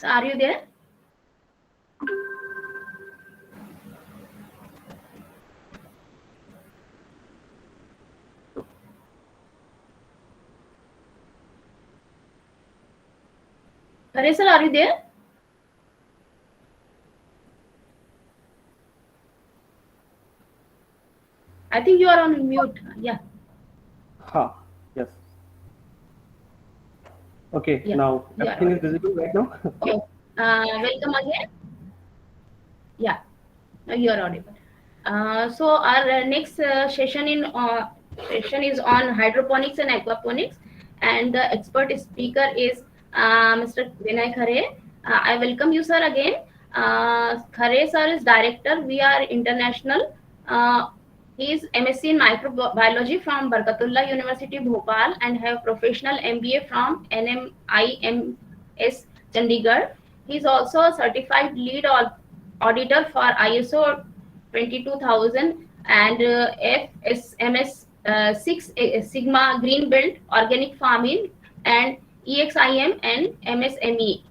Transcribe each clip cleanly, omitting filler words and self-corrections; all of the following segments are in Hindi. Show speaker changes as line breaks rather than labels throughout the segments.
Are you there? Khare sir, are you there? I think you are on mute. Yeah.
Yes. Okay,
Yeah.
now
You are
everything is
audible.
visible right now.
Okay. Welcome again. Yeah. Now you are audible. So our next session is on hydroponics and aquaponics, and the expert speaker is Mr. Vinay Khare. I welcome you, sir, again. Khare sir is director. We are international. Uh, he is MSc in microbiology from Barkatullah University, Bhopal, and have professional MBA from NMIMS Chandigarh. He is also a certified lead auditor for ISO 22000 and FSMS 6 Sigma Green Belt Organic Farming and EXIM and MSME.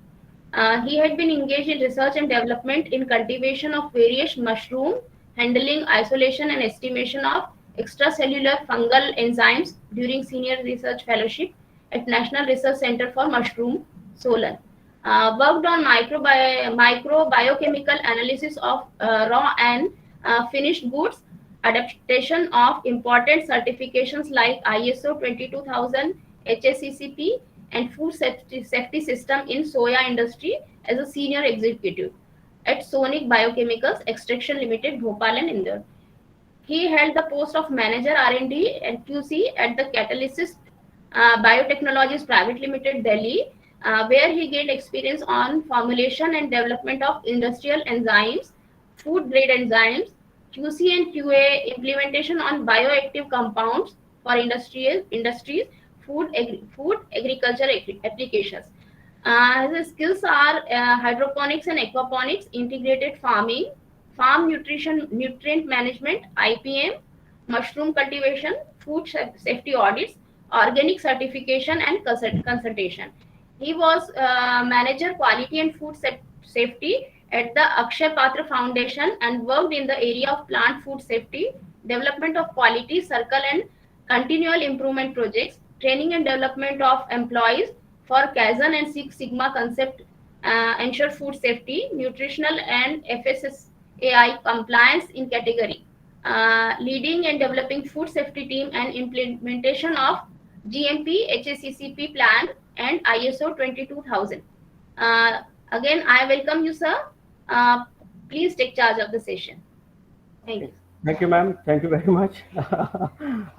He had been engaged in research and development in cultivation of various mushroom, handling, isolation, and estimation of extracellular fungal enzymes during senior research fellowship at National Research Center for Mushroom, Solan. Worked on microbiochemical analysis of raw and finished goods, adaptation of important certifications like ISO 22000, HACCP, and food safety system in soya industry as a senior executive at Sonic Biochemicals Extraction Limited, Bhopal and Indore. He held the post of manager R&D and QC at the Catalysis Biotechnologies Private Limited, Delhi, where he gained experience on formulation and development of industrial enzymes, food grade enzymes, QC and QA implementation on bioactive compounds for industries, food agriculture applications. His skills are hydroponics and aquaponics, integrated farming, farm nutrient management, IPM, mushroom cultivation, food safety audits, organic certification, and consultation. He was manager quality and food safety at the Akshay Patra Foundation and worked in the area of plant food safety, development of quality circle and continual improvement projects, training and development of employees for Kaizen and Six Sigma concept, ensure food safety, nutritional and FSSAI compliance in category, leading and developing food safety team and implementation of GMP, HACCP plan and ISO 22000. Uh, Again, I welcome you, sir. Uh, Please take charge of the session. Thank you.
Thank you ma'am, thank you very much.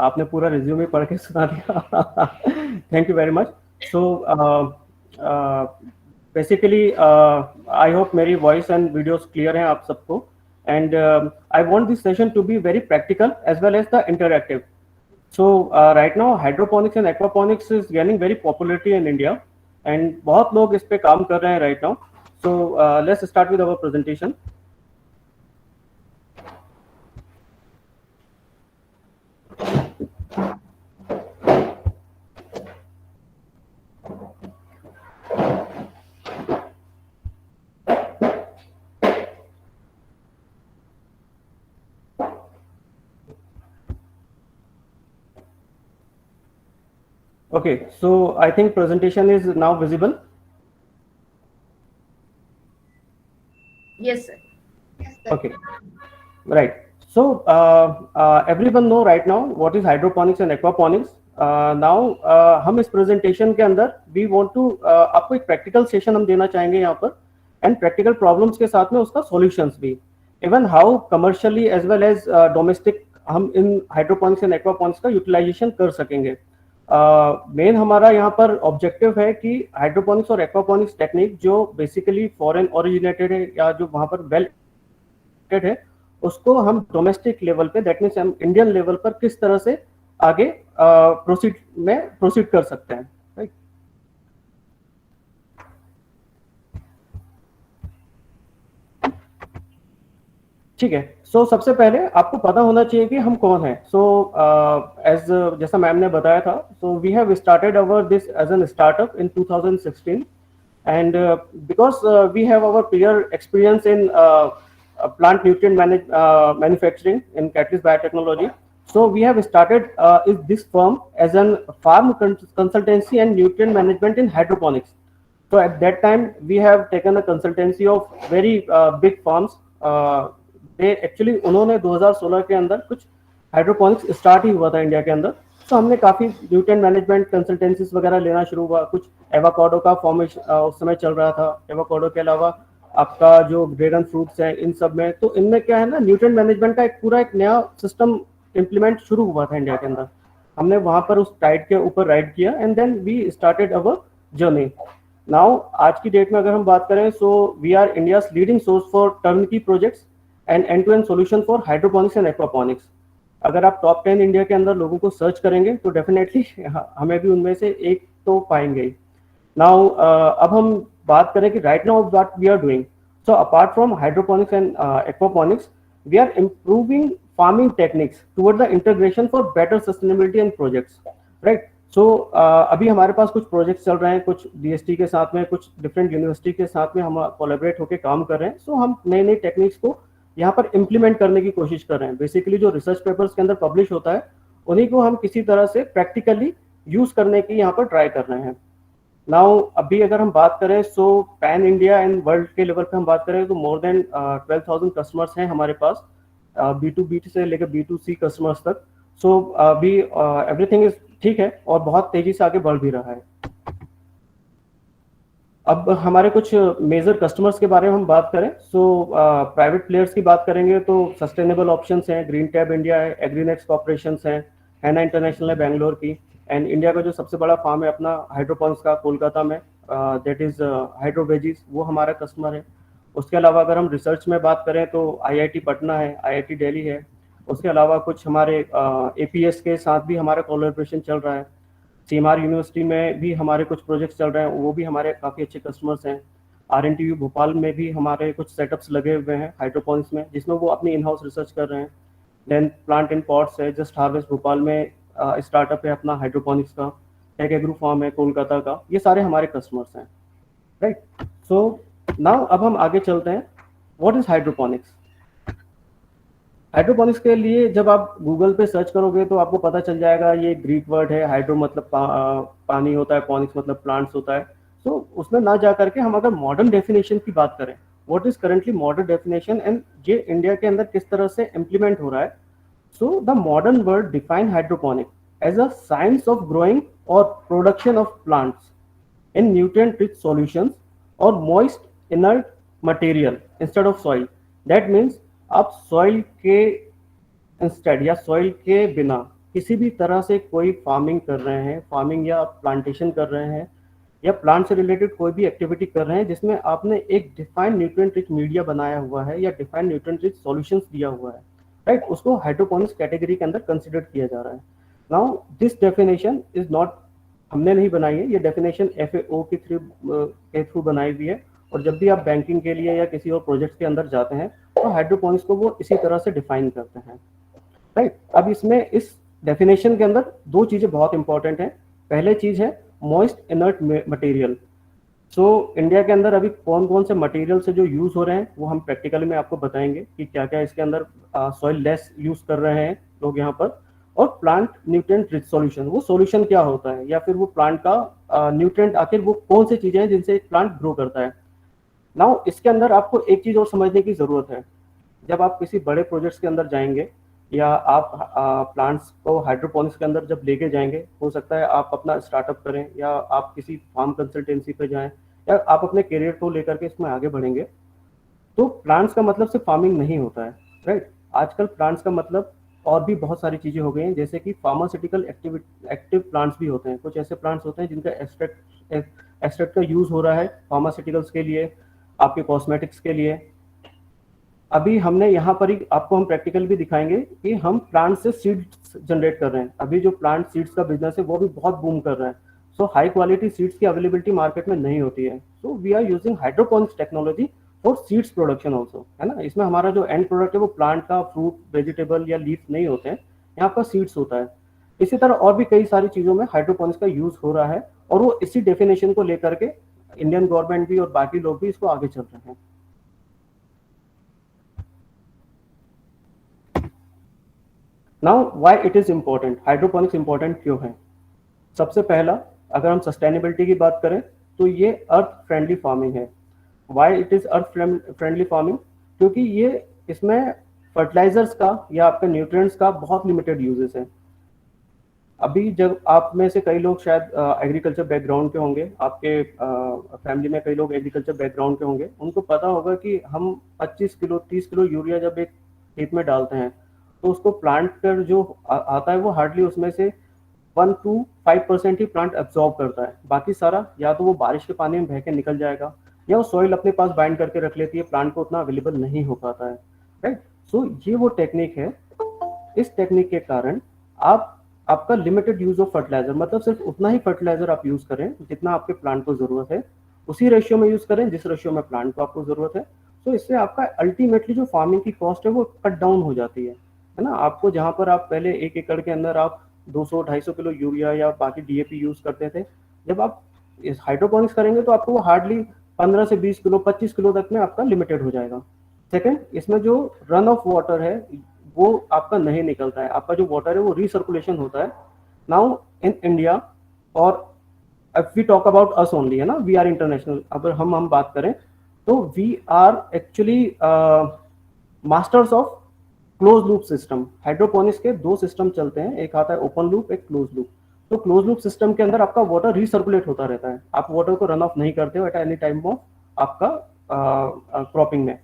आपने पूरा रिज्यूमे पढ़ के सुना दिया। Thank you very much. So basically I hope मेरी वॉइस एंड वीडियोस क्लियर हैं आप सबको, and I want this session to be very practical as well as the interactive. So right now hydroponics and aquaponics is gaining very popularity in India, and बहुत लोग इस पे काम कर रहे हैं right now. So let's start with our presentation. Okay, so I think presentation is now visible.
Yes, sir.
Okay, right. So everyone know right now what is hydroponics and aquaponics. Now हम इस presentation के अंदर we want to आपको एक practical session हम देना चाहेंगे यहाँ पर, and practical problems के साथ में उसका solutions भी, even how commercially as well as domestic हम इन hydroponics and aquaponics का utilization कर सकेंगे. मेन हमारा यहाँ पर ऑब्जेक्टिव है कि हाइड्रोपोनिक्स और एक्वापोनिक्स टेक्निक जो बेसिकली फॉरेन ओरिजिनेटेड है या जो वहाँ पर वेल है, उसको हम डोमेस्टिक लेवल पे, दैट मीन्स हम इंडियन लेवल पर किस तरह से आगे प्रोसीड कर सकते हैं, राइट। ठीक है, सो सबसे पहले आपको पता होना चाहिए कि हम कौन हैं। सो एज जैसा मैम ने बताया था, so we have started our this as an startup in 2016, and because we have our prior experience in plant nutrient manufacturing in Catalyst Biotechnology, so we have started is this firm as an farm consultancy and nutrient management in hydroponics. So at that time, we have taken a consultancy of very big firms. they actually उन्होंने 2016 के अंदर कुछ हाइड्रोपोनिक्स स्टार्ट ही हुआ था इंडिया के अंदर. तो हमने काफ़ी न्यूट्रिएंट मैनेजमेंट कंसल्टेंसीज वगैरह लेना शुरू हुआ. कुछ एवाकाडो का फॉर्मेशन उस समय चल रहा था. एवाकाडो के अलावा आपका जो ड्रैगन फ्रूट्स हैं, इन सब में, तो इनमें क्या है ना, न्यूट्रिएंट मैनेजमेंट का एक पूरा एक नया सिस्टम इम्प्लीमेंट शुरू हुआ था इंडिया के अंदर. हमने वहाँ पर उस टाइट के ऊपर राइड किया and then we started our journey. Now आज की डेट में अगर हम बात करें, so we are India's leading source for turnkey projects and end to end solution for hydroponics and aquaponics. अगर आप टॉप 10 इंडिया के अंदर लोगों को सर्च करेंगे तो डेफिनेटली हमें भी उनमें से एक तो पाएंगे ही. नाउ अब हम बात करें कि right now what we are doing. So apart from hydroponics and aquaponics, we are improving farming techniques toward the integration for better sustainability and projects, right. So अभी हमारे पास कुछ प्रोजेक्ट्स चल रहे हैं, कुछ DST के साथ में, कुछ डिफरेंट यूनिवर्सिटी के साथ में हम कोलैबोरेट होकर काम कर रहे हैं. सो हम नई नई टेक्निक्स को यहाँ पर इम्प्लीमेंट करने की कोशिश कर रहे हैं. बेसिकली जो रिसर्च पेपर्स के अंदर पब्लिश होता है, उन्हीं को हम किसी तरह से प्रैक्टिकली यूज करने की यहाँ पर ट्राई कर रहे हैं. नाउ अभी अगर हम बात करें, सो पैन इंडिया एंड वर्ल्ड के लेवल पे हम बात करें तो मोर देन 12,000 कस्टमर्स हैं हमारे पास, B2B से लेकर B2C कस्टमर्स तक. सो अभी एवरीथिंग इज ठीक है और बहुत तेजी से आगे बढ़ भी रहा है. अब हमारे कुछ मेजर कस्टमर्स के बारे में हम बात करें, सो प्राइवेट प्लेयर्स की बात करेंगे तो सस्टेनेबल ऑप्शंस हैं, ग्रीन टैब इंडिया है, एग्रीनेक्स कॉर्पोरेशंस हैं, हैना इंटरनेशनल है बेंगलोर की, एंड इंडिया का जो सबसे बड़ा फार्म है अपना हाइड्रोपोनिक्स का कोलकाता में, दैट इज हाइड्रो वेजीज, वो हमारा कस्टमर है. उसके अलावा अगर हम रिसर्च में बात करें तो IIT पटना है, IIT दिल्ली है. उसके अलावा कुछ हमारे APS के साथ भी हमारा कोलैबोरेशन चल रहा है. CMR यूनिवर्सिटी में भी हमारे कुछ प्रोजेक्ट्स चल रहे हैं, वो भी हमारे काफ़ी अच्छे कस्टमर्स हैं. RNTU भोपाल में भी हमारे कुछ सेटअप्स लगे हुए हैं हाइड्रोपोनिक्स में, जिसमें वो अपनी इन हाउस रिसर्च कर रहे हैं. देन प्लांट इन पॉट्स है, जस्ट हार्वेस्ट भोपाल में स्टार्टअप है अपना हाइड्रोपोनिक्स का. टेक एग्रो फार्म है कोलकाता का. ये सारे हमारे कस्टमर्स हैं, राइट. सो नाउ अब हम आगे चलते हैं. What is hydroponics? हाइड्रोपोनिक्स के लिए जब आप गूगल पे सर्च करोगे तो आपको पता चल जाएगा, ये ग्रीक वर्ड है. हाइड्रो मतलब पानी होता है, पोनिक्स मतलब प्लांट्स होता है. तो उसमें ना जा करके हम अगर मॉडर्न डेफिनेशन की बात करें, what is currently modern definition and ये इंडिया के अंदर किस तरह से इम्प्लीमेंट हो रहा है. So the modern word define hydroponic as a science of growing और production of plants in nutrient rich solutions और moist inert material instead of soil. That means आप सॉइल के इंस्टेड या सॉइल के बिना किसी भी तरह से कोई फार्मिंग कर रहे हैं, फार्मिंग या प्लांटेशन कर रहे हैं, या प्लांट से रिलेटेड कोई भी एक्टिविटी कर रहे हैं जिसमें आपने एक डिफाइंड न्यूट्रिएंट रिच मीडिया बनाया हुआ है या डिफाइंड न्यूट्रिएंट रिच सॉल्यूशंस दिया हुआ है, राइट. उसको हाइड्रोपोनिक्स कैटेगरी के अंदर कंसिडर किया जा रहा है. Now this definition is not हमने नहीं बनाई है, ये डेफिनेशन FAO के थ्रू बनाई हुई है. और जब भी आप बैंकिंग के लिए या किसी और प्रोजेक्ट के अंदर जाते हैं तो हाइड्रोपोनिक्स को वो इसी तरह से डिफाइन करते हैं, राइट. अब इसमें इस डेफिनेशन के अंदर दो चीज़ें बहुत इंपॉर्टेंट हैं. पहले चीज़ है moist inert material. So India के अंदर अभी कौन कौन से मटेरियल से जो यूज़ हो रहे हैं वो हम प्रैक्टिकली में आपको बताएंगे कि क्या क्या इसके अंदर सॉइल लेस यूज़ कर रहे हैं लोग यहाँ पर. और प्लांट न्यूट्रिएंट रिच सॉल्यूशन, वो सॉल्यूशन क्या होता है या फिर वो प्लांट का न्यूट्रिएंट आखिर वो कौन सी चीज़ें हैं जिनसे एक प्लांट ग्रो करता है. नाउ इसके अंदर आपको एक चीज़ और समझने की ज़रूरत है. जब आप किसी बड़े प्रोजेक्ट्स के अंदर जाएंगे या आप प्लांट्स को हाइड्रोपोनिक्स के अंदर जब लेके जाएंगे, हो सकता है आप अपना स्टार्टअप करें या आप किसी फार्म कंसल्टेंसी पे जाएं या आप अपने करियर को लेकर के इसमें आगे बढ़ेंगे, तो प्लांट्स का मतलब सिर्फ फार्मिंग नहीं होता है, राइट. आजकल प्लांट्स का मतलब और भी बहुत सारी चीज़ें हो गई हैं, जैसे कि फार्मास्यूटिकल एक्टिव प्लांट्स भी होते हैं. कुछ ऐसे प्लांट्स होते हैं जिनका एक्सट्रैक्ट का यूज़ हो रहा है फार्मास्यूटिकल्स के लिए, आपके कॉस्मेटिक्स के लिए. अभी हमने यहाँ पर ही आपको हम प्रैक्टिकल भी दिखाएंगे कि हम प्लांट से सीड्स जनरेट कर रहे हैं. अभी जो प्लांट सीड्स का बिजनेस है वो भी बहुत बूम कर रहा है. सो हाई क्वालिटी सीड्स की अवेलेबिलिटी मार्केट में नहीं होती है. So we are using hydroponics technology for seeds production also, है ना. इसमें हमारा जो एंड प्रोडक्ट है वो प्लांट का फ्रूट, वेजिटेबल या लीफ नहीं होते हैं, यहाँ पर सीड्स होता है. इसी तरह और भी कई सारी चीज़ों में हाइड्रोपोनिक्स का यूज़ हो रहा है और वो इसी डेफिनेशन को लेकर के इंडियन गवर्नमेंट भी और बाकी लोग भी इसको आगे चल रहे हैं। Now why it is important, hydroponics important क्यों है? सबसे पहला, अगर हम सस्टेनेबिलिटी की बात करें तो ये अर्थ फ्रेंडली फार्मिंग है। Why it is earth friendly farming? क्योंकि ये इसमें फर्टिलाइजर्स का या आपके न्यूट्रिएंट्स का बहुत लिमिटेड यूजेस है। अभी जब आप में से कई लोग शायद एग्रीकल्चर बैकग्राउंड के होंगे, आपके फैमिली में कई लोग एग्रीकल्चर बैकग्राउंड के होंगे, उनको पता होगा कि हम 25 किलो 30 किलो यूरिया जब एक खेत में डालते हैं तो उसको प्लांट पर जो आता है वो हार्डली उसमें से 1 to 5% ही प्लांट एब्जॉर्ब करता है। बाकी सारा या तो वो बारिश के पानी में बह के निकल जाएगा या वो सॉइल अपने पास बाइंड करके रख लेती है, प्लांट को उतना अवेलेबल नहीं हो पाता है, राइट। सो ये वो टेक्निक है। इस टेक्निक के कारण आपका लिमिटेड यूज ऑफ फर्टिलाइजर, मतलब सिर्फ उतना ही फर्टिलाइजर आप यूज करें जितना आपके प्लांट को जरूरत है, उसी रेशियो में यूज करें जिस रेशियो में प्लांट को आपको जरूरत है। तो इससे आपका अल्टीमेटली जो फार्मिंग की कॉस्ट है वो कट डाउन हो जाती है ना। आपको जहां पर आप पहले 1 एकड़ के अंदर आप 200-250 किलो यूरिया या बाकी डीएपी यूज करते थे, जब आप इस हाइड्रोपोनिक्स करेंगे तो आपको वो हार्डली 15 से 20 किलो 25 किलो तक में आपका लिमिटेड हो जाएगा। सेकंड, इसमें जो रन ऑफ वाटर है वो आपका नहीं निकलता है, आपका जो वाटर है वो रिसर्कुलेशन होता है। नाउ इन इंडिया, और if we talk about us only, है ना, वी आर इंटरनेशनल, अगर हम बात करें तो we are actually masters of close loop system. Hydroponics के 2 सिस्टम चलते हैं, एक आता है ओपन लूप, एक क्लोज लूप। तो क्लोज लूप सिस्टम के अंदर आपका वाटर रिसर्कुलेट होता रहता है, आप वाटर को रन ऑफ नहीं करते हो एट एनी टाइम ऑफ आपका क्रॉपिंग में।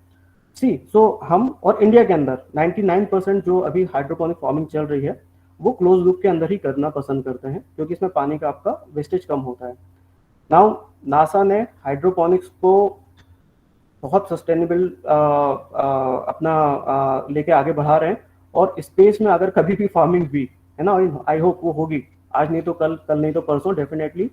सी सो हम और इंडिया के अंदर 99% जो अभी हाइड्रोपोनिक फार्मिंग चल रही है वो क्लोज लूप के अंदर ही करना पसंद करते हैं, क्योंकि इसमें पानी का आपका वेस्टेज कम होता है। नाउ नासा ने हाइड्रोपोनिक्स को बहुत सस्टेनेबल अपना लेके आगे बढ़ा रहे हैं, और स्पेस में अगर कभी भी फार्मिंग हुई है ना, आई होप वो होगी, आज नहीं तो कल, कल नहीं तो परसों डेफिनेटली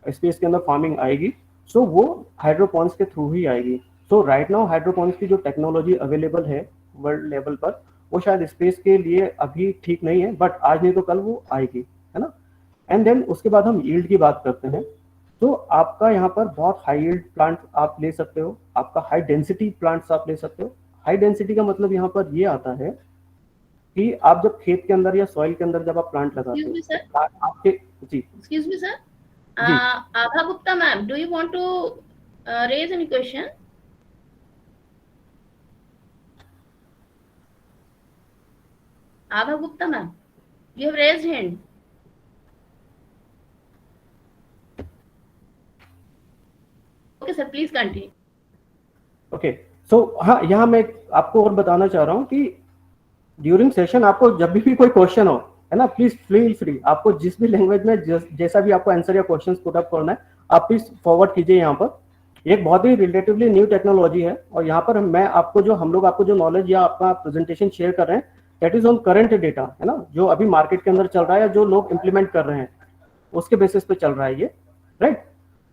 स्पेस के अंदर फार्मिंग आएगी। सो वो हाइड्रोपोनिक्स के थ्रू ही आएगी। सो राइट नाउ हाइड्रोपोनिक्स की जो टेक्नोलॉजी अवेलेबल है वर्ल्ड लेवल पर, वो शायद स्पेस के लिए अभी ठीक नहीं है, बट आज नहीं तो कल वो आएगी, है ना। एंड देन उसके बाद हम यील्ड की बात करते हैं, तो आपका यहाँ पर बहुत हाई यील्ड प्लांट आप ले सकते हो, आपका हाई डेंसिटी प्लांट्स आप ले सकते हो। हाई डेंसिटी का मतलब यहाँ पर ये आता है कि आप जब खेत के अंदर या सॉइल के अंदर जब आप प्लांट लगाते हो,
Excuse me, sir.
आपके जी
Excuse me, sir.
Ji
Abha Gupta ma'am, do you want to raise any question? Abha Gupta ma'am, you have raised hand. Okay, sir, please continue.
Okay. So हाँ, यहाँ मैं आपको और बताना चाह रहा हूँ कि ड्यूरिंग सेशन आपको जब भी कोई क्वेश्चन हो, है ना, प्लीज फील फ्री, आपको जिस भी लैंग्वेज में जैसा भी आपको आंसर या क्वेश्चन पुट अप करना है, आप प्लीज फॉरवर्ड कीजिए। यहाँ पर एक बहुत ही रिलेटिवली न्यू टेक्नोलॉजी है, और यहाँ पर मैं आपको जो हम लोग आपको जो नॉलेज या आपका प्रेजेंटेशन शेयर कर रहे हैं, that is on current data, है ना, जो अभी मार्केट के अंदर चल रहा है या जो लोग इंप्लीमेंट कर रहे हैं उसके बेसिस पे चल रहा है ये, राइट।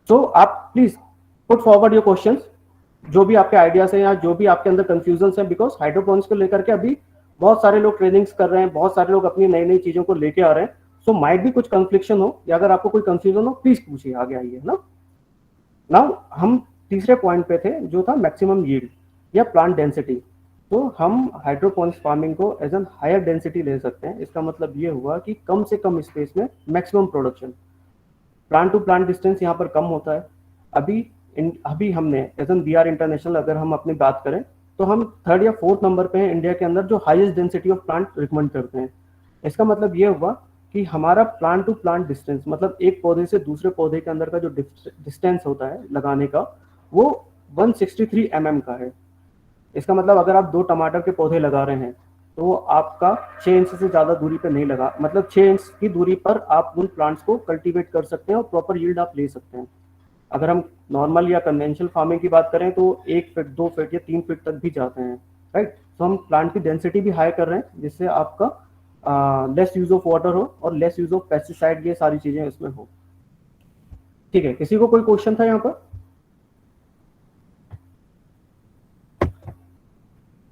सो आप please put forward your questions, जो भी आपके आइडियाज हैं या जो भी आपके अंदर कंफ्यूजन है, बिकॉज हाइड्रोपोनिक्स को लेकर के अभी बहुत सारे लोग ट्रेनिंग्स कर रहे हैं, बहुत सारे लोग अपनी नई नई चीजों को लेके आ रहे हैं। सो माइट भी कुछ कंफ्लिक्शन हो, या अगर आपको कोई कंफ्यूजन हो प्लीज पूछिए, आगे आइए ना। नाउ हम तीसरे पॉइंट पे थे जो था मैक्सिमम यील्ड या प्लांट डेंसिटी। तो हम हाइड्रोपोनिक्स फार्मिंग को एज एन हायर डेंसिटी ले सकते हैं। इसका मतलब ये हुआ कि कम से कम स्पेस में maximum production, plant to plant distance यहाँ पर कम होता है। अभी हमने एज एन BR इंटरनेशनल अगर हम अपनी बात करें तो हम 3rd या 4th नंबर पे हैं इंडिया के अंदर जो highest density of plant recommend करते हैं। इसका मतलब ये हुआ कि हमारा प्लांट टू प्लांट डिस्टेंस, मतलब एक पौधे से दूसरे पौधे के अंदर का जो डिस्टेंस होता है लगाने का, वो 163 mm का है। इसका मतलब अगर आप 2 टमाटर के पौधे लगा रहे हैं तो आपका 6 इंच से ज्यादा दूरी पे नहीं लगा, मतलब 6 इंच की दूरी पर आप उन प्लांट्स को कल्टीवेट कर सकते हैं और प्रॉपर यील्ड आप ले सकते हैं। अगर हम नॉर्मल या कन्वेंशनल फार्मिंग की बात करें तो 1 फीट 2 फीट या 3 फीट तक भी जाते हैं, राइट। तो हम प्लांट की डेंसिटी भी हाई कर रहे हैं, जिससे आपका लेस यूज ऑफ वाटर हो और लेस यूज ऑफ पेस्टिसाइड, ये सारी चीजें इसमें हो। ठीक है, किसी को कोई क्वेश्चन था यहाँ पर?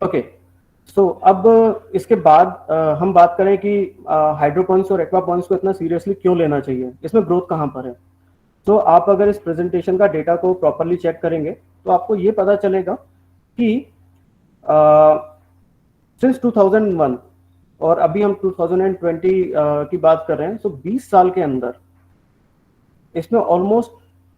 ओके। सो अब इसके बाद हम बात करें कि हाइड्रोपोनिक्स और एक्वापोनिक्स को इतना सीरियसली क्यों लेना चाहिए, इसमें ग्रोथ कहाँ पर है। तो आप अगर इस प्रेजेंटेशन का डेटा को प्रॉपरली चेक करेंगे तो आपको ये पता चलेगा कि सिंस 2001 और अभी हम 2020 की बात कर रहे हैं, तो 20 साल के अंदर इसमें ऑलमोस्ट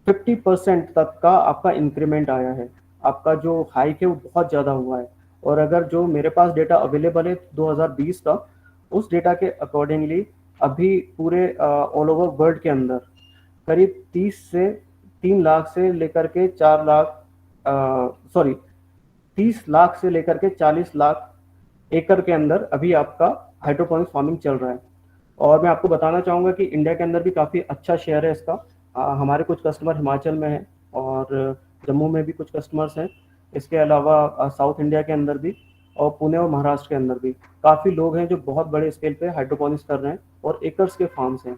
50% तक का आपका इंक्रीमेंट आया है। आपका जो हाइक है वो बहुत ज़्यादा हुआ है। और अगर जो मेरे पास डेटा अवेलेबल है 2020 का, उस डेटा के अकॉर्डिंगली अभी पूरे ऑल ओवर वर्ल्ड के अंदर करीब 3 लाख से लेकर के 4 लाख, सॉरी 30 लाख से लेकर के 40 लाख एकड़ के अंदर अभी आपका हाइड्रोपोनिक्स फार्मिंग चल रहा है। और मैं आपको बताना चाहूँगा कि इंडिया के अंदर भी काफ़ी अच्छा शेयर है इसका। हमारे कुछ कस्टमर हिमाचल में हैं और जम्मू में भी कुछ कस्टमर्स हैं। इसके अलावा साउथ इंडिया के अंदर भी और पुणे और महाराष्ट्र के अंदर भी काफ़ी लोग हैं जो बहुत बड़े स्केल पे हाइड्रोपोनिक्स कर रहे हैं और एकर्स के फार्म्स हैं।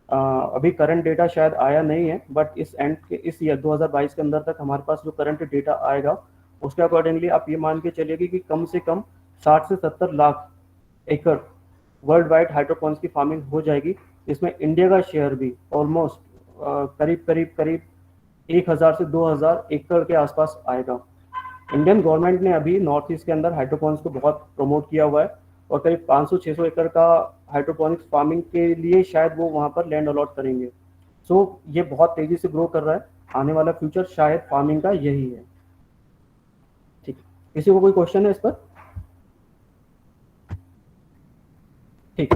अभी करंट डेटा शायद आया नहीं है, बट इस ईयर 2022 के अंदर तक हमारे पास जो करंट डेटा आएगा उसके अकॉर्डिंगली आप ये मान के चलिए कि कम से कम 60 से 70 लाख एकड़ वर्ल्ड वाइड हाइड्रोपोनिक्स की फार्मिंग हो जाएगी। इसमें इंडिया का शेयर भी ऑलमोस्ट करीब 1000 से 2000 एकड़ के आसपास आएगा। इंडियन गवर्नमेंट ने अभी नॉर्थ ईस्ट के अंदर हाइड्रोपोनिक्स को बहुत प्रमोट किया हुआ है और करीब 500-600 एकड़ का हाइड्रोपोनिक्स फार्मिंग के लिए शायद वो वहाँ पर लैंड अलॉट करेंगे। सो ये बहुत तेजी से ग्रो कर रहा है। आने वाला फ्यूचर शायद फार्मिंग का यही है। ठीक, किसी को कोई क्वेश्चन है इस पर? ठीक,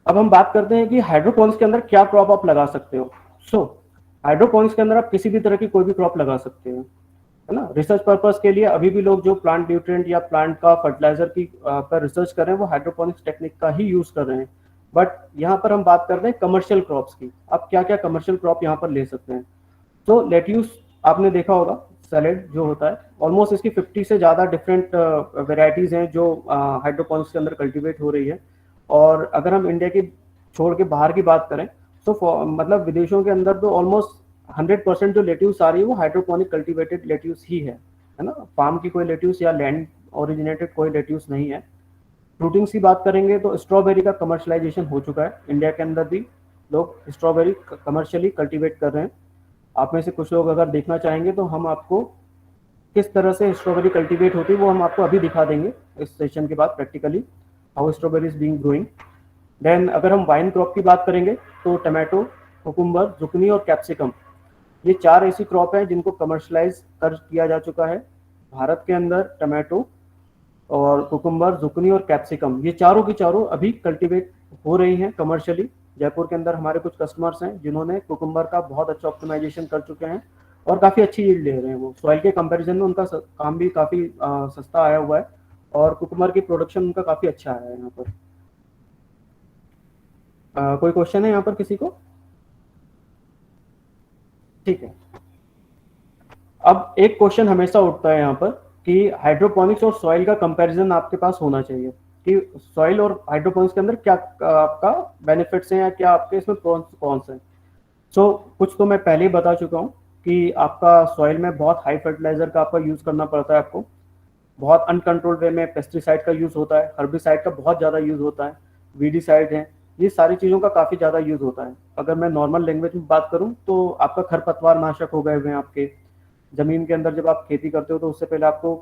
अब हम बात करते हैं कि हाइड्रोपोनिक्स के अंदर क्या क्रॉप आप लगा सकते हो। सो हाइड्रोपोनिक्स के अंदर आप किसी भी तरह की कोई भी क्रॉप लगा सकते हो, है ना। रिसर्च पर्पस के लिए अभी भी लोग जो प्लांट न्यूट्रिएंट या प्लांट का फर्टिलाइजर की पर रिसर्च कर रहे हैं वो हाइड्रोपोनिक्स टेक्निक का ही यूज कर रहे हैं। बट यहाँ पर हम बात कर रहे हैं कमर्शियल क्रॉप्स की। आप क्या क्या कमर्शियल क्रॉप यहाँ पर ले सकते हैं। तो लेट्यूस आपने देखा होगा, सैलेड जो होता है, ऑलमोस्ट इसकी 50 से ज़्यादा डिफरेंट वेराइटीज़ हैं जो हाइड्रोपोनिक्स के अंदर कल्टीवेट हो रही है। और अगर हम इंडिया की छोड़ के बाहर की बात करें तो मतलब विदेशों के अंदर तो ऑलमोस्ट 100% जो लेट्यूस आ रही है वो हाइड्रोपोनिक कल्टीवेटेड लेट्यूस ही है ना। फार्म की कोई लेट्यूस या लैंड ओरिजिनेटेड कोई लेट्यूस नहीं है। फ्रूटिंग्स की बात करेंगे तो स्ट्रॉबेरी का कमर्शलाइजेशन हो चुका है। इंडिया के अंदर भी लोग स्ट्रॉबेरी कमर्शियली कल्टीवेट कर रहे हैं। आप में से कुछ लोग अगर देखना चाहेंगे तो हम आपको किस तरह से स्ट्रॉबेरी कल्टीवेट होती है वो हम आपको अभी दिखा देंगे इस सेशन के बाद practically, how strawberry is being growing. Then अगर हम वाइन क्रॉप की बात करेंगे तो टमाटो, कुकुम्बर, जुकनी और कैप्सिकम, ये 4 ऐसी क्रॉप हैं जिनको कमर्शलाइज कर किया जा चुका है भारत के अंदर। टमाटो और कुकुम्बर, जुकनी और कैप्सिकम, ये चारों की चारों अभी कल्टीवेट हो रही हैं कमर्शियली। जयपुर के अंदर हमारे कुछ कस्टमर्स हैं जिन्होंने कुकुम्बर का बहुत अच्छा ऑप्टिमाइजेशन कर चुके हैं और काफ़ी अच्छी यील्ड ले रहे हैं। वो सॉइल के कंपैरिजन में उनका काम भी काफ़ी सस्ता आया हुआ है और कुकुम्बर की प्रोडक्शन उनका काफ़ी अच्छा आया है यहाँ पर। कोई क्वेश्चन है यहाँ पर किसी को? ठीक है, अब एक क्वेश्चन हमेशा उठता है यहाँ पर कि हाइड्रोपोनिक्स और सॉइल का कंपैरिजन आपके पास होना चाहिए कि सॉइल और हाइड्रोपोनिक्स के अंदर क्या आपका बेनिफिट्स हैं या क्या आपके इसमें प्रोस कॉन्स हैं। सो कुछ तो मैं पहले ही बता चुका हूँ कि आपका सॉइल में बहुत हाई फर्टिलाइजर का आपका यूज करना पड़ता है। आपको बहुत अनकंट्रोल्ड वे में पेस्टिसाइड का यूज होता है, हर्बिसाइड का बहुत ज़्यादा यूज होता है, वीडीसाइड है, ये सारी चीज़ों का काफ़ी ज़्यादा यूज होता है। अगर मैं नॉर्मल लैंग्वेज में बात करूँ तो आपका खरपतवार नाशक हो गए हुए हैं। आपके जमीन के अंदर जब आप खेती करते हो तो उससे पहले आपको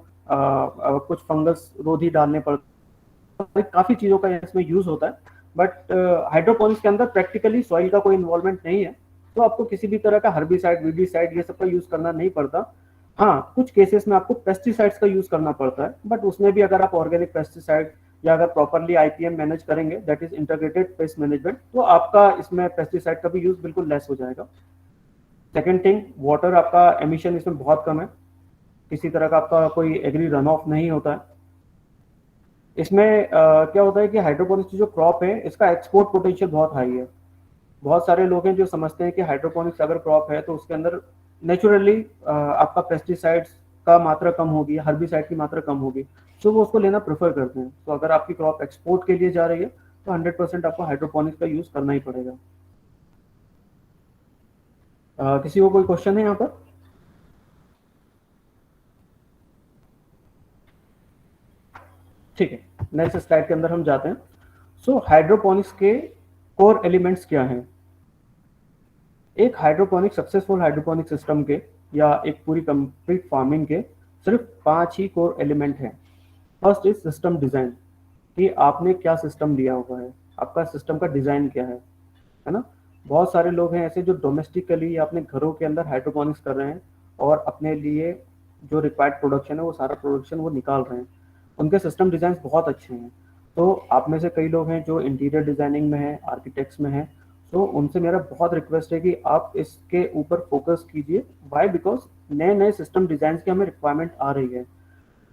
कुछ फंगस रोधी डालने पड़ते, काफ़ी चीज़ों का इसमें यूज होता है। बट हाइड्रोपोनिक्स के अंदर प्रैक्टिकली सॉइल का कोई इन्वॉल्वमेंट नहीं है, तो आपको किसी भी तरह का हर्बिसाइड, वीडीसाइड ये सब का यूज करना नहीं पड़ता। हाँ, कुछ केसेस में आपको पेस्टिसाइड्स का यूज करना पड़ता है, बट उसमें भी अगर आप ऑर्गेनिक पेस्टिसाइड या अगर प्रॉपरली आईपीएम मैनेज करेंगे, that is integrated pest management, तो आपका इसमें पेस्टिसाइड का भी यूज बिल्कुल लेस हो जाएगा। सेकेंड थिंग, वाटर आपका एमिशन इसमें बहुत कम है, किसी तरह का आपका कोई एग्री रन ऑफ नहीं होता है इसमें। क्या होता है कि हाइड्रोपोनिक्स की जो क्रॉप है इसका एक्सपोर्ट पोटेंशियल बहुत हाई है। बहुत सारे लोग हैं जो समझते हैं कि हाइड्रोपोनिक्स अगर क्रॉप है तो उसके अंदर नेचुरली आपका पेस्टिसाइड्स का मात्रा कम होगी, हर्बिसाइड की मात्रा कम होगी, तो वो उसको लेना प्रेफर करते हैं। तो अगर आपकी क्रॉप एक्सपोर्ट के लिए जा रही है तो 100% आपको हाइड्रोपोनिक्स का यूज करना ही पड़ेगा। किसी को कोई क्वेश्चन है यहाँ पर? ठीक है, नेक्स्ट स्लाइड के अंदर हम जाते हैं। सो हाइड्रोपोनिक्स के कोर एलिमेंट्स क्या हैं। एक हाइड्रोपोनिक सक्सेसफुल हाइड्रोपोनिक सिस्टम के या एक पूरी कंप्लीट फार्मिंग के सिर्फ 5 ही कोर एलिमेंट हैं। फर्स्ट इज सिस्टम डिजाइन, कि आपने क्या सिस्टम लिया हुआ है, आपका सिस्टम का डिजाइन क्या है ना। बहुत सारे लोग हैं ऐसे जो डोमेस्टिकली या अपने घरों के अंदर हाइड्रोपोनिक्स कर रहे हैं और अपने लिए जो रिक्वायर्ड प्रोडक्शन है वो सारा प्रोडक्शन वो निकाल रहे हैं, उनके सिस्टम डिजाइन बहुत अच्छे हैं। तो आप में से कई लोग हैं जो इंटीरियर डिजाइनिंग में है, आर्किटेक्ट्स में है, तो उनसे मेरा बहुत रिक्वेस्ट है कि आप इसके ऊपर फोकस कीजिए। वाई? बिकॉज नए नए सिस्टम डिजाइन की हमें रिक्वायरमेंट आ रही है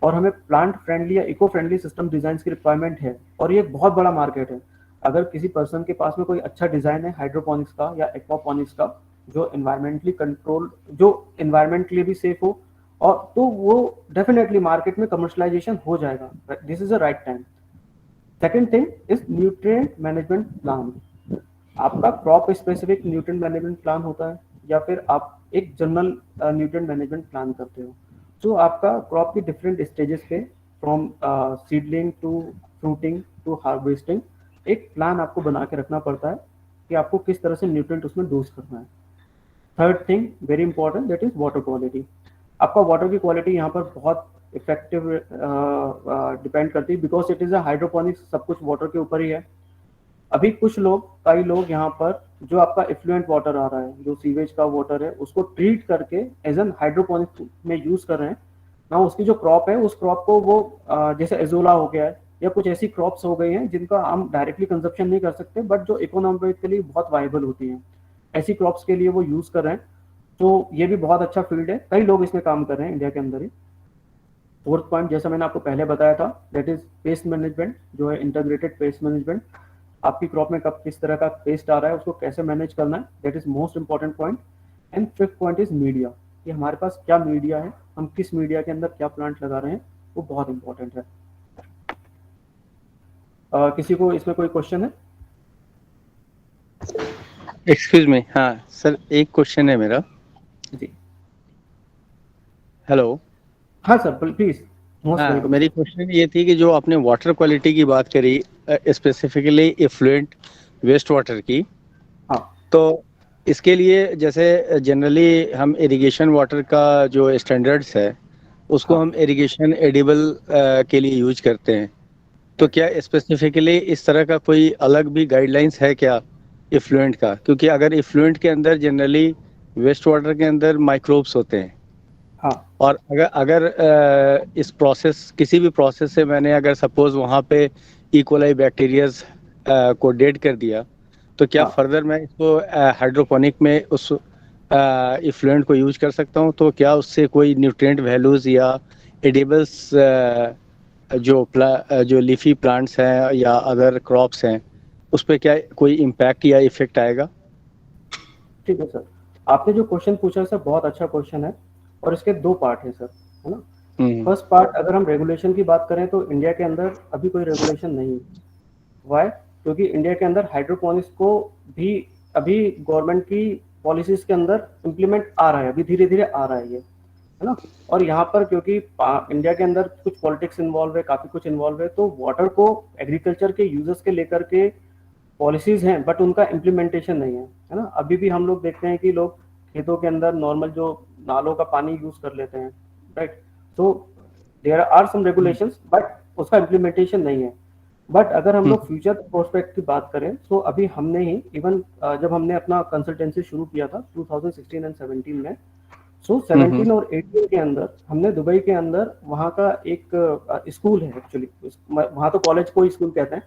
और हमें प्लांट फ्रेंडली या इको फ्रेंडली सिस्टम डिजाइन की रिक्वायरमेंट है, और ये एक बहुत बड़ा मार्केट है। अगर किसी पर्सन के पास में कोई अच्छा डिजाइन है हाइड्रोपोनिक्स का या एक्वापोनिक्स का, जो एनवायरमेंटली कंट्रोल, जो एनवायरमेंट के लिए भी सेफ हो, और तो वो डेफिनेटली मार्केट में कमर्शलाइजेशन हो जाएगा। This is a right time. Second thing is nutrient management plan. आपका crop specific nutrient management plan होता है या फिर आप एक जनरल न्यूट्रिएंट मैनेजमेंट प्लान करते हो। तो आपका क्रॉप की डिफरेंट स्टेजेस पे, from seedling to fruiting to harvesting, एक प्लान आपको बना के रखना पड़ता है कि आपको किस तरह से न्यूट्रिएंट उसमें डोज करना है। Third thing very important, that is water quality. आपका वाटर की क्वालिटी यहाँ पर बहुत इफेक्टिव डिपेंड करती है, because it is a hydroponics, सब कुछ वाटर के ऊपर ही है। अभी कई लोग यहाँ पर जो आपका इफ्लुएंट वाटर आ रहा है, जो सीवेज का वाटर है, उसको ट्रीट करके एज एन हाइड्रोपोनिक्स में यूज कर रहे हैं ना। उसकी जो क्रॉप है उस क्रॉप को वो जैसे एजोला हो गया है या कुछ ऐसी क्रॉप्स हो गई हैं जिनका हम डायरेक्टली कंजप्शन नहीं कर सकते, बट जो इकोनॉमिकली बहुत वाइबल होती हैं, ऐसी क्रॉप्स के लिए वो यूज कर रहे हैं। तो ये भी बहुत अच्छा फील्ड है, कई लोग इसमें काम कर रहे हैं इंडिया के अंदर ही। फोर्थ पॉइंट जैसा मैंने आपको पहले बताया था, दैट इज पेस्ट मैनेजमेंट, जो है इंटीग्रेटेड पेस्ट मैनेजमेंट। आपकी क्रॉप में कब किस तरह का पेस्ट आ रहा है, उसको कैसे मैनेज करना है, that is most important point. And fifth point is media, कि हमारे पास क्या मीडिया है, हम किस मीडिया के अंदर क्या प्लांट लगा रहे हैं, वो बहुत इंपॉर्टेंट है। किसी को इसमें कोई क्वेश्चन है?
एक्सक्यूज मी, हाँ सर, एक क्वेश्चन है मेरा।
जी
हेलो।
हाँ सर प्लीज।
हाँ, मेरी क्वेश्चन ये थी कि जो आपने वाटर क्वालिटी की बात करी, स्पेसिफिकली इफ्लुएंट वेस्ट वाटर की,
हाँ,
तो इसके लिए जैसे जनरली हम इरिगेशन वाटर का जो स्टैंडर्ड्स है उसको
हाँ,
हम इरिगेशन एडिबल के लिए यूज करते हैं, तो क्या स्पेसिफिकली इस तरह का कोई अलग भी गाइडलाइंस है क्या इफ्लुएंट का? क्योंकि अगर इफ्लुएंट के अंदर जनरली वेस्ट वाटर के अंदर माइक्रोब्स होते हैं,
हाँ,
और अगर अगर इस प्रोसेस, किसी भी प्रोसेस से मैंने अगर सपोज वहाँ पे इकोलाई बैक्टीरियाज को डेड कर दिया, तो क्या
हाँ।
फर्दर मैं इसको हाइड्रोपोनिक में उस इफ्लुएंट को यूज कर सकता हूँ? तो क्या उससे कोई न्यूट्रिएंट वैल्यूज या एडिबल्स जो लीफी प्लांट्स हैं या अदर क्रॉप्स हैं उस पर क्या कोई इम्पैक्ट या इफेक्ट आएगा?
ठीक है सर, आपने जो क्वेश्चन पूछा है सर बहुत अच्छा क्वेश्चन है, और इसके दो पार्ट है सर, है ना। फर्स्ट पार्ट, अगर हम रेगुलेशन की बात करें तो इंडिया के अंदर अभी कोई रेगुलेशन नहीं है। वाई? क्योंकि इंडिया के अंदर हाइड्रोपोनिक्स को भी अभी गवर्नमेंट की पॉलिसीज के अंदर इम्प्लीमेंट आ रहा है, अभी धीरे धीरे आ रहा है ये, है ना। और यहाँ पर क्योंकि इंडिया के अंदर कुछ पॉलिटिक्स इन्वॉल्व है, काफी कुछ इन्वॉल्व है, तो वाटर को एग्रीकल्चर के यूजर्स के लेकर के पॉलिसीज हैं, बट उनका इम्प्लीमेंटेशन नहीं है ना। अभी भी हम लोग देखते हैं कि लोग खेतों के अंदर नॉर्मल जो नालों का पानी यूज कर लेते हैं, राइट। तो there are some regulations, but उसका इम्प्लीमेंटेशन नहीं है। बट अगर हम लोग फ्यूचर प्रोस्पेक्ट की बात करें तो अभी हमने ही इवन जब हमने अपना कंसल्टेंसी शुरू किया था 2016 एंड 17 में, सो 17 और 18 के अंदर हमने दुबई के अंदर वहाँ का एक स्कूल है एक्चुअली, वहाँ तो कॉलेज को स्कूल कहते हैं,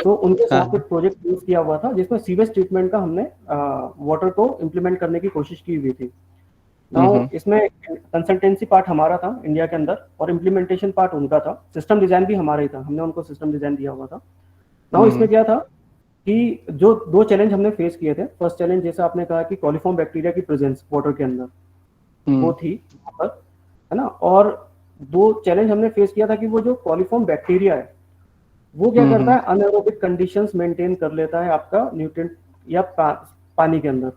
तो उनके साथ एक प्रोजेक्ट यूज किया हुआ था जिसमें सीवेज ट्रीटमेंट का हमने वाटर को इम्प्लीमेंट करने की कोशिश की हुई थी। नाउ इसमें कंसल्टेंसी पार्ट हमारा था इंडिया के अंदर और इम्प्लीमेंटेशन पार्ट उनका था, सिस्टम डिजाइन भी हमारा ही था, हमने उनको सिस्टम डिजाइन दिया हुआ था। नाउ इसमें क्या था कि जो दो चैलेंज हमने फेस किए थे, फर्स्ट चैलेंज जैसा आपने कहा कि कॉलिफॉर्म बैक्टीरिया की प्रेजेंस वाटर के अंदर वो थी यहाँ पर, है ना। और दो चैलेंज हमने फेस किया था कि वो जो कॉलिफॉर्म बैक्टीरिया है वो क्या करता है, अनएरोबिक कंडीशंस मेंटेन कर लेता है आपका न्यूट्रिएंट या पानी के अंदर।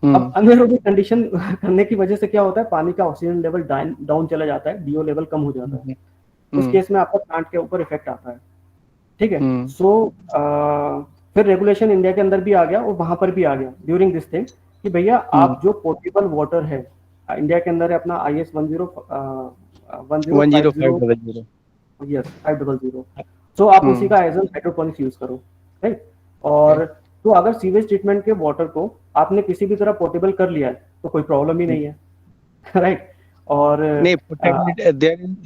अब अनएरोबिक कंडीशन करने की वजह से क्या होता है, पानी का ऑक्सीजन लेवल डाउन चला जाता है, डीओ लेवल कम हो जाता है, उस केस में आपका प्लांट के ऊपर इफेक्ट आता है, ठीक है। सो फिर रेगुलेशन इंडिया के अंदर भी आ गया और वहां पर भी आ गया ड्यूरिंग दिस थिंग कि भैया आप जो पोर्टेबल वाटर है, इंडिया के अंदर है अपना IS 1050
10,500।
यस 500, तो आप उसी का एज एन हाइड्रोपोनिक्स यूज करो, राइट। और तो अगर सीवेज ट्रीटमेंट के वाटर को आपने किसी भी तरह पोर्टेबल कर लिया है तो कोई प्रॉब्लम ही नहीं है, राइट। और
नहीं, potability,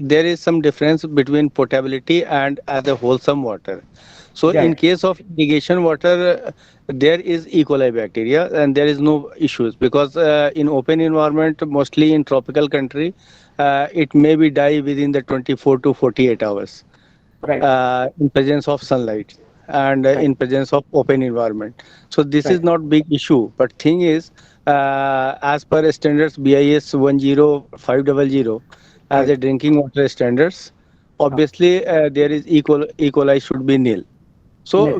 there is some difference between potability and as a wholesome water. So
yeah,
in case of irrigation water, there is E. coli bacteria and there is no issues because in open environment, mostly in tropical country, it may be die within the 24 to 48 hours
right,
in presence of sunlight and
right,
in presence of open environment. So this is
right,
not big issue. But thing is, as per standards BIS 10500 as a
right,
drinking water standards,
हाँ,
obviously there is E. coli should be nil. So
nil,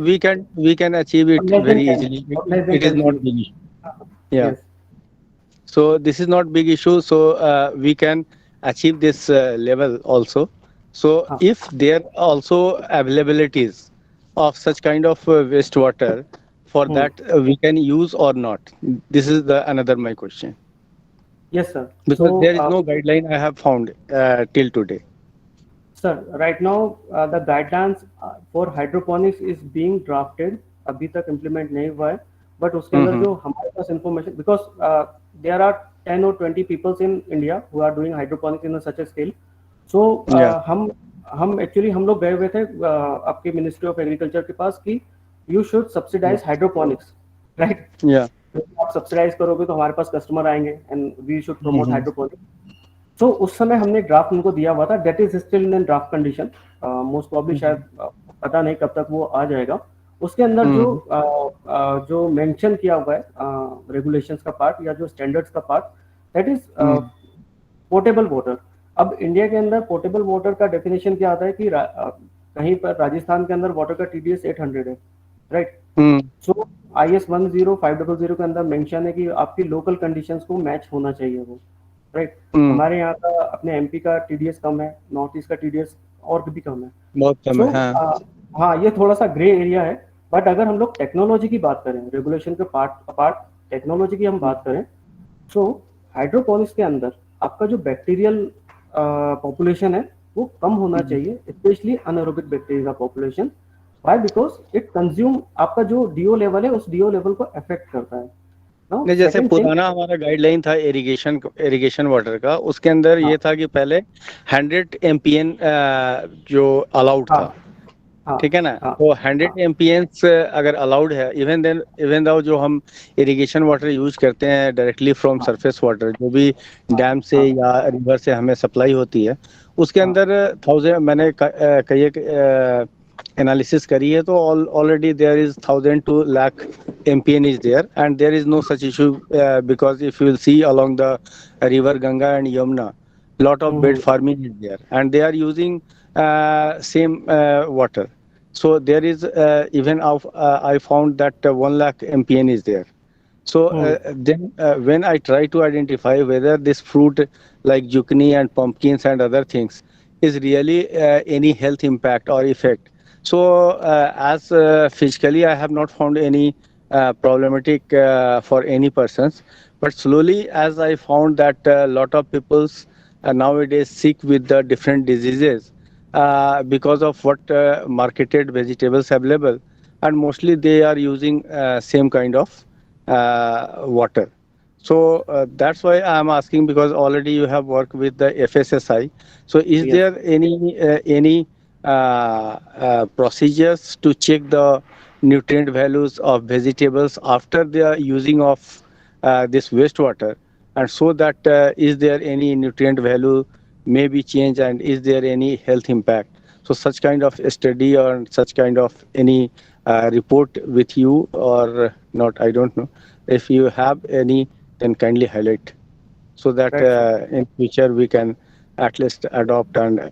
we can achieve
or
it
less than
very
10,
easily.
or less than
It is
10
not
CU,
big issue. Yeah.
yes,
So this is not big issue. So we can achieve this level also. So
हाँ,
if there are also availabilities of such kind of wastewater, for
hmm,
that we can use or not. This is the another my question,
yes sir,
because
so
there is no guideline I have found till today.
sir, right now the guidelines for hydroponics is being drafted, अभी तक implement नहीं हुआ है, but उसके अंदर
Mm-hmm.
जो हमारे पास information, because there are 10 or 20 people in India who are doing hydroponics in a such a scale, so
Yeah.
हम एक्चुअली हम लोग गए हुए थे आपके मिनिस्ट्री ऑफ एग्रीकल्चर के पास कि you should subsidize hydroponics, right.
Yeah.
आप सब्सिडाइज करोगे तो हमारे पास कस्टमर आएंगे and we should promote
Mm-hmm.
Hydroponics. तो उस समय हमने ड्राफ्ट उनको दिया हुआ था, that is still in draft condition, most probably शायद पता नहीं कब तक वो आ जाएगा। उसके अंदर जो मेंशन किया हुआ है रेगुलेशंस का पार्ट या जो स्टैंडर्ड्स का part, that is portable water. अब इंडिया के अंदर पोर्टेबल वाटर का डेफिनेशन क्या आता है कि कहीं पर राजस्थान के अंदर वाटर का TDS 800 है, राइट। सो IS 10500 के अंदर मेंशन है कि आपकी लोकल कंडीशंस को मैच होना चाहिए वो, राइट। हमारे यहाँ का अपने MP का TDS कम है, नॉर्थ ईस्ट का TDS और भी कम है,
बहुत कम
सो
है, हाँ।
हाँ ये थोड़ा सा ग्रे एरिया है। बट अगर हम लोग टेक्नोलॉजी की बात करें, रेगुलेशन के पार्ट टेक्नोलॉजी की हम बात करें, तो हाइड्रोपोनिक्स के अंदर आपका जो बैक्टीरियल पॉपुलेशन है वो कम होना चाहिए, स्पेशली अनएरोबिक बैक्टीरिया का population. Why? Because it consume आपका जो DO लेवल है उस DO लेवल को अफेक्ट करता है। Now,
नहीं, जैसे
second thing,
पुराना हमारा गाइडलाइन था इरिगेशन वाटर का, उसके अंदर ये था कि पहले 100 MPN जो अलाउड था,
हाँ,
ठीक है ना।
हाँ,
तो 100 MPN अगर अलाउड है, इवन दो जो हम इरिगेशन वाटर यूज करते हैं डायरेक्टली फ्रॉम
हाँ,
सरफेस वाटर, जो भी डैम से
हाँ,
या रिवर से हमें सप्लाई होती है, उसके
हाँ,
अंदर 1000 मैंने कई एनालिसिस करी है, तो already there is 1000 to lakh MPN is there, and there is no such issue because if you will see along the river Ganga and Yamuna, lot of bed farming is there, and they are using same water. So there is even I found that 1 lakh MPN is there. So then when I try to identify whether this fruit like zucchini and pumpkins and other things is really any health impact or effect. So as physically I have not found any problematic for any persons, but slowly as I found that a lot of people's nowadays sick with the different diseases because of what marketed vegetables available, and mostly they are using same kind of water. So that's why I'm asking, because already you have worked with the FSSI. So is
yes,
there any procedures to check the nutrient values of vegetables after the using of this wastewater, and so that is there any nutrient value may be changed, and is there any health impact? So such kind of study or such kind of any report with you or not, I don't know. If you have any, then kindly highlight, so that
right, sir.
in future we can at least adopt and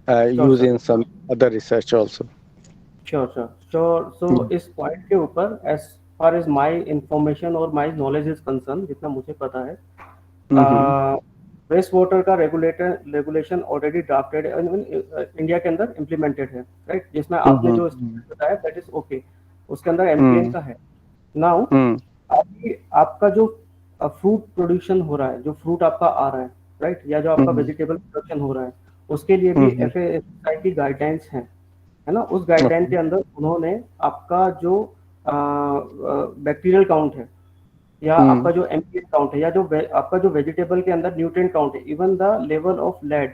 Sure,
use
sir.
in some other research also.
Sure sir, sure. So इस पॉइंट के ऊपर as far as my information और माय नॉलेज इज कंसर्न, जितना मुझे पता है, वेस्ट वाटर का रेगुलेशन ऑलरेडी ड्राफ्टेड इंडिया के अंदर इम्प्लीमेंटेड है, राइट। जिसमें आपने जो बताया दैट इज ओके, उसके अंदर MPN का है। नाउ अभी आपका जो फ्रूट प्रोडक्शन हो रहा है, जो फ्रूट आपका आ रहा है, राइट, या जो आपका वेजिटेबल प्रोडक्शन हो रहा है, उसके लिए भी FSSAI की गाइडलाइंस हैं, है ना। उस गाइडलाइन के अंदर उन्होंने आपका जो बैक्टीरियल काउंट है, या आपका जो MPH काउंट है, या जो आपका जो वेजिटेबल के अंदर न्यूट्रिएंट काउंट है, even the level of lead,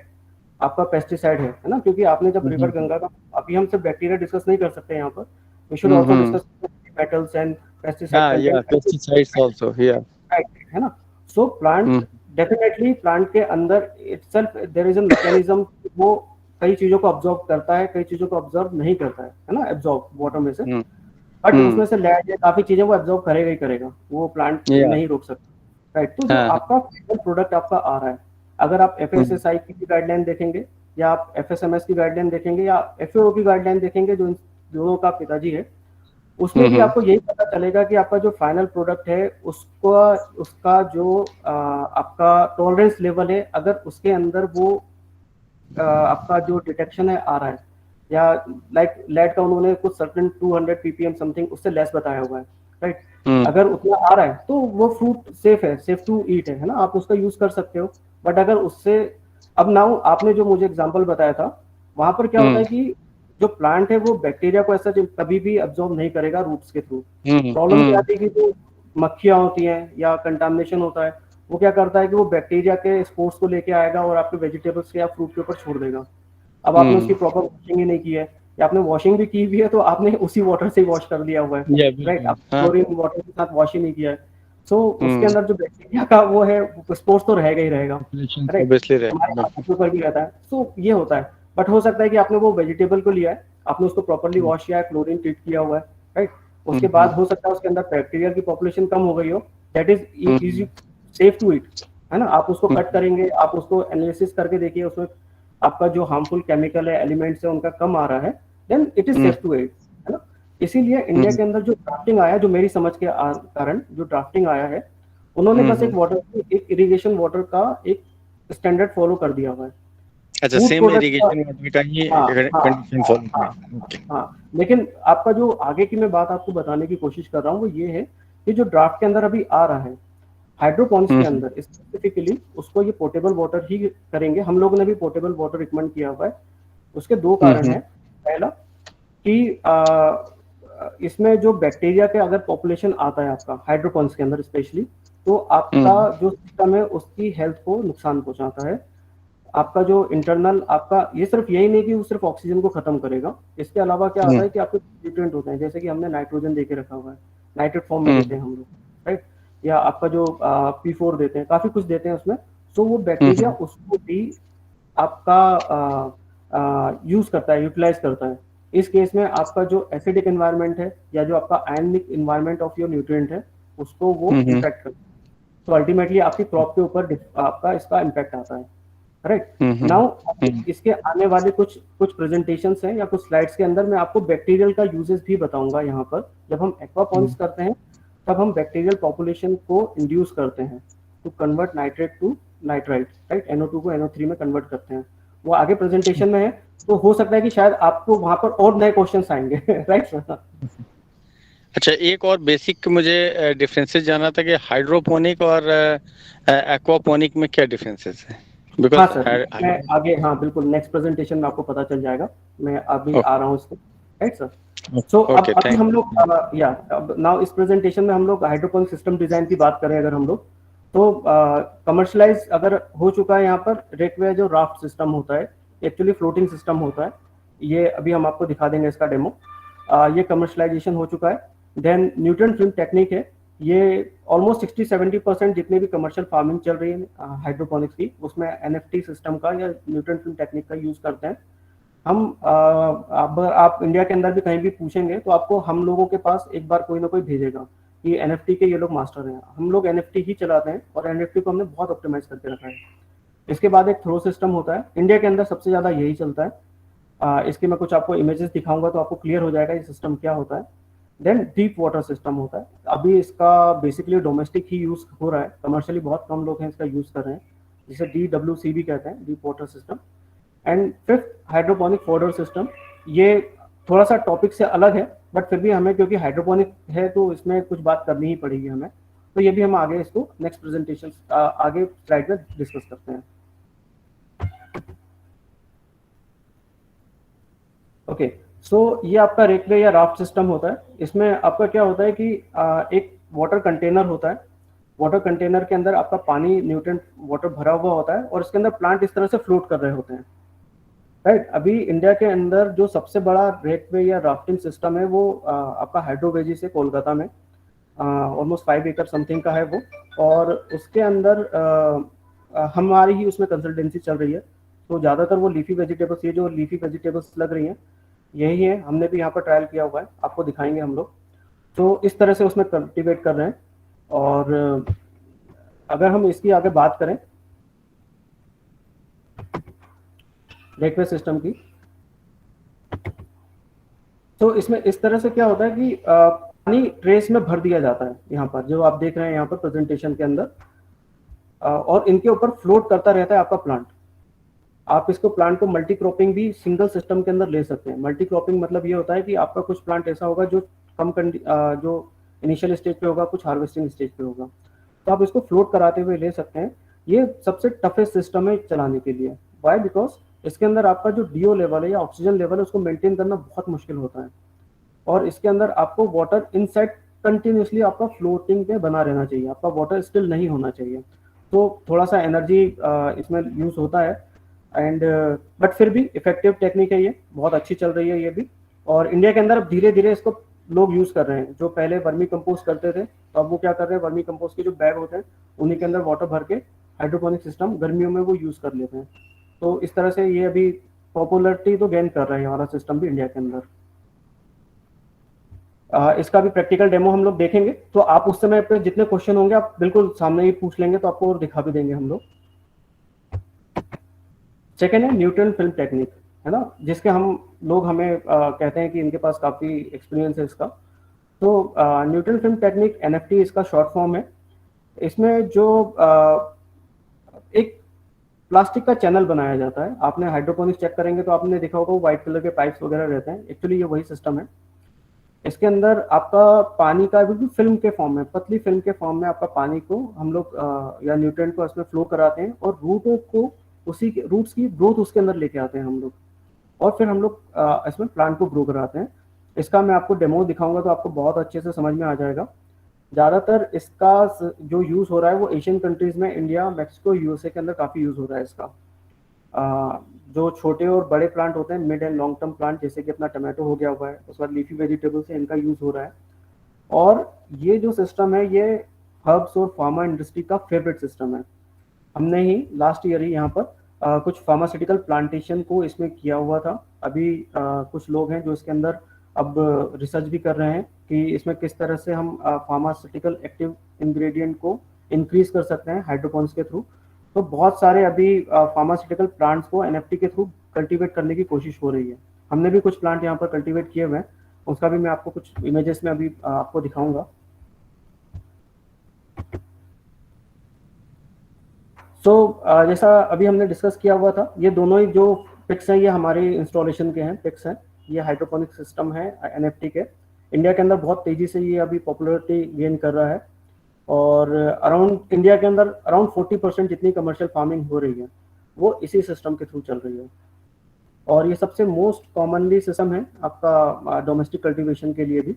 आपका पेस्टिसाइड है ना, क्योंकि आपने जब रिवर गंगा का, अभी हम सिर्फ बैक्टीरिया डिस्कस नहीं कर सकते यहाँ पर, we should also discuss metals and pesticide
yeah, pesticides also, yeah.
है ना। सो प्लांट, डेफिनेटली प्लांट के अंदर itself there is a mechanism, वो कई चीजों को ऑब्जर्व करता है, कई चीजों को ऑब्जर्व नहीं करता है ना, एब्जॉर्ब वाटर में से, बट उसमें से लेड या काफी चीजें वो एब्जॉर्ब करेगा ही करेगा, वो प्लांट नहीं रोक सकता, राइट। तो जो आपका फाइनल प्रोडक्ट आपका आ रहा है, अगर आप FSSAI की गाइडलाइन देखेंगे, या आप FSMS की गाइडलाइन देखेंगे, या FAO की गाइडलाइन देखेंगे, जो इन दोनों का पिताजी है, उसमें भी आपको यही पता चलेगा कि आपका जो फाइनल प्रोडक्ट है, उसका जो आपका टॉलरेंस लेवल है, अगर उसके अंदर वो आपका जो डिटेक्शन है आ रहा है, या लाइक लेड का उन्होंने कुछ सर्टेन 200 ppm समथिंग उससे लेस बताया हुआ है, राइट, अगर उतना आ रहा है तो वो फ्रूट सेफ है, सेफ टू ईट है ना, आप उसका यूज कर सकते हो। बट अगर उससे, अब नाउ आपने जो मुझे एग्जांपल बताया था, वहां पर क्या होता है कि जो प्लांट है वो बैक्टीरिया को ऐसा कभी भी अब्सॉर्ब नहीं करेगा रूट्स के थ्रू। प्रॉब्लम क्या आती है कि जो मक्खियां होती हैं या कंटामिनेशन होता है, वो क्या करता है कि वो बैक्टीरिया के स्पोर्स को लेके आएगा और आपके वेजिटेबल्स के या फ्रूट के ऊपर छोड़ देगा। अब आपने उसकी प्रॉपर वॉशिंग ही नहीं की है, या आपने वॉशिंग भी की हुई है तो आपने उसी वाटर से वॉश कर दिया हुआ है, राइट, आप क्लोरीन वाटर के साथ वॉश ही नहीं किया है, सो उसके अंदर जो बैक्टीरिया का वो है स्पोर्स तो रहेगा ही रहेगा, राइट, ऊपर भी रहता है। सो ये होता है, बट हो सकता है कि आपने वो वेजिटेबल को लिया है, आपने उसको प्रॉपर्ली वॉश किया है, क्लोरीन ट्रीट किया हुआ है, राइट, उसके बाद हो सकता है उसके अंदर बैक्टीरिया की पॉपुलेशन कम हो गई हो, that is easy safe to eat, है ना। आप उसको कट करेंगे, आप उसको एनालिसिस करके देखिए, उसमें आपका जो हार्मफुल केमिकल है, एलिमेंट्स है, उनका कम आ रहा है, then it is safe to eat, है ना। इसीलिए इंडिया के अंदर जो ड्राफ्टिंग आया, जो मेरी समझ के कारण जो ड्राफ्टिंग आया है, उन्होंने बस एक वाटर, एक इरिगेशन वाटर का एक स्टैंडर्ड फॉलो कर दिया हुआ है।
अच्छा, सेम इरिगेशन वाटर का ही कंडीशन फॉलो किया।
हाँ, लेकिन आपका जो आगे की मैं बात आपको बताने की कोशिश कर रहा हूँ वो ये है कि जो ड्राफ्ट के अंदर अभी आ रहा है हाइड्रोपोनिक्स के अंदर, स्पेसिफिकली उसको ये पोर्टेबल वाटर ही करेंगे। हम लोगों ने भी पोर्टेबल वाटर रिकमेंड किया हुआ है। उसके दो कारण है। पहला कि इसमें जो बैक्टीरिया के अगर पॉपुलेशन आता है आपका हाइड्रोपोनिक्स के अंदर स्पेशली, तो आपका जो सिस्टम है उसकी हेल्थ को नुकसान पहुंचाता है। आपका जो इंटरनल आपका, ये सिर्फ यही नहीं कि वो सिर्फ ऑक्सीजन को खत्म करेगा, इसके अलावा क्या आता है कि आपके न्यूट्रिएंट होते हैं, जैसे कि हमने नाइट्रोजन देके रखा हुआ है, नाइट्रेट फॉर्म में देते हैं हम लोग, राइट, या आपका जो P4 देते हैं, काफी कुछ देते हैं उसमें। तो वो बैक्टीरिया उसको भी आपका यूज करता है, यूटिलाइज करता है। इस केस में आपका जो एसिडिक एनवायरनमेंट है या जो आपका आयनिक एनवायरनमेंट ऑफ योर न्यूट्रिएंट है उसको वो इम्पैक्ट करता है। तो अल्टीमेटली आपकी क्रॉप के ऊपर आपका इसका इम्पैक्ट आता है, राइट। नाउ इसके आने वाले कुछ प्रेजेंटेशंस हैं या कुछ स्लाइड्स के अंदर मैं आपको बैक्टीरियल का यूजेस भी बताऊंगा। यहाँ पर जब हम एक्वापॉनिक्स करते हैं तब हम बैक्टीरियल पॉपुलेशन को इंड्यूस करते हैं to convert nitrate to nitrite, right, NO2 को NO3 में कन्वर्ट करते हैं। वो आगे प्रेजेंटेशन में है, तो हो सकता है कि शायद आपको वहां पर और नए क्वेश्चंस आएंगे, राइट।
अच्छा, एक और बेसिक मुझे डिफरेंसेस जानना था कि हाइड्रोपोनिक और एक्वापोनिक में क्या डिफरेंसेस है?
हाँ सर, मैं आगे, हाँ बिल्कुल, नेक्स्ट प्रेजेंटेशन में आपको पता चल जाएगा। मैं अभी आ रहा हूँ इसको, राइट सर। सो अब अभी हम लोग नाउ इस प्रेजेंटेशन में हम लोग हाइड्रोपोनिक सिस्टम डिजाइन की बात करें अगर हम लोग, तो कमर्शलाइज अगर हो चुका है यहाँ पर रेकवे जो राफ्ट सिस्टम होता है, एक्चुअली फ्लोटिंग सिस्टम होता है। ये अभी हम आपको दिखा देंगे इसका डेमो। ये कमर्शलाइजेशन हो चुका है। देन न्यूट्रिएंट फिल्म टेक्निक है, ये ऑलमोस्ट 60-70% जितने भी कमर्शियल फार्मिंग चल रही है हाइड्रोपोनिक्स की, उसमें NFT सिस्टम का या न्यूट्रिएंट फिल्म टेक्निक का यूज करते हैं हम। आप इंडिया के अंदर भी कहीं भी पूछेंगे तो आपको हम लोगों के पास एक बार कोई ना कोई भेजेगा कि NFT के ये लोग मास्टर हैं। हम लोग NFT ही चलाते हैं और NFT को हमने बहुत ऑप्टिमाइज करके रखा है। इसके बाद एक थ्रो सिस्टम होता है, इंडिया के अंदर सबसे ज्यादा यही चलता है। इसके मैं कुछ आपको इमेजेस दिखाऊंगा तो आपको क्लियर हो जाएगा ये सिस्टम क्या होता है। देन डीप वाटर सिस्टम होता है, अभी इसका बेसिकली डोमेस्टिक ही यूज हो रहा है, कमर्शियली बहुत कम लोग हैं इसका यूज कर रहे हैं, जिसे DWC भी कहते हैं, deep water system. And fifth hydroponic fodder system, ये थोड़ा सा टॉपिक से अलग है बट फिर भी हमें क्योंकि हाइड्रोपोनिक है तो इसमें कुछ बात करनी ही पड़ेगी हमें, तो ये भी हम आगे इसको नेक्स्ट प्रेजेंटेशन आगे स्लाइड में डिस्कस करते हैं। ओके, सो ये आपका रेकवे या राफ्ट सिस्टम होता है। इसमें आपका क्या होता है कि एक वाटर कंटेनर होता है, वाटर कंटेनर के अंदर आपका पानी न्यूट्रिएंट वाटर भरा हुआ होता है और इसके अंदर प्लांट इस तरह से फ्लोट कर रहे होते हैं, राइट। अभी इंडिया के अंदर जो सबसे बड़ा रेकवे या राफ्टिंग सिस्टम है वो आपका हाइड्रोवेजी से कोलकाता में ऑलमोस्ट 5 एकड़ समथिंग का है वो, और उसके अंदर हमारी ही उसमें कंसल्टेंसी चल रही है। तो ज़्यादातर वो लीफी वेजिटेबल्स, ये जो लीफी वेजिटेबल्स लग रही हैं यही है, हमने भी यहाँ पर ट्रायल किया हुआ है, आपको दिखाएंगे हम लोग। तो इस तरह से उसमें कल्टिवेट कर रहे हैं। और अगर हम इसकी आगे बात करें रेकवे सिस्टम की, तो इसमें इस तरह से क्या होता है कि पानी ट्रेस में भर दिया जाता है, यहाँ पर जो आप देख रहे हैं यहाँ पर प्रेजेंटेशन के अंदर, और इनके ऊपर फ्लोट करता रहता है आपका प्लांट। आप इसको प्लांट को मल्टी क्रॉपिंग भी सिंगल सिस्टम के अंदर ले सकते हैं। मल्टी क्रॉपिंग मतलब ये होता है कि आपका कुछ प्लांट ऐसा होगा जो जो इनिशियल स्टेज पे होगा, कुछ हार्वेस्टिंग स्टेज पे होगा, तो आप इसको फ्लोट कराते हुए ले सकते हैं। ये सबसे टफेस्ट सिस्टम है चलाने के लिए। वाई? बिकॉज इसके अंदर आपका जो डीओ लेवल है या ऑक्सीजन लेवल है उसको मेंटेन करना बहुत मुश्किल होता है, और इसके अंदर आपको वाटर इनसाइड कंटिन्यूसली आपका फ्लोटिंग पे बना रहना चाहिए, आपका वाटर स्टिल नहीं होना चाहिए। तो थोड़ा सा एनर्जी इसमें यूज होता है, एंड बट फिर भी इफेक्टिव टेक्निक है, ये बहुत अच्छी चल रही है ये भी। और इंडिया के अंदर अब धीरे धीरे इसको लोग यूज कर रहे हैं। जो पहले वर्मी कंपोस्ट करते थे तो अब वो क्या कर रहे हैं, वर्मी कंपोस्ट के जो बैग होते हैं उन्हीं के अंदर वाटर भर के हाइड्रोपोनिक सिस्टम गर्मियों में वो यूज कर लेते हैं। तो इस तरह से ये अभी पॉपुलरिटी तो गेन कर रहा है हमारा सिस्टम भी इंडिया के अंदर। इसका भी प्रैक्टिकल डेमो हम लोग देखेंगे, तो आप उस समय पे जितने क्वेश्चन होंगे आप बिल्कुल सामने ही पूछ लेंगे, तो आपको और दिखा भी देंगे हम लोग। सेकेंड है न्यूट्रॉन फिल्म टेक्निक, है ना, जिसके हम लोग हमें कहते हैं कि इनके पास काफ़ी एक्सपीरियंस है इसका। तो न्यूट्रॉन फिल्म टेक्निक एनएफटी इसका शॉर्ट फॉर्म है। इसमें जो एक प्लास्टिक का चैनल बनाया जाता है, आपने हाइड्रोपोनिक्स चेक करेंगे तो आपने देखा होगा वो व्हाइट कलर के पाइप्स वगैरह रहते हैं, एक्चुअली ये वही सिस्टम है। इसके अंदर आपका पानी का बिल्कुल फिल्म के फॉर्म में, पतली फिल्म के फॉर्म में आपका पानी को हम लोग या न्यूट्रिएंट को इसमें फ्लो कराते हैं, और रूटों को उसी के रूट्स की ग्रोथ उसके अंदर लेके आते हैं हम लोग, और फिर हम लोग इसमें प्लांट को ग्रो कराते हैं। इसका मैं आपको डेमो दिखाऊंगा तो आपको बहुत अच्छे से समझ में आ जाएगा। ज़्यादातर इसका जो यूज़ हो रहा है वो एशियन कंट्रीज़ में, इंडिया, मैक्सिको, यूएसए के अंदर काफ़ी यूज़ हो रहा है इसका। जो छोटे और बड़े प्लांट होते हैं, mid and long term plant, जैसे कि अपना टमाटो हो गया हुआ है, उसके बाद लीफी वेजिटेबल्स है, इनका यूज़ हो रहा है। और ये जो सिस्टम है ये हर्ब्स और फार्मा इंडस्ट्री का फेवरेट सिस्टम है। हमने ही लास्ट ईयर ही यहाँ पर कुछ फार्मास्यूटिकल प्लांटेशन को इसमें किया हुआ था। अभी कुछ लोग हैं जो इसके अंदर अब रिसर्च भी कर रहे हैं कि इसमें किस तरह से हम फार्मास्यूटिकल एक्टिव इंग्रेडिएंट को इंक्रीज कर सकते हैं हाइड्रोपोनिक्स के थ्रू। तो बहुत सारे अभी फार्मास्यूटिकल प्लांट्स को एनएफटी के थ्रू कल्टीवेट करने की कोशिश हो रही है। हमने भी कुछ प्लांट यहाँ पर कल्टीवेट किए हुए हैं, उसका भी मैं आपको कुछ इमेजेस में अभी आपको दिखाऊंगा। जैसा अभी हमने डिस्कस किया हुआ था, ये दोनों ही जो पिक्स हैं ये हमारे इंस्टॉलेशन के हैं पिक्स हैं। ये हाइड्रोपोनिक सिस्टम है एनएफटी के। इंडिया के अंदर बहुत तेजी से ये अभी पॉपुलरिटी गेन कर रहा है, और अराउंड इंडिया के अंदर अराउंड 40% जितनी कमर्शियल फार्मिंग हो रही है वो इसी सिस्टम के थ्रू चल रही है। और ये सबसे मोस्ट कॉमनली सिस्टम है आपका डोमेस्टिक कल्टीवेशन के लिए भी।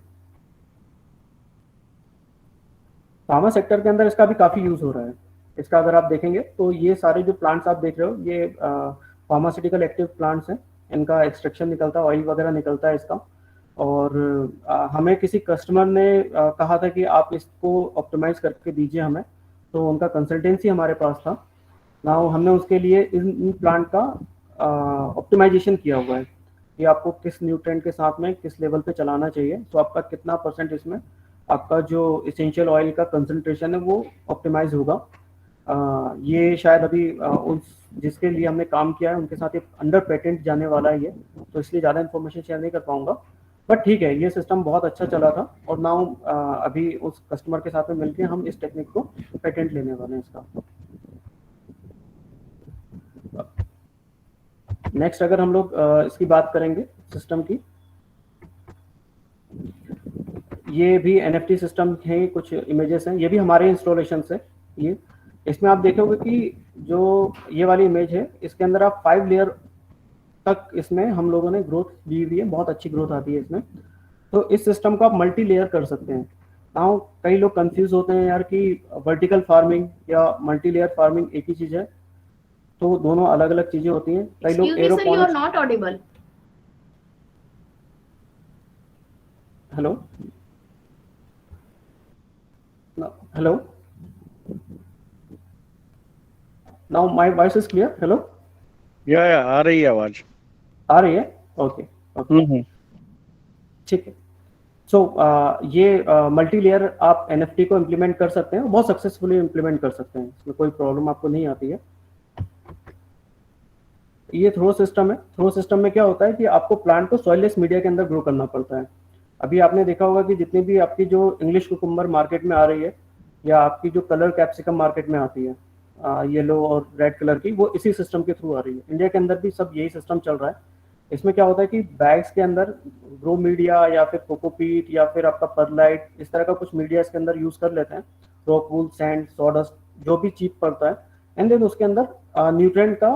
फार्मा सेक्टर के अंदर इसका भी काफ़ी यूज़ हो रहा है। इसका अगर आप देखेंगे तो ये सारे जो प्लांट्स आप देख रहे हो ये फार्मास्यूटिकल एक्टिव प्लांट्स हैं, इनका एक्सट्रैक्शन निकलता है, ऑयल वगैरह निकलता है इसका। और हमें किसी कस्टमर ने कहा था कि आप इसको ऑप्टिमाइज करके दीजिए हमें, तो उनका कंसल्टेंसी हमारे पास था ना, हमने उसके लिए इन प्लांट का ऑप्टिमाइजेशन किया हुआ है कि आपको किस न्यूट्रिएंट के साथ में किस लेवल पे चलाना चाहिए, तो आपका कितना परसेंट इसमें आपका जो इसेंशियल ऑयल का कंसंट्रेशन है वो ऑप्टिमाइज होगा। ये शायद अभी उस जिसके लिए हमने काम किया है उनके साथ एक अंडर पेटेंट जाने वाला है ये, तो इसलिए ज़्यादा इन्फॉर्मेशन शेयर नहीं कर पाऊंगा। बट ठीक है, ये सिस्टम बहुत अच्छा चला था, और नाउ अभी उस कस्टमर के साथ में मिलकर हम इस टेक्निक को पेटेंट लेने वाले हैं इसका। नेक्स्ट अगर हम लोग इसकी बात करेंगे सिस्टम की, ये भी NFT सिस्टम है, कुछ इमेजेस हैं, ये भी हमारे इंस्टॉलेशन है। ये इसमें आप देखोगे कि जो ये वाली इमेज है, इसके अंदर आप 5 लेयर तक इसमें हम लोगों ने ग्रोथ दी हुई है, बहुत अच्छी ग्रोथ आती है इसमें। तो इस सिस्टम को आप मल्टी लेयर कर सकते हैं। नाउ कई लोग कंफ्यूज होते हैं यार कि वर्टिकल फार्मिंग या मल्टी लेयर फार्मिंग एक ही चीज है, तो दोनों अलग अलग चीजें होती हैं। कई लोग
Excuse me, sir, you are
aeroponics,
not audible.
Hello hello, now my voice is clear? Hello,
या आ रही है आवाज?
आ रही है? ओके ओके, ठीक है। सो ये मल्टी लेयर आप NFT को इम्प्लीमेंट कर सकते हैं, बहुत सक्सेसफुली इम्प्लीमेंट कर सकते हैं, इसमें कोई प्रॉब्लम आपको नहीं आती है। ये थ्रो सिस्टम है। थ्रो सिस्टम में क्या होता है कि आपको प्लांट को सॉइललेस मीडिया के अंदर ग्रो करना पड़ता है। अभी आपने देखा होगा कि जितनी भी आपकी जो इंग्लिश कुकुम्बर मार्केट में आ रही है, या आपकी जो कलर कैप्सिकम मार्केट में आती है येलो और रेड कलर की, वो इसी सिस्टम के थ्रू आ रही है। इंडिया के अंदर भी सब यही सिस्टम चल रहा है। इसमें क्या होता है कि बैग्स के अंदर ग्रो मीडिया या फिर कोकोपीट या फिर आपका परलाइट, इस तरह का कुछ मीडिया इसके अंदर यूज कर लेते हैं, रॉक वूल, सैंड, सॉडस्ट, जो भी चीप पड़ता है, एंड देन उसके अंदर न्यूट्रिएंट का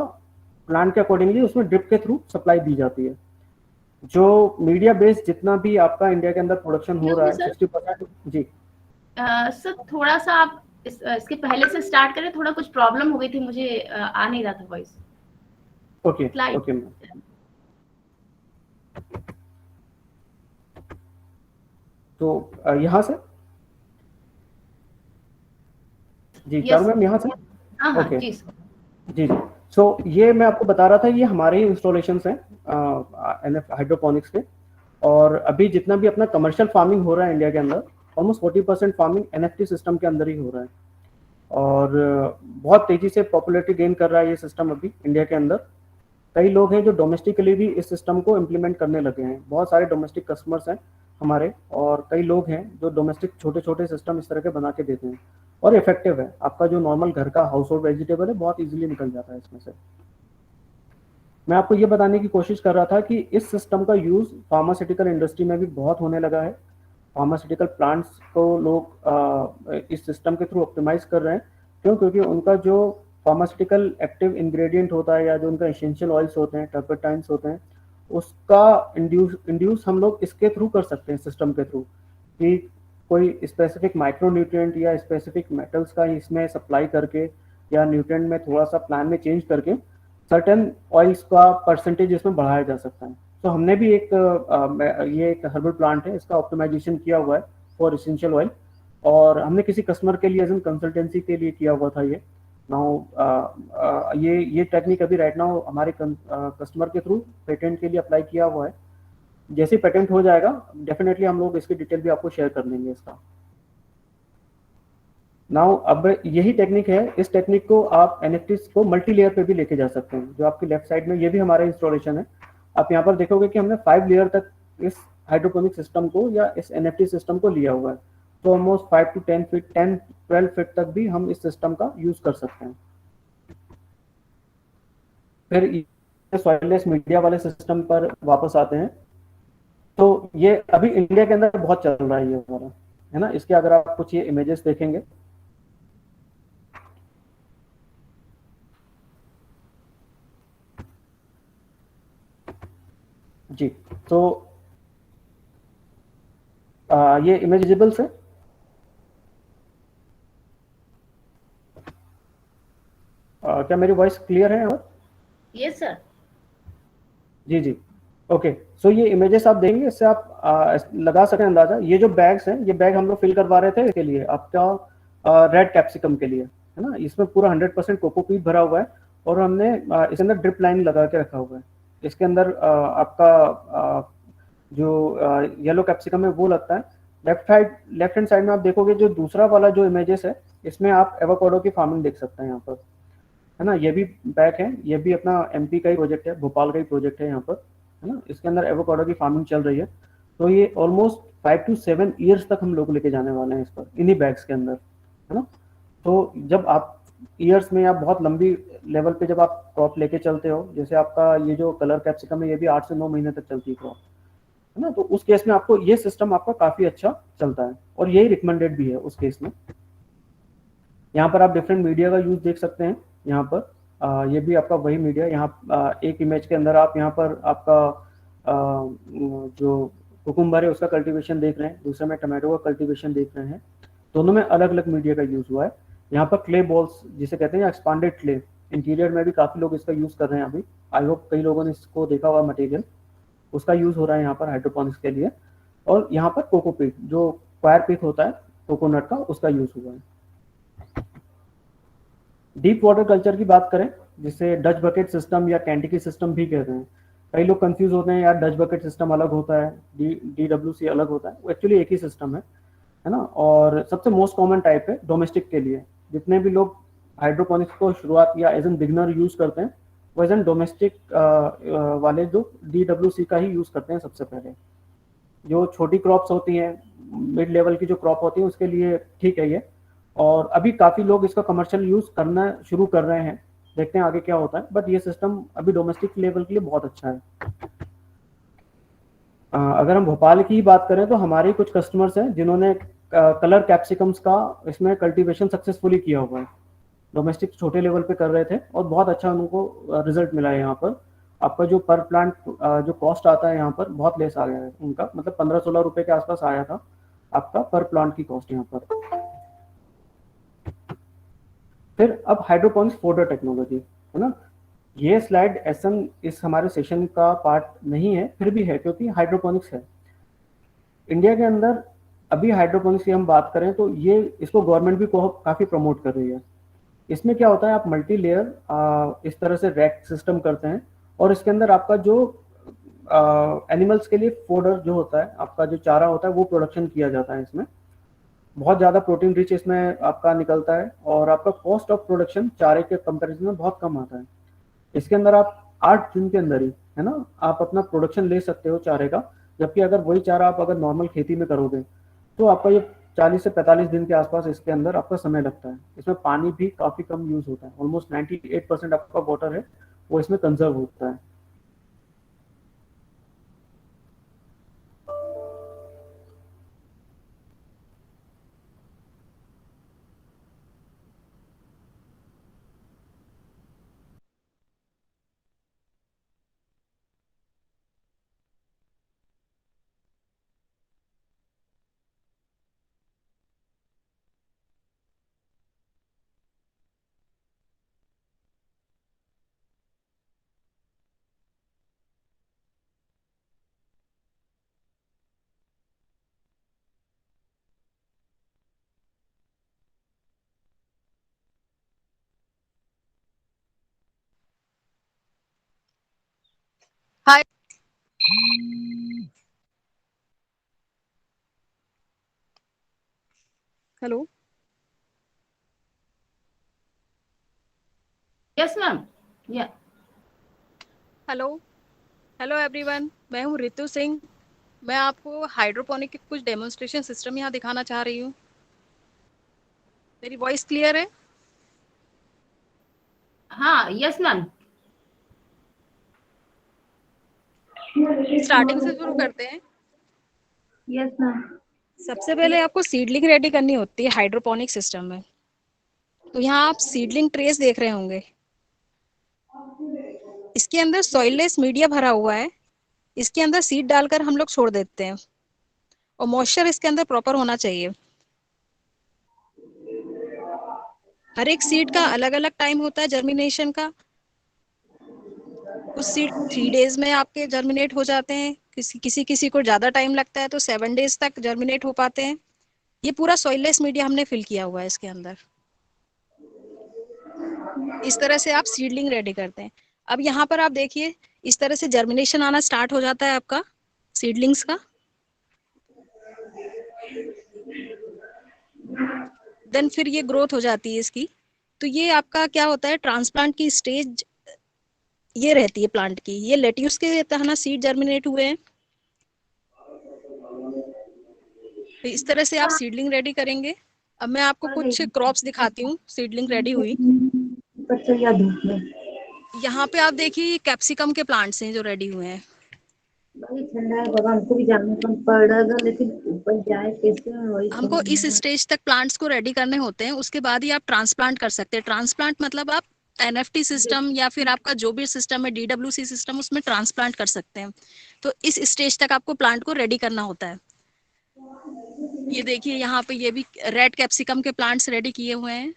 प्लांट के अकॉर्डिंगली उसमें ड्रिप के थ्रू सप्लाई दी जाती है। जो मीडिया बेस्ड जितना भी आपका इंडिया के अंदर प्रोडक्शन हो रहा है, 60% जी।
सर थोड़ा सा आप इसके पहले से स्टार्ट करें, थोड़ा कुछ प्रॉब्लम हो गई थी, मुझे आ नहीं रहा था वॉइस।
ओके ओके मैम, तो यहाँ से जी, चारू मैम यहाँ से?
हाँ
ओके
जी
जी। सो ये मैं आपको बता रहा था, ये हमारे ही इंस्टॉलेशंस हैं हाइड्रोपोनिक्स के। और अभी जितना भी अपना कमर्शियल फार्मिंग हो रहा है इंडिया के अंदर, ऑलमोस्ट 40% फार्मिंग NFT सिस्टम के अंदर ही हो रहा है। और बहुत तेजी से पॉपुलैरिटी गेन कर रहा है ये सिस्टम अभी इंडिया के अंदर। कई लोग हैं जो डोमेस्टिकली भी इस सिस्टम को इम्प्लीमेंट करने लगे हैं। बहुत सारे डोमेस्टिक कस्टमर्स हैं हमारे, और कई लोग हैं जो डोमेस्टिक छोटे छोटे सिस्टम इस तरह के बना के देते हैं, और इफेक्टिव है। आपका जो नॉर्मल घर का हाउस होल्ड वेजिटेबल है, बहुत इजीली निकल जाता है इसमें से। मैं आपको ये बताने की कोशिश कर रहा था कि इस सिस्टम का यूज़ फार्मास्यूटिकल इंडस्ट्री में भी बहुत होने लगा है। फार्मास्यूटिकल प्लांट्स को लोग इस सिस्टम के थ्रू ऑप्टिमाइज कर रहे हैं। क्यों? क्योंकि उनका जो फार्मास्यूटिकल एक्टिव इंग्रेडिएंट होता है, या जो उनका एसेंशियल ऑयल्स होते हैं, टर्पेटाइंस होते हैं, उसका इंड्यूस हम लोग इसके थ्रू कर सकते हैं, सिस्टम के थ्रू, कि कोई स्पेसिफिक माइक्रो न्यूट्रिएंट या स्पेसिफिक मेटल्स का इसमें सप्लाई करके, या न्यूट्रिएंट में थोड़ा सा प्लान में चेंज करके सर्टेन ऑयल्स का परसेंटेज इसमें बढ़ाया जा सकता है। तो हमने भी ये एक हर्बल प्लांट है, इसका ऑप्टिमाइजेशन किया हुआ है फॉर एसेंशियल ऑयल, और हमने किसी कस्टमर के लिए एज एन कंसल्टेंसी के लिए किया हुआ था ये। नाउ ये टेक्निक अभी राइट नाउ हमारे कस्टमर के थ्रू पेटेंट के लिए अप्लाई किया हुआ है। जैसे पेटेंट हो जाएगा, डेफिनेटली हम लोग इसकी डिटेल भी आपको शेयर कर देंगे इसका। नाउ अब यही टेक्निक है, इस टेक्निक को आप NFTs को मल्टी लेयर पे भी लेके जा सकते हैं। जो आपकी लेफ्ट साइड में ये भी हमारा इंस्टॉलेशन है। आप यहाँ पर देखोगे कि हमने 5 लेयर तक इस हाइड्रोपोनिक सिस्टम को या इस NFT सिस्टम को लिया हुआ है। तो ऑलमोस्ट 5 to 10 फीट, 10-12 फीट तक भी हम इस सिस्टम का यूज कर सकते हैं। फिर सॉइललेस मीडिया वाले सिस्टम पर वापस आते हैं। तो ये अभी इंडिया के अंदर बहुत चल रहा है ये वाला, है ना। इसके अगर आप कुछ ये इमेजेस देखेंगे, जी, तो ये इमेजेबल्स है। क्या मेरी वॉइस क्लियर है? और
यस सर।
जी जी, ओके। सो ये इमेजेस आप देंगे, इससे आप लगा सकें अंदाजा। ये जो बैग्स हैं, ये बैग हम लोग फिल करवा रहे थे इसके लिए, आपका रेड कैप्सिकम के लिए, है ना। इसमें पूरा 100% कोकोपीट भरा हुआ है, और हमने इसके अंदर ड्रिप लाइन लगा के रखा हुआ है। इसके अंदर आपका जो येलो कैप्सिकम है वो लगता है। लेफ्ट हैंड साइड में आप देखोगे जो दूसरा वाला जो इमेजेस है, इसमें आप एवोकाडो की फार्मिंग देख सकते हैं यहाँ पर, है ना। ये भी बैग है, ये भी अपना MP का ही प्रोजेक्ट है, भोपाल का ही प्रोजेक्ट है यहाँ पर, है ना। इसके अंदर एवोकाडो की फार्मिंग चल रही है। तो ये ऑलमोस्ट 5 to 7 ईयर्स तक हम लोग लेके जाने वाले हैं इस पर, इन्हीं बैग्स के अंदर, है ना। तो जब आप ईयर्स में या बहुत लंबी लेवल पे जब आप क्रॉप लेके चलते हो, जैसे आपका ये जो कलर कैप्सिकम है, ये भी 8 से 9 महीने तक चलती है क्रॉप। है ना। तो उस केस में आपको ये सिस्टम आपका काफी अच्छा चलता है और यही रिकमेंडेड भी है उस केस में। यहाँ पर आप डिफरेंट मीडिया का यूज देख सकते हैं। यहाँ पर ये भी आपका वही मीडिया, यहाँ एक इमेज के अंदर आप यहाँ पर आपका जो कुकुम्बर है उसका कल्टीवेशन देख रहे हैं, दूसरे में टमाटो का कल्टीवेशन देख रहे हैं। दोनों में अलग अलग मीडिया का यूज हुआ है। यहाँ पर क्ले बॉल्स जिसे कहते हैं, एक्सपांडेड क्ले, इंटीरियर में भी काफी लोग इसका यूज कर रहे हैं अभी। आई होप कई लोगों ने इसको देखा हुआ मटेरियल, उसका यूज हो रहा है यहाँ पर हाइड्रोपोनिक्स के लिए। और यहाँ पर कोकोपीट, जो क्वायर पीट होता है कोकोनट का, उसका यूज हुआ है। डीप वाटर कल्चर की बात करें, जिसे डच बकेट सिस्टम या कैंटिकी सिस्टम भी कहते हैं। कई लोग कंफ्यूज होते हैं, यार डच बकेट सिस्टम अलग होता है, DWC अलग होता है। वो एक्चुअली एक ही सिस्टम है ना। और सबसे मोस्ट कॉमन टाइप है डोमेस्टिक के लिए। जितने भी लोग हाइड्रोपोनिक्स को शुरुआत या एज एन बिगनर यूज करते हैं, वो एज एन डोमेस्टिक वाले जो DWC का ही यूज करते हैं सबसे पहले। जो छोटी क्रॉप्स होती हैं, मिड लेवल की जो क्रॉप होती है, उसके लिए ठीक है ये। और अभी काफी लोग इसका कमर्शियल यूज करना शुरू कर रहे हैं, देखते हैं आगे क्या होता है। बट ये सिस्टम अभी डोमेस्टिक लेवल के लिए बहुत अच्छा है। अगर हम भोपाल की बात करें तो हमारे कुछ कस्टमर्स हैं जिन्होंने कलर कैप्सिकम्स का इसमें कल्टीवेशन सक्सेसफुली किया हुआ है। डोमेस्टिक छोटे लेवल पे कर रहे थे और बहुत अच्छा उनको रिजल्ट मिला है। यहाँ पर आपका जो पर प्लांट जो कॉस्ट आता है यहाँ पर बहुत लेस आ गया है उनका, मतलब 15-16 रुपए के आसपास आया था आपका पर प्लांट की कॉस्ट यहाँ पर। फिर अब हाइड्रोपोनिक्स फोडर टेक्नोलॉजी, है ना। ये स्लाइड एसन इस हमारे सेशन का पार्ट नहीं है, फिर भी है क्योंकि हाइड्रोपोनिक्स है। इंडिया के अंदर अभी हाइड्रोपोनिक्स की हम बात करें तो ये इसको गवर्नमेंट भी काफी प्रमोट कर रही है। इसमें क्या होता है, आप मल्टी लेयर इस तरह से रैक सिस्टम करते हैं और इसके अंदर आपका जो एनिमल्स के लिए फोडर जो होता है, आपका जो चारा होता है, वो प्रोडक्शन किया जाता है। इसमें बहुत ज़्यादा प्रोटीन रिच इसमें आपका निकलता है और आपका कॉस्ट ऑफ प्रोडक्शन चारे के कंपैरिजन में बहुत कम आता है। इसके अंदर आप 8 दिन के अंदर ही, है ना, आप अपना प्रोडक्शन ले सकते हो चारे का। जबकि अगर वही चारा आप अगर नॉर्मल खेती में करोगे तो आपका ये 40 से 45 दिन के आसपास इसके अंदर आपका समय लगता है। इसमें पानी भी काफ़ी कम यूज होता है, ऑलमोस्ट 98% आपका वाटर है वो इसमें कंजर्व होता है।
Hi. Hello.
Yes, ma'am. Yeah.
Hello. Hello everyone, मैं हूँ रितु सिंह। मैं आपको हाइड्रोपोनिक के कुछ डेमोन्स्ट्रेशन सिस्टम यहाँ दिखाना चाह रही हूँ। मेरी वॉइस क्लियर है?
हाँ, yes, ma'am.
स्टार्टिंग से शुरू करते हैं।
Yes, ma'am.
सबसे पहले आपको सीडलिंग रेडी करनी होती है हाइड्रोपोनिक सिस्टम में। तो यहाँ आप सीडलिंग ट्रेस देख रहे होंगे। इसके अंदर सॉइललेस मीडिया भरा हुआ है। इसके अंदर सीड डालकर हम लोग छोड़ देते हैं और मॉइस्चर इसके अंदर प्रॉपर होना चाहिए। हर एक सीड का अलग अलग टाइम होता है जर्मिनेशन का। कुछ सीड 3 डेज में आपके जर्मिनेट हो जाते हैं, किसी को ज्यादा टाइम लगता है तो 7 डेज तक जर्मिनेट हो पाते हैं। ये पूरा सॉइललेस मीडिया हमने फिल किया हुआ है इसके अंदर। इस तरह से आप सीडलिंग रेडी करते हैं। अब यहाँ पर आप देखिए, इस तरह से जर्मिनेशन आना स्टार्ट हो जाता है आपका सीडलिंग्स का। देन फिर ये ग्रोथ हो जाती है इसकी। तो ये आपका क्या होता है, ट्रांसप्लांट की स्टेज ये रहती है प्लांट की। ये लेट्यूस के तरह सीड जर्मिनेट हुए हैं। तो इस तरह से आप सीडलिंग रेडी करेंगे। अब मैं आपको कुछ क्रॉप्स दिखाती हूँ सीडलिंग रेडी हुई। यहाँ पे आप देखिए कैप्सिकम के प्लांट्स हैं जो रेडी हुए हैं।
वही ठंडा है बाबा, हमको भी जाना कम पड़ेगा, लेकिन ऊपर जाए कैसे, वही
हमको
समझ
इस
नहीं
स्टेज तक प्लांट्स को रेडी करने होते हैं, उसके बाद ही आप ट्रांसप्लांट कर सकते हैं। ट्रांसप्लांट मतलब आप एनएफटी सिस्टम या फिर आपका जो भी सिस्टम है डीडब्ल्यूसी सिस्टम, उसमें ट्रांसप्लांट कर सकते हैं। तो इस स्टेज तक आपको प्लांट को रेडी करना होता है। ये देखिए यहाँ पे ये भी रेड कैप्सिकम के प्लांट्स रेडी किए हुए हैं,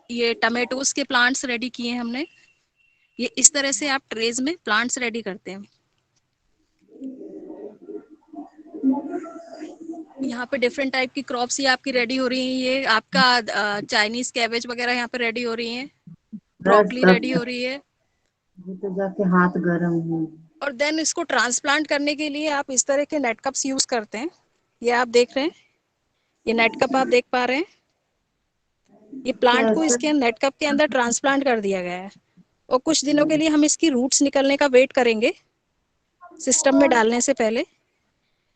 ये टमेटोज के प्लांट्स रेडी किए हैं हमने। ये इस तरह से आप ट्रेज में प्लांट्स रेडी करते हैं। यहाँ पे डिफरेंट टाइप की क्रॉप्स ये आपकी रेडी हो रही हैं। ये आपका चाइनीज कैबेज वगैरह यहाँ पे रेडी हो रही हैं, ब्रोकली रेडी हो रही है।
अभी तो जाके हाथ गर्म है।
और देन इसको ट्रांसप्लांट करने के लिए आप इस तरह के नेट कप्स यूज करते हैं। ये आप देख रहे हैं, ये नेट कप आप देख पा रहे हैं। ये प्लांट को
कैसे?
इसके नेट कप के अंदर ट्रांसप्लांट कर दिया गया है, और कुछ दिनों के लिए हम इसकी रूट्स निकलने का वेट करेंगे सिस्टम में डालने से पहले।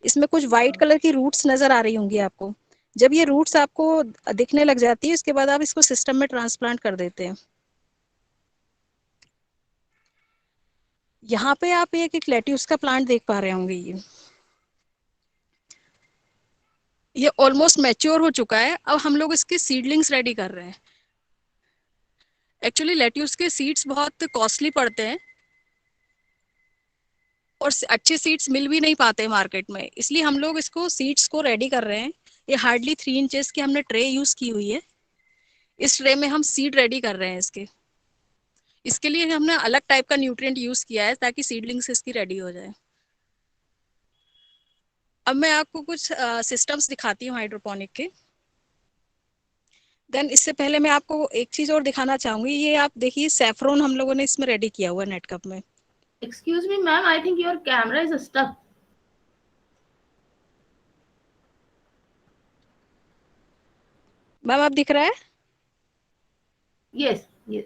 इसमें कुछ व्हाइट कलर की रूट्स नजर आ रही होंगी आपको। जब ये रूट्स आपको दिखने लग जाती है, इसके बाद आप इसको सिस्टम में ट्रांसप्लांट कर देते हैं। यहाँ पे आप एक लेट्यूस का प्लांट देख पा रहे होंगे। ये ऑलमोस्ट मैच्योर हो चुका है। अब हम लोग इसके सीडलिंग्स रेडी कर रहे हैं। एक्चुअली लेट्यूस के सीड्स बहुत कॉस्टली पड़ते हैं और अच्छे सीड्स मिल भी नहीं पाते मार्केट में, इसलिए हम लोग इसको सीड्स को रेडी कर रहे हैं। ये हार्डली 3 इंचेस की हमने ट्रे यूज की हुई है। इस ट्रे में हम सीड रेडी कर रहे हैं इसके। इसके लिए हमने अलग टाइप का न्यूट्रिएंट यूज किया है ताकि सीडलिंग्स इसकी रेडी हो जाए। अब मैं आपको कुछ सिस्टम्स दिखाती हूँ हाइड्रोपोनिक के। देन इससे पहले मैं आपको एक चीज और दिखाना चाहूंगी। ये आप देखिए सैफरोन हम लोगों ने इसमें रेडी किया हुआ है नेट कप में।
Excuse me, ma'am. I think your camera is stuck.
Ma'am आप दिख रहा है?
Yes, yes.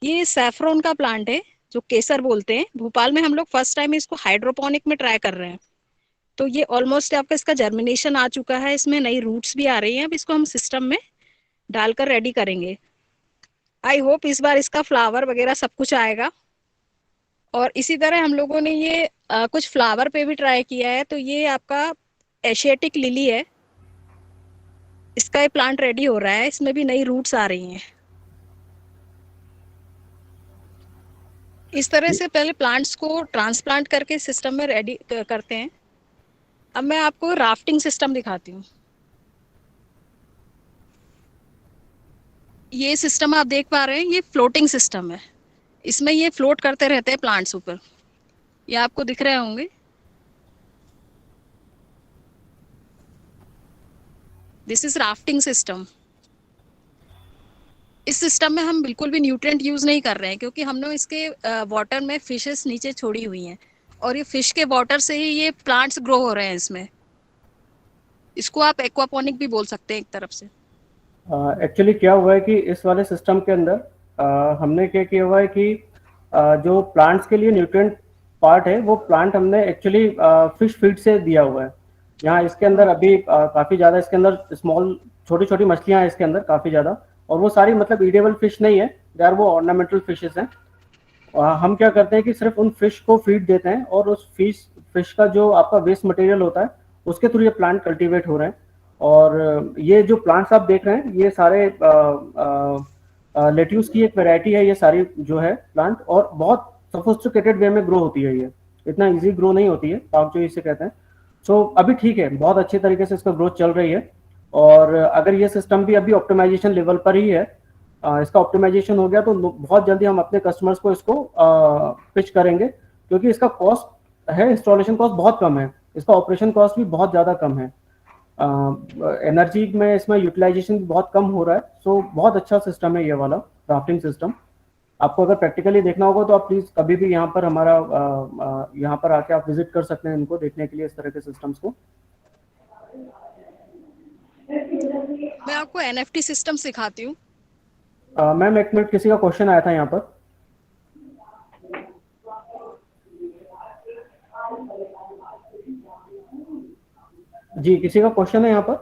ये सैफरोन का प्लांट है जो केसर बोलते हैं। भोपाल में हम लोग फर्स्ट टाइम इसको हाइड्रोपोनिक में ट्राई कर रहे हैं। तो ये ऑलमोस्ट आपका इसका जर्मिनेशन आ चुका है, इसमें नई रूट्स भी आ रही हैं। अब इसको हम सिस्टम में डालकर रेडी करेंगे। आई होप इस बार इसका फ्लावर वगैरह सब कुछ आएगा। और इसी तरह हम लोगों ने ये कुछ फ्लावर पे भी ट्राई किया है। तो ये आपका एशियाटिक लिली है, इसका ये प्लांट रेडी हो रहा है। इसमें भी नई रूट्स आ रही हैं। इस तरह से पहले प्लांट्स को ट्रांसप्लांट करके सिस्टम में रेडी करते हैं। अब मैं आपको राफ्टिंग सिस्टम दिखाती हूँ। ये सिस्टम आप देख पा रहे हैं, ये फ्लोटिंग सिस्टम है। इसमें ये फ्लोट करते रहते हैं प्लांट्स ऊपर। ये आपको दिख रहे होंगे। This is rafting system. इस सिस्टम में हम बिल्कुल भी न्यूट्रिएंट यूज नहीं कर रहे हैं, क्योंकि हमने इसके वाटर में फिशेस नीचे छोड़ी हुई हैं, और ये फिश के वाटर से ही ये प्लांट्स ग्रो हो रहे हैं इसमें। इसको आप एक्वापोनिक भी बोल सकते हैं एक तरफ से।
एक्चुअली क्या हुआ है कि इस वाले सिस्टम के अंदर हमने क्या किया हुआ है कि जो प्लांट्स के लिए न्यूट्रिएंट पार्ट है वो प्लांट हमने एक्चुअली फिश फीड से दिया हुआ है। यहाँ इसके अंदर अभी काफी ज्यादा इसके अंदर स्मॉल छोटी छोटी मछलियां हैं इसके अंदर काफी ज्यादा, और वो सारी मतलब ईडेबल फिश नहीं है, यार वो ऑर्नामेंटल फिशेस हैं। हम क्या करते हैं कि सिर्फ उन फिश को फीड देते हैं, और उस फिश का जो आपका वेस्ट मटेरियल होता है उसके थ्रू ये प्लांट कल्टीवेट हो रहे हैं। और ये जो प्लांट्स आप देख रहे हैं ये सारे लेट्यूस की एक वैरायटी है। ये सारी जो है प्लांट, और बहुत सोफिस्टिकेटेड वे में ग्रो होती है। ये इतना इजी ग्रो नहीं होती है, पाक जो इसे कहते हैं। सो अभी ठीक है, बहुत अच्छे तरीके से इसका ग्रोथ चल रही है। और अगर ये सिस्टम भी अभी ऑप्टिमाइजेशन लेवल पर ही है, इसका ऑप्टिमाइजेशन हो गया तो बहुत जल्दी हम अपने कस्टमर्स को इसको पिच करेंगे, क्योंकि इसका कॉस्ट है, इंस्टॉलेशन कॉस्ट बहुत कम है, इसका ऑपरेशन कॉस्ट भी बहुत ज़्यादा कम है, एनर्जी में इसमें यूटिलाइजेशन भी बहुत कम हो रहा है। सो बहुत अच्छा सिस्टम है ये वाला राफ्टिंग सिस्टम। आपको अगर प्रैक्टिकली देखना होगा तो आप प्लीज़ कभी भी यहाँ पर हमारा यहाँ पर आके आप विजिट कर सकते हैं इनको देखने के लिए, इस तरह के सिस्टम्स को।
मैं आपको एनएफटी सिस्टम सिखाती हूँ।
मैम एक मिनट, किसी का क्वेश्चन आया था यहाँ पर। जी किसी का क्वेश्चन है यहाँ पर?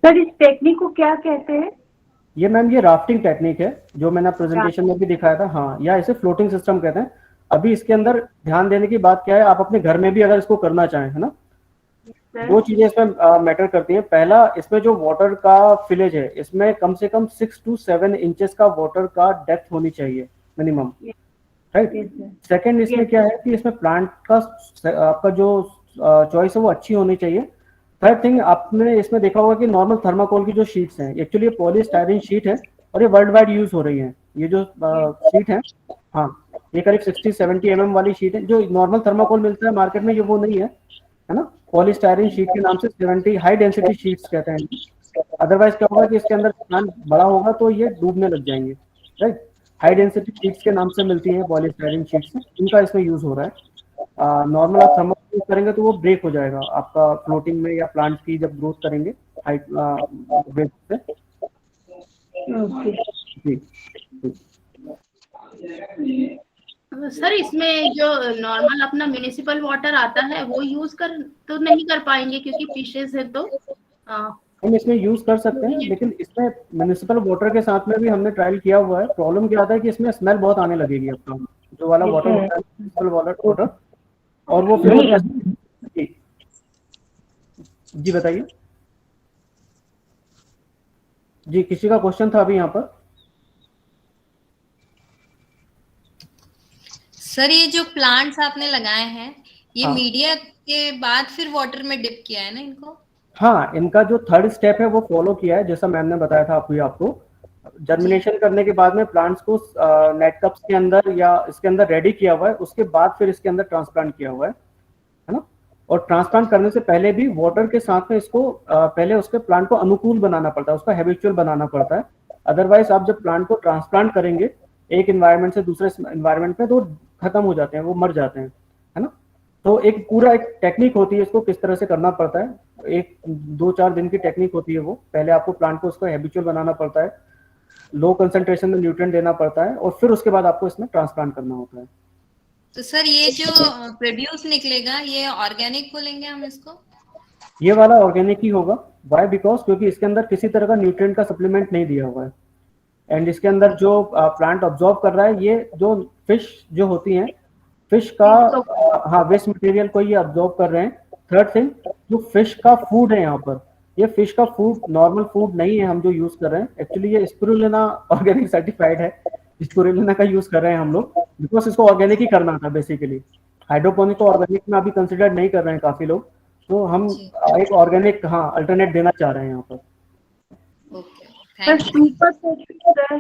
सर इस टेक्निक को क्या कहते हैं?
ये मैम ये राफ्टिंग टेक्निक है जो मैंने प्रेजेंटेशन में भी दिखाया था। हाँ, या इसे फ्लोटिंग सिस्टम कहते हैं। अभी इसके अंदर ध्यान देने की बात क्या है, आप अपने घर में भी अगर इसको करना चाहें, है ना, दो चीजें इसमें मैटर करती हैं। पहला, इसमें जो वाटर का फिलेज है, इसमें कम से कम 6 to 7 इंचेस का वाटर का डेप्थ होनी चाहिए मिनिमम, राइट। सेकंड, इसमें क्या है कि इसमें प्लांट का आपका जो चॉइस है वो अच्छी होनी चाहिए। थर्ड थिंग, आपने इसमें देखा होगा कि नॉर्मल थर्माकोल की जो शीट्स हैं, एक्चुअली ये पॉलीस्टाइरीन शीट है और ये वर्ल्ड वाइड यूज हो रही है। ये जो शीट है, हाँ, ये करीब 60-70 mm वाली शीट है। जो नॉर्मल थर्माकोल मिलता है मार्केट में, ये वो नहीं है ना। पॉलीस्टाइरीन शीट के नाम से 70 हाई डेंसिटी शीट्स कहते हैं। अदरवाइज क्या होगा कि इसके अंदर प्लांट बड़ा होगा तो ये डूबने लग जाएंगे, राइट। हाई डेंसिटी शीट्स के नाम से मिलती है पॉलीस्टाइरीन शीट्स, इनका इसमें यूज हो रहा है। नॉर्मल आप थर्माकोल यूज करेंगे तो वो ब्रेक हो जाएगा आपका फ्लोटिंग में, या प्लांट की जब ग्रोथ करेंगे हाइट वेट से। जी
सर, इसमें जो नॉर्मल अपना म्युनिसिपल वाटर आता है वो यूज कर तो नहीं कर पाएंगे क्योंकि फिशेस है तो
हम इसमें यूज कर सकते हैं, लेकिन इसमें म्युनिसिपल वाटर के साथ में भी हमने ट्रायल किया हुआ है। प्रॉब्लम क्या आता है कि इसमें स्मेल बहुत आने लगेगी आपका, जो वाला वाटर होता है म्युनिसिपल वाटर, और वो फिर जी जी बताइए। जी, किसी का क्वेश्चन था अभी यहाँ पर?
सर, ये जो प्लांट्स आपने लगाए हैं, ये
हाँ।
मीडिया के बाद फिर वाटर में डिप किया है ना इनको?
हाँ, इनका जो थर्ड स्टेप है वो फॉलो किया है, जैसा मैम ने बताया था आपको। जर्मिनेशन करने के बाद में प्लांट्स को नेट कप्स के अंदर या इसके अंदर रेडी किया हुआ है, उसके बाद फिर इसके अंदर ट्रांसप्लांट किया हुआ है ना। और ट्रांसप्लांट करने से पहले भी वाटर के साथ में इसको पहले उसके प्लांट को अनुकूल बनाना पड़ता है, उसका हैबिचुअल बनाना पड़ता है। अदरवाइज आप जब प्लांट को ट्रांसप्लांट करेंगे एक इन्वायरमेंट से दूसरे इन्वायरमेंट में, तो खत्म हो जाते हैं, वो मर जाते हैं, है ना। तो एक पूरा एक टेक्निक होती है, इसको किस तरह से करना पड़ता है। एक 2-4 दिन की टेक्निक होती है वो। पहले आपको प्लांट को उसको हैबिचुअल बनाना पड़ता है, लो कंसंट्रेशन में न्यूट्रिएंट देना पड़ता है, और फिर उसके बाद आपको इसमें ट्रांसप्लांट करना होता है।
तो सर, ये जो प्रोड्यूस निकलेगा ये ऑर्गेनिक बोलेंगे हम इसको?
ये वाला ऑर्गेनिक ही होगा। वाई? बिकॉज क्योंकि इसके अंदर किसी तरह का न्यूट्रिएंट का सप्लीमेंट नहीं दिया हुआ है, एंड इसके अंदर जो प्लांट ऑब्जॉर्व कर रहा है, ये जो फिश जो होती हैं, फिश का हाँ वेस्ट मटेरियल को ये ऑब्जॉर्व कर रहे हैं। थर्ड थिंग, जो फिश का फूड है यहाँ पर, ये फिश का फूड नॉर्मल फूड नहीं है हम जो यूज कर रहे हैं। एक्चुअली ये स्पिरुलिना ऑर्गेनिक सर्टिफाइड है, स्पिरुलिना का यूज कर रहे हैं हम लोग, बिकॉज इसको ऑर्गेनिक ही करना था बेसिकली। हाइड्रोपोनिक को ऑर्गेनिक में अभी कंसिडर नहीं कर रहे हैं काफी लोग, तो हम एक ऑर्गेनिक हाँ अल्टरनेट देना चाह रहे हैं यहाँ पर।
Okay, thank you.
Super sir,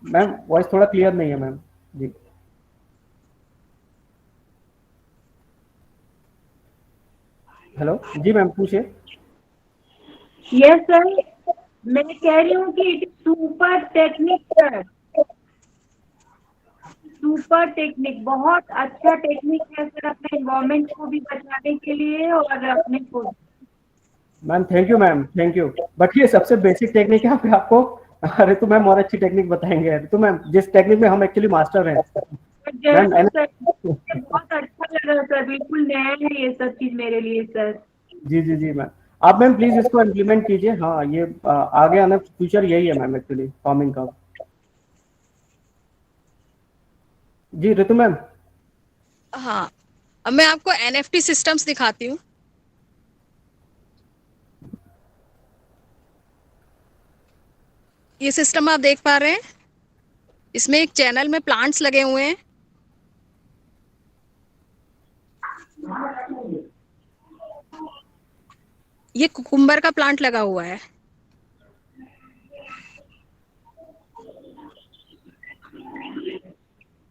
ma'am voice थोड़ा क्लियर नहीं है मैम जी। हेलो जी मैम, पूछिए।
यस सर, मैं कह रही हूँ कि it is super technique sir, super technique, बहुत अच्छा टेक्निक है सर, अपने एनवायरमेंट को भी बचाने के लिए और अपने को।
Ma'am thank you ma'am, thank you. But ये सबसे बेसिक टेक्निक है, फिर आपको ऋतु मैम और अच्छी टेक्निक बताएंगे। ऋतु मैम, जिस टेक्निक में हम एक्चुअली मास्टर हैं मैम।
सर, बहुत अच्छा लगा सर, बिल्कुल नया है ये सब चीज मेरे लिए सर।
जी जी जी मैम, आप मैम प्लीज इसको इम्प्लीमेंट कीजिए। हाँ, ये आगे आने फ्यूचर यही है मैम एक्चुअली फार्मिंग का। जी ऋतु मैम।
हाँ, अब मैं आपको एनएफटी सिस्टम्स दिखाती हूँ। ये सिस्टम आप देख पा रहे हैं, इसमें एक चैनल में प्लांट्स लगे हुए हैं। ये कुकुम्बर का प्लांट लगा हुआ है।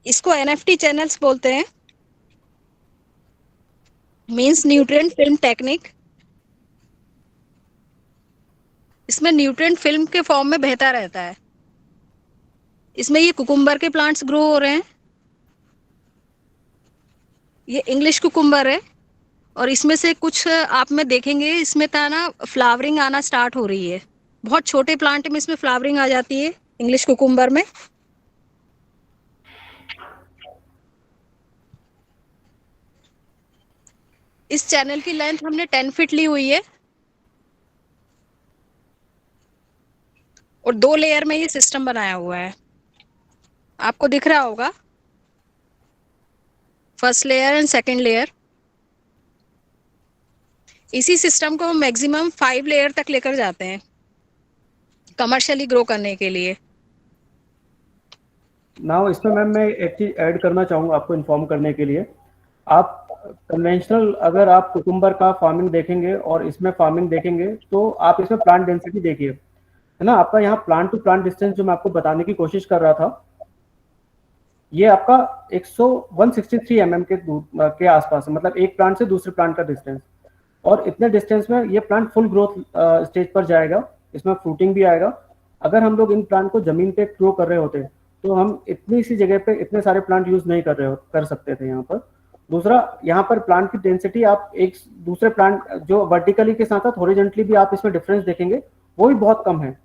इसको एनएफटी चैनल्स बोलते हैं, मींस न्यूट्रिएंट फिल्म टेक्निक। इसमें न्यूट्रिएंट फिल्म के फॉर्म में बहता रहता है। इसमें ये कुकुम्बर के प्लांट्स ग्रो हो रहे हैं। ये इंग्लिश कुकुम्बर है, और इसमें से कुछ आप में देखेंगे, इसमें था ना फ्लावरिंग आना स्टार्ट हो रही है। बहुत छोटे प्लांट में इसमें फ्लावरिंग आ जाती है इंग्लिश कुकुम्बर में। इस चैनल की लेंथ हमने 10 फीट ली हुई है। और 2 लेयर में ये सिस्टम बनाया हुआ है, आपको दिख रहा होगा, first layer and second layer. इसी सिस्टम को हम मैक्सिमम 5 लेयर तक लेकर जाते हैं कमर्शियली ग्रो करने के लिए।
नाउ इसमें मैम मैं एक चीज ऐड करना चाहूँगा आपको इन्फॉर्म करने के लिए। आप कन्वेंशनल अगर आप कुकुम्बर का फार्मिंग देखेंगे और इसमें फार्मिंग देखेंगे तो आप इसमें प्लांट डेंसिटी देखिए, है ना, आपका यहाँ प्लांट टू प्लांट डिस्टेंस जो मैं आपको बताने की कोशिश कर रहा था, ये आपका 163 mm के आसपास है, मतलब एक प्लांट से दूसरे प्लांट का डिस्टेंस। और इतने डिस्टेंस में ये प्लांट फुल ग्रोथ स्टेज पर जाएगा, इसमें फ्रूटिंग भी आएगा। अगर हम लोग इन प्लांट को जमीन पे ग्रो कर रहे होते तो हम इतनी सी जगह पे इतने सारे प्लांट यूज नहीं कर सकते थे यहाँ पर। दूसरा, यहाँ पर प्लांट की डेंसिटी आप एक दूसरे प्लांट जो वर्टिकली के साथ साथ हॉरिजॉन्टली भी आप इसमें डिफरेंस देखेंगे वो भी बहुत कम है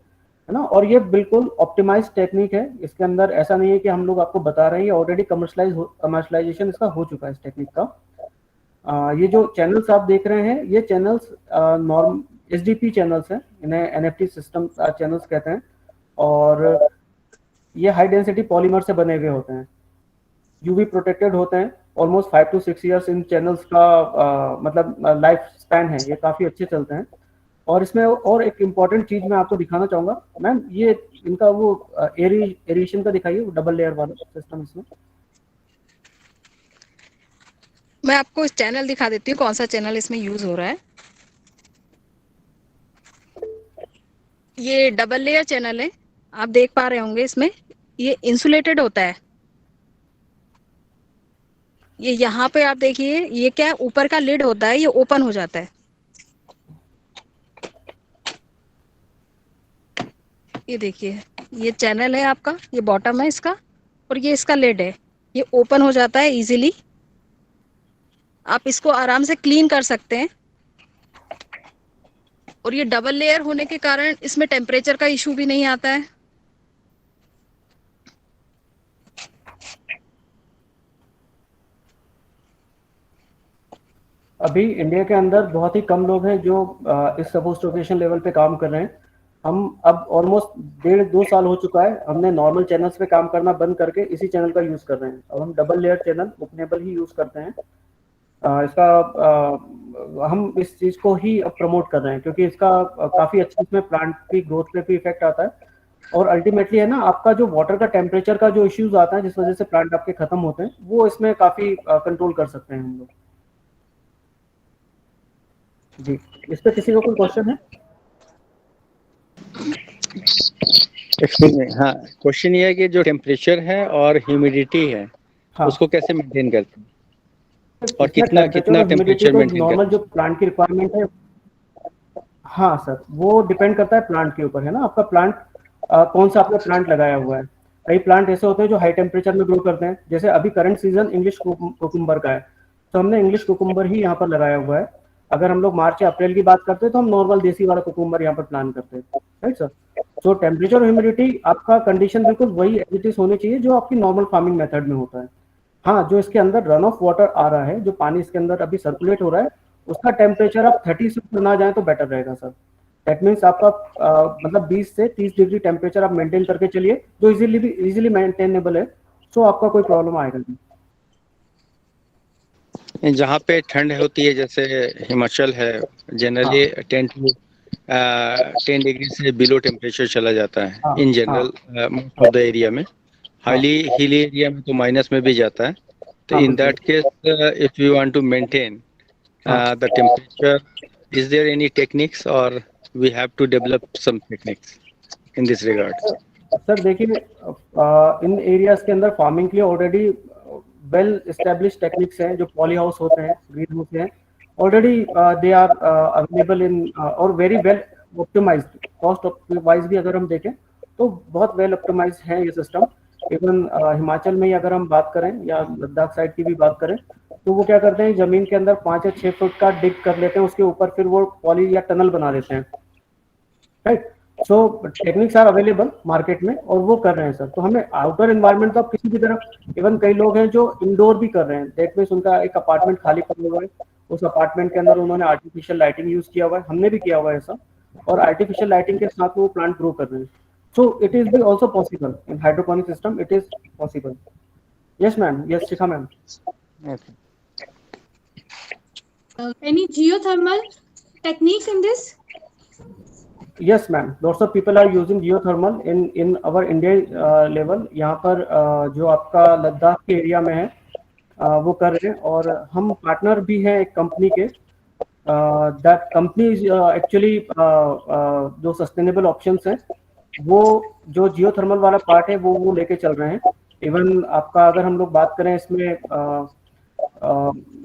ना। और ये बिल्कुल ऑप्टिमाइज टेक्निक है, इसके अंदर ऐसा नहीं है कि हम लोग आपको बता रहे हैं, ये ऑलरेडी कमर्शलाइजेशन इसका हो चुका है इस टेक्निक का। ये जो चैनल्स आप देख रहे हैं ये चैनल्स नॉर्म एसडीपी चैनल्स हैं, इन्हें एनएफटी सिस्टम चैनल्स कहते हैं। और ये हाई डेंसिटी पॉलीमर से बने हुए होते हैं, यूवी प्रोटेक्टेड होते हैं। Almost 5 to 6 years in channels का मतलब लाइफ स्पैन है, ये काफ़ी अच्छे चलते हैं। और इसमें और एक इम्पॉर्टेंट चीज़ मैं आपको दिखाना चाहूँगा मैम, ये इनका वो एरिएशन का दिखाइए, वो डबल लेयर वाला सिस्टम इसमें।
मैं आपको चैनल दिखा देती हूँ, कौन सा चैनल इसमें यूज हो रहा है। ये डबल लेयर चैनल है, आप देख पा रहे होंगे। इसमें ये इंसुलेटेड होता है, ये यहाँ पे आप देखिए, ये क्या है, ऊपर का लिड होता है, ये ओपन हो जाता है। ये देखिए, ये चैनल है आपका, ये बॉटम है इसका, और ये इसका लिड है, ये ओपन हो जाता है इजीली। आप इसको आराम से क्लीन कर सकते हैं। और ये डबल लेयर होने के कारण इसमें टेम्परेचर का इशू भी नहीं आता है।
अभी इंडिया के अंदर बहुत ही कम लोग हैं जो इस सपोस्टोकेशन लेवल पे काम कर रहे हैं। हम अब ऑलमोस्ट 1.5-2 साल हो चुका है, हमने नॉर्मल चैनल्स पे काम करना बंद करके इसी चैनल का यूज कर रहे हैं। अब हम डबल लेयर चैनल ओपनेबल ही यूज करते हैं। हम इस चीज को ही अब प्रमोट कर रहे हैं क्योंकि इसका काफी अच्छा इसमें प्लांट की ग्रोथ पे भी इफेक्ट आता है। और अल्टीमेटली है ना, आपका जो वाटर का टेम्परेचर का जो इश्यूज आता है जिस वजह से प्लांट आपके खत्म होते हैं, वो इसमें काफी कंट्रोल कर सकते हैं हम लोग। जी, इस पे किसी को कोई क्वेश्चन है?
हाँ, क्वेश्चन ये है कि जो टेम्परेचर है और ह्यूमिडिटी है,
हाँ,
उसको कैसे मेंटेन करते हैं और
इसमें
कितना
टेम्परेचर
टेम्परेचर
तो
मेंटेन
नॉर्मल
करते
जो प्लांट की रिक्वायरमेंट है, हाँ सर, वो डिपेंड करता है प्लांट के ऊपर, है ना। आपका प्लांट कौन सा आपने प्लांट लगाया हुआ है। कई प्लांट ऐसे होते हैं जो हाई टेम्परेचर में ग्रो करते हैं, जैसे अभी करंट सीजन इंग्लिश कुकुम्बर का है, तो हमने इंग्लिश कुकुम्बर ही यहाँ पर लगाया हुआ है। अगर हम लोग मार्च या अप्रैल की बात करते हैं तो हम नॉर्मल देसी वाला कुकुम्बर यहाँ पर प्लान करते हैं, राइट सर। तो टेम्परेचर और ह्यूमिडिटी आपका कंडीशन बिल्कुल वही एज होनी चाहिए जो आपकी नॉर्मल फार्मिंग मेथड में होता है। हाँ, जो इसके अंदर रन ऑफ वाटर आ रहा है, जो पानी इसके अंदर अभी सर्कुलेट हो रहा है, उसका टेम्परेचर आप 30 से ना जाए तो बेटर रहेगा सर। दैट मीन्स आपका मतलब 20 से 30 डिग्री टेम्परेचर आप मेंटेन करके चलिए, जो इजीली मेंटेनेबल है, तो आपका कोई प्रॉब्लम आएगा नहीं।
जहाँ पे ठंड होती है जैसे हिमाचल है, जनरली 10 डिग्री से बिलो टेम्परेचर चला जाता है in general most of the area में। हाईली हिली एरिया में तो माइनस में भी जाता है। तो in that case if you want to maintain the temperature, is there any techniques or we have to develop some techniques in this regard?
Sir देखिए, इन एरियाज के अंदर फार्मिंग के लिए ऑलरेडी वेल एस्टेब्लिश टेक्निक्स हैं, जो पॉली हाउस होते हैं, ग्रीन हाउस हैं, already they are available in और very well optimised. Cost wise भी अगर हम देखें तो बहुत वेल ऑप्टिमाइज्ड है ये सिस्टम। इवन हिमाचल में ही अगर हम बात करें या लद्दाख साइड की भी बात करें, तो वो क्या करते हैं, जमीन के अंदर 5 या 6 फुट का डिग कर लेते हैं, उसके ऊपर फिर वो पॉली या टनल बना देते हैं, right. So techniques are available market में और वो कर रहे हैं सर। तो हमें आउटर एनवायरनमेंट तो आप किसी भी तरफ, इवन कई लोग हैं जो इंडोर भी कर रहे हैं। दैट मीन्स उनका एक अपार्टमेंट खाली पड़ा हुआ है, उस अपार्टमेंट के अंदर उन्होंने आर्टिफिशियल लाइटिंग यूज किया हुआ है, हमने भी किया हुआ है ऐसा, और आर्टिफिशियल लाइटिंग के साथ वो प्लांट ग्रो कर रहे हैं। So it is be also possible in hydroponic system. It is possible. Yes, ma'am. Yes, Shikha, ma'am.
Okay.
Any geothermal techniques in this?
Yes, ma'am. Lots of people are using geothermal in our India level. यहाँ पर जो आपका लद्दाख के एरिया में है वो कर रहे हैं, और हम पार्टनर भी हैं एक कंपनी के. दैट कंपनी एक्चुअली जो सस्टेनेबल ऑप्शंस हैं वो जो जियोथर्मल वाला पार्ट है वो लेके चल रहे हैं. इवन आपका अगर हम लोग बात करें इसमें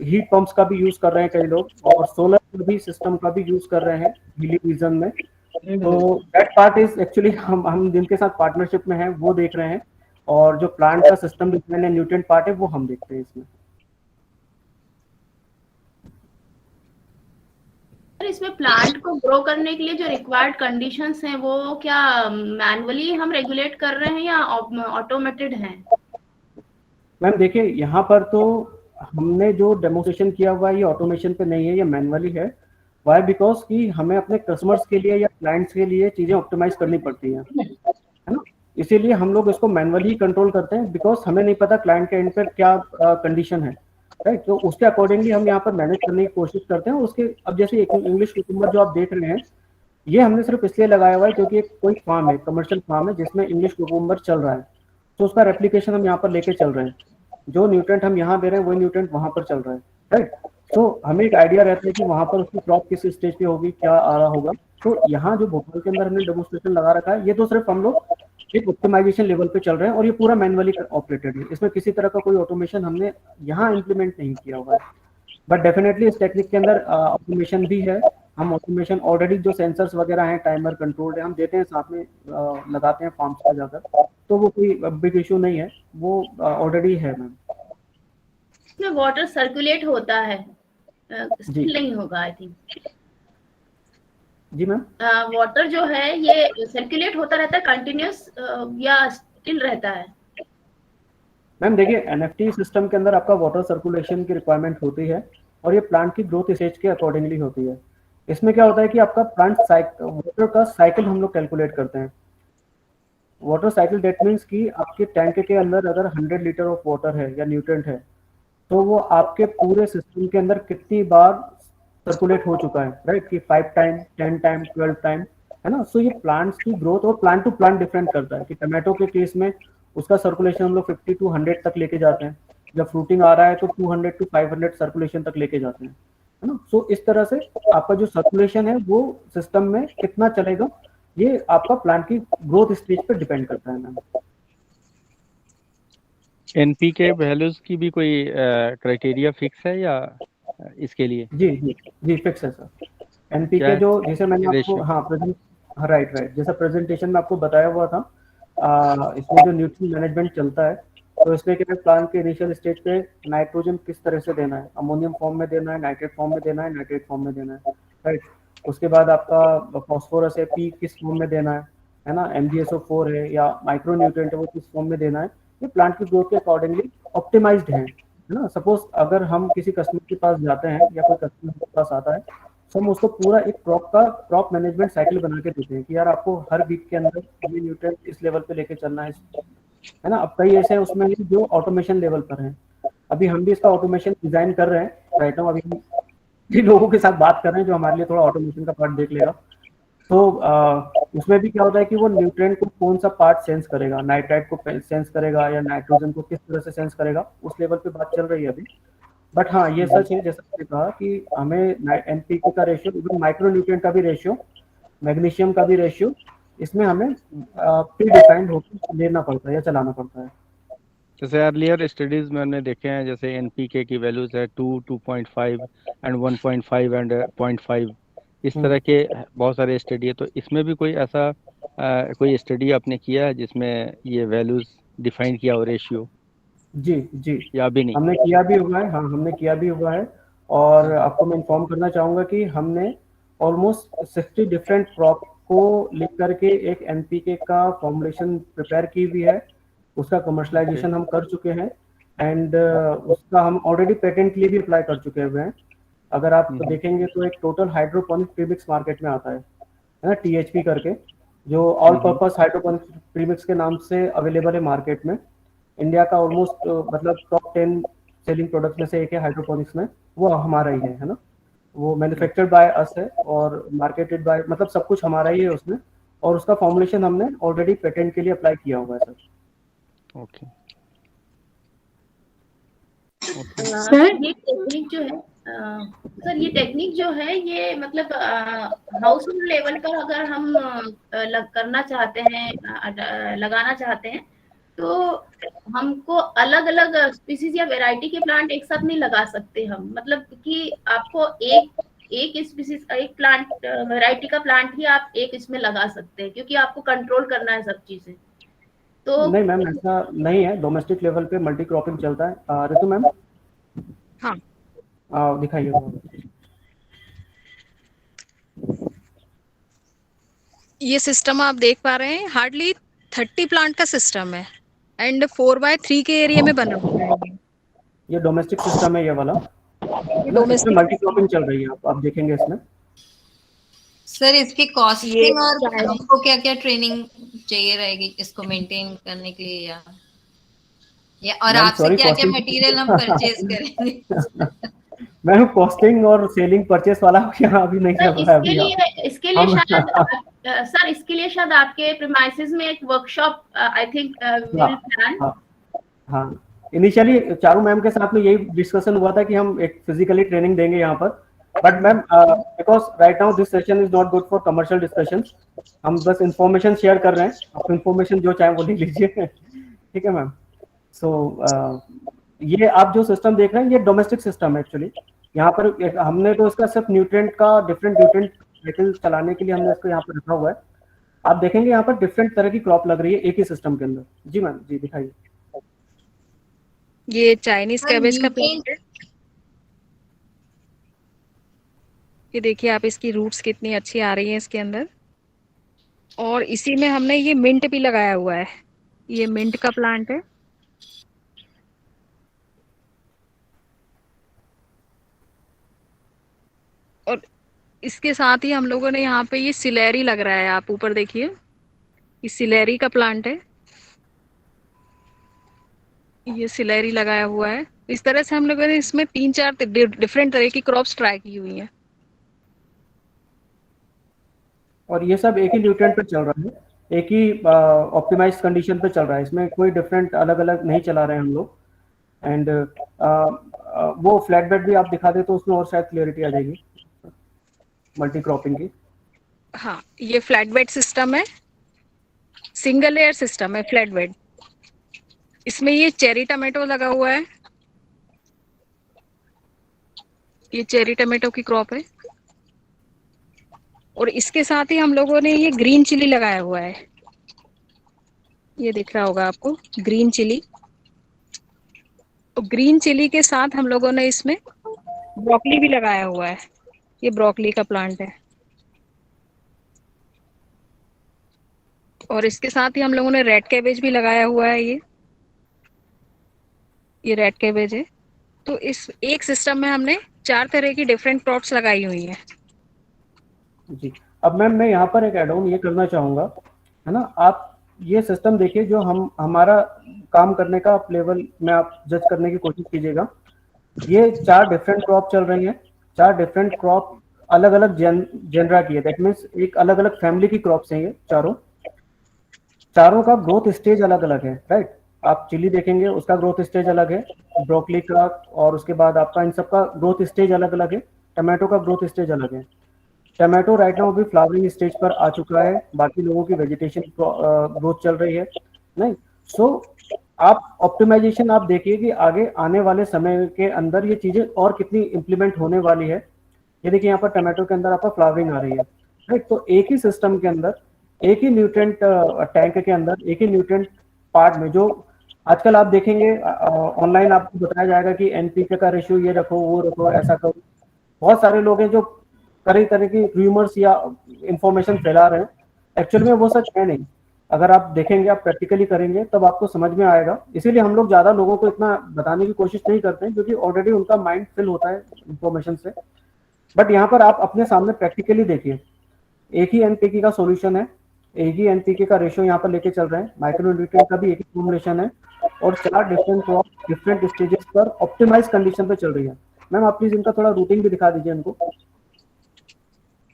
हीट पंप्स का भी यूज कर रहे हैं कई लोग, और सोलर का भी सिस्टम का भी यूज कर रहे हैं हिली रीजन में. तो दैट पार्ट इज एक्चुअली हम जिनके साथ पार्टनरशिप में हैं वो देख रहे हैं, और जो प्लांट का सिस्टम डिजाइन है न्यूट्रिएंट पार्ट है वो हम देखते हैं इसमें.
इसमें प्लांट को ग्रो करने के लिए जो रिक्वायर्ड कंडीशंस हैं वो क्या मैनुअली हम रेगुलेट कर रहे हैं या ऑटोमेटेड हैं?
मैम देखिए, यहाँ पर तो हमने जो डेमोस्ट्रेशन किया हुआ है ये ऑटोमेशन पे नहीं है, ये मैनुअली है. वाई? बिकॉज कि हमें अपने कस्टमर्स के लिए या क्लाइंट्स के लिए चीजें ऑप्टिमाइज करनी पड़ती हैं, है ना. इसीलिए हम लोग इसको मैनुअली कंट्रोल करते हैं, बिकॉज हमें नहीं पता क्लाइंट के एंड पर क्या कंडीशन है, राइट. तो उसके अकॉर्डिंगली हम यहाँ पर मैनेज करने की कोशिश करते हैं. उसके अब जैसे एक इंग्लिश कुकुम्बर जो आप देख रहे हैं, ये हमने सिर्फ इसलिए लगाया हुआ है क्योंकि एक कोई फार्म है, कमर्शियल फार्म है जिसमें इंग्लिश कुकुम्बर चल रहा है, तो उसका रेप्लिकेशन हम यहाँ पर लेके चल रहे हैं. जो न्यूट्रेंट हम यहाँ दे रहे हैं वही न्यूट्रेंट वहां पर चल रहा है, राइट. तो हमें एक आइडिया रहता है कि वहां पर उसकी क्रॉप किस स्टेज पे होगी, क्या आ रहा होगा. तो यहाँ जो भोपाल के अंदर हमने डेमोस्ट्रेशन लगा रखा है, ये तो सिर्फ हम लोग एक ऑप्टिमाइजेशन लेवल पे चल रहे हैं, और ये पूरा मैनुअली ऑपरेटेड है. इसमें किसी तरह का कोई ऑटोमेशन हमने यहाँ इम्प्लीमेंट नहीं किया हुआ है. बट डेफिनेटली इस टेक्निक के अंदर ऑटोमेशन भी है. हम ऑटोमेशन ऑलरेडी जो सेंसर्स वगैरह हैं, टाइमर कंट्रोल्ड है, हम देते हैं साथ में, लगाते हैं फार्म्स पर जाकर. तो वो कोई बिग इशू नहीं है, वो ऑलरेडी है मैम.
इसमें वाटर सर्कुलेट होता है,
जी.
नहीं होगा आई थिंक.
जी मैम.
वाटर जो है ये सर्कुलेट होता रहता है कंटिन्यूस या स्टिल रहता है?
मैम देखिए, एनएफटी सिस्टम के अंदर आपका वाटर सर्कुलेशन की रिक्वायरमेंट होती है, और ये प्लांट की ग्रोथ स्टेज के अकॉर्डिंगली होती है. इसमें क्या होता है कि आपका प्लांट वाटर का साइकिल हम लोग कैलकुलेट करते हैं. वाटर साइकिल डेट मीन्स कि आपके टैंक के अंदर अगर 100 लीटर ऑफ वाटर है या न्यूट्रेंट है, तो वो आपके पूरे सिस्टम के अंदर कितनी बार सर्कुलेट हो चुका है, राइट. कि 5 टाइम, 10 टाइम, 12 टाइम, है ना. सो ये प्लांट्स की ग्रोथ और प्लांट टू प्लांट डिफरेंट करता है. कि टमाटो के केस में उसका सर्कुलेशन हम लोग 50 to 100 तक लेके जाते हैं. जब फ्रूटिंग आ रहा है तो 200 to 500 सर्कुलेशन तक लेके जाते हैं, है ना. सो इस तरह से आपका जो सर्कुलेशन है वो सिस्टम में कितना चलेगा, ये आपका प्लांट की ग्रोथ स्टेज पे डिपेंड करता है मैम.
एनपीके वैल्यूज की भी कोई क्राइटेरिया फिक्स है या इसके लिए?
जी जी जी, फिक्स है सर. एनपीके जो जैसे मैंने आपको राइट जैसा प्रेजेंटेशन में आपको बताया हुआ था, इसमें जो न्यूट्रिएंट मैनेजमेंट चलता है, तो इसमें क्या प्लांट के इनिशियल स्टेज पे नाइट्रोजन किस तरह से देना है, अमोनियम फॉर्म में देना है, नाइट्रेट फॉर्म में देना है, नाइट्रेट फॉर्म में देना है, राइट. उसके बाद आपका फॉस्फोरस है, पी किस फॉर्म में देना है ना, MgSO4 है या माइक्रो न्यूट्रिएंट है वो किस फॉर्म में देना है. ये प्लांट की ग्रोथ के अकॉर्डिंगली ऑप्टिमाइज्ड है ना. सपोज अगर हम किसी कस्टमर के पास जाते हैं या कोई कस्टमर के पास आता है, तो हम उसको पूरा एक क्रॉप मैनेजमेंट साइकिल बना के देते हैं कि यार आपको हर वीक के अंदर ये न्यूट्रिएंट इस लेवल पे लेके चलना है ना. अब कई ऐसे हैं उसमें जो ऑटोमेशन लेवल पर हैं. अभी हम भी इसका ऑटोमेशन डिजाइन कर रहे हैं राइट नाउ. अभी हम जिन लोगों के साथ बात कर रहे हैं जो हमारे लिए थोड़ा ऑटोमेशन का पार्ट देख लेगा, तो उसमें भी क्या होता है कि वो न्यूट्रिएंट को कौन सा पार्ट सेंस करेगा, नाइट्राइट को सेंस करेगा या नाइट्रोजन को किस तरह से सेंस करेगा, उस लेवल पे बात चल रही है अभी. बट हाँ, ये सच है जैसा आपने कहा कि हमें एनपीके का रेशियो, इवन माइक्रो न्यूट्रिएंट का भी रेशियो, मैग्नीशियम का भी रेशियो, इसमें हमें प्री डिफाइंड होकर लेना पड़ता है या चलाना पड़ता है.
जैसे अर्लियर स्टडीज में हमने देखे हैं, जैसे एनपीके की वैल्यूज है 2, 2.5 एंड 1.5 एंड 0.5, इस तरह के बहुत सारे स्टडी है. तो इसमें भी कोई ऐसा कोई स्टडी आपने किया है जिसमें ये वैल्यूज डिफाइन किया हो रेशियो?
जी जी,
या भी नहीं?
हमने किया भी हुआ है. हाँ, हमने किया भी हुआ है. और आपको मैं इन्फॉर्म करना चाहूँगा कि हमने ऑलमोस्ट 60 डिफरेंट क्रॉप को लेकर के एक एनपीके का फॉर्मुलेशन प्रिपेयर की हुई है. उसका कमर्शलाइजेशन हम कर चुके हैं, एंड उसका हम ऑलरेडी पेटेंट के लिए भी अप्लाई कर चुके हुए हैं. अगर आप देखेंगे तो एक टोटल हाइड्रोपोनिक प्रीमिक्स मार्केट में आता है ना, THP करके, जो ऑल पर्पस हाइड्रोपोनिक्स प्रीमिक्स के नाम से अवेलेबल है मार्केट में। इंडिया का ऑलमोस्ट मतलब टॉप 10 सेलिंग प्रोडक्ट्स में से एक है हाइड्रोपोनिक्स में, वो हमारा ही है ना। वो मैन्युफैक्चर्ड बाय अस है और मार्केटेड बाय, मतलब सब कुछ हमारा ही है उसमें, और उसका फॉर्मुलेशन हमने ऑलरेडी पेटेंट के लिए अप्लाई किया हुआ है सर।
ओके
सर
ये टेक्निक जो है सर, ये टेक्निक जो है ये मतलब हाउस होल्ड लेवल पर अगर हम करना चाहते हैं, लगाना चाहते हैं, तो हमको अलग अलग स्पीसीज या वैरायटी के प्लांट एक साथ नहीं लगा सकते हम। मतलब कि आपको एक स्पीसीज एक प्लांट वैरायटी का प्लांट ही आप एक इसमें लगा सकते हैं, क्योंकि आपको कंट्रोल करना है सब चीजें। तो
नहीं मैम, ऐसा नहीं है, डोमेस्टिक लेवल पे मल्टी क्रॉपिंग चलता है। ऋतु मैम
हाँ
दिखाइए।
ये सिस्टम आप देख पा रहे हैं, हार्डली 30 प्लांट का सिस्टम है एंड 4x3 के एरिया में बना हुआ है।
ये डोमेस्टिक सिस्टम है ये वाला,
ये
ना, इसमें
डोमेस्टिक
मल्टी क्रॉपिंग चल रही है, आप देखेंगे इसमें।
सर इसकी
ये
कॉस्टिंग और
चाइनीज
हमको क्या क्या ट्रेनिंग चाहिए रहेगी इसको मेंटेन करने के लिए, या और
मैम
आपसे
सॉरी,
क्या क्या
कॉस्टिंग
मटेरियल हम परचेज करेंगे?
मैम कॉस्टिंग और सेलिंग परचेस वाला यहाँ अभी नहीं चल रहा है अभी।
इसके लिए शायद सर, इसके लिए शायद आपके प्रीमाइसेस में एक workshop I think will plan.
हाँ, इनिशियली चारू मैम के साथ में यही डिस्कशन हुआ था कि हम एक फिजिकली ट्रेनिंग देंगे यहाँ पर, but ma'am because right now this session is not good for commercial discussion, हम बस इंफॉर्मेशन शेयर कर रहे हैं, आप इंफॉर्मेशन जो चाहें वो ले लीजिए। ठीक है मैम। सो ये आप जो सिस्टम देख रहे हैं ये डोमेस्टिक सिस्टम है एक्चुअली। यहाँ पर हमने तो इसका सिर्फ न्यूट्रिएंट का डिफरेंट न्यूट्रिएंट साइकिल चलाने के लिए हमने इसको यहाँ पर रखा हुआ है। आप देखेंगे यहाँ पर डिफरेंट तरह की क्रॉप लग रही है एक ही सिस्टम के अंदर। जी मैम, जी दिखाइए।
ये चाइनीज
सर,
कैबेज का
न्यूट्रिएंट-
प्लांट है। ये देखिए आप, इसकी रूट्स कितनी अच्छी आ रही है इसके अंदर, और इसी में हमने ये मिंट भी लगाया हुआ है। ये मिंट का प्लांट है। और इसके साथ ही हम लोगों ने यहाँ पे ये सिलेरी लग रहा है, आप ऊपर देखिए, ये सिलेरी का प्लांट है। ये सिलेरी लगाया हुआ है। इस तरह से हम लोगों ने इसमें 3-4 डिफरेंट तरह की क्रॉप्स ट्राई की हुई हैं।
और ये सब एक ही न्यूट्रिएंट पे चल रहा है, एक ही ऑप्टिमाइज कंडीशन पे चल रहा है, इसमें कोई डिफरेंट अलग अलग नहीं चला रहे हैं हम लोग। एंड वो फ्लैट बेड भी आप दिखा दे तो उसमें और शायद क्लियरिटी आ जाएगी मल्टी क्रॉपिंग की।
हाँ, ये फ्लैट बेड सिस्टम है, सिंगल लेयर सिस्टम है फ्लैट बेड। इसमें ये चेरी टमाटो लगा हुआ है, ये चेरी टमाटो की क्रॉप है। और इसके साथ ही हम लोगों ने ये ग्रीन चिली लगाया हुआ है, ये दिख रहा होगा आपको, ग्रीन चिली। और ग्रीन चिली के साथ हम लोगों ने इसमें ब्रोकली भी लगाया हुआ है, ये ब्रोकली का प्लांट है। और इसके साथ ही हम लोगों ने रेड कैबेज भी लगाया हुआ है, ये रेड कैबेज है। तो इस एक सिस्टम में हमने 4 तरह की डिफरेंट क्रॉप्स लगाई हुई हैं।
जी, अब मैम मैं यहाँ पर एक एड ऑन ये करना चाहूँगा, है ना। आप ये सिस्टम देखिए, जो हम हमारा काम करने का लेवल में आप जज करने की कोशिश कीजिएगा। ये 4 डिफरेंट क्रॉप चल रही हैं, 4 डिफरेंट क्रॉप अलग अलग जेनरा की है, दैट मीन्स एक अलग अलग फैमिली की क्रॉप्स हैं ये चारों का ग्रोथ स्टेज अलग अलग है, राइट। आप चिली देखेंगे उसका ग्रोथ स्टेज अलग है, ब्रोकली का, और उसके बाद आपका इन सब का ग्रोथ स्टेज अलग अलग है, टमाटो का ग्रोथ स्टेज अलग है। टमाटो राइट नाउ भी फ्लावरिंग स्टेज पर आ चुका है, बाकी लोगों की वेजिटेशन ग्रोथ चल रही है, नहीं। सो आप ऑप्टिमाइजेशन आप देखिए कि आगे आने वाले समय के अंदर ये चीजें और कितनी इम्प्लीमेंट होने वाली है। ये देखिए यहाँ पर टमाटो के अंदर आपका फ्लावरिंग आ रही है, राइट। तो एक ही सिस्टम के अंदर, एक ही न्यूट्रिएंट टैंक के अंदर, एक ही न्यूट्रिएंट पार्ट में, जो आजकल आप देखेंगे ऑनलाइन आपको बताया जाएगा कि एनपीके का रेशियो ये रखो, वो रखो, ऐसा करो। बहुत सारे लोग हैं जो कई तरह की रूमर्स या इंफॉर्मेशन फैला रहे हैं, एक्चुअल में वो सच है नहीं। अगर आप देखेंगे, आप प्रैक्टिकली करेंगे तब आपको समझ में आएगा। इसीलिए हम लोग ज्यादा लोगों को इतना बताने की कोशिश नहीं करते हैं, क्योंकि ऑलरेडी उनका माइंड फिल होता है इंफॉर्मेशन से। बट यहाँ पर आप अपने सामने प्रैक्टिकली देखिए, एक ही एनपीके का सॉल्यूशन है, एक ही एनपीके का रेशियो यहाँ पर लेके चल रहे हैं, माइक्रो न्यूट्रिएंट का भी एक ही फॉर्मुलेशन है, और 4 डिफरेंट क्रॉप डिफरेंट स्टेजेस पर ऑप्टिमाइज कंडीशन पे चल रही है। मैम आप प्लीज इनका थोड़ा रूटिंग भी दिखा दीजिए इनको,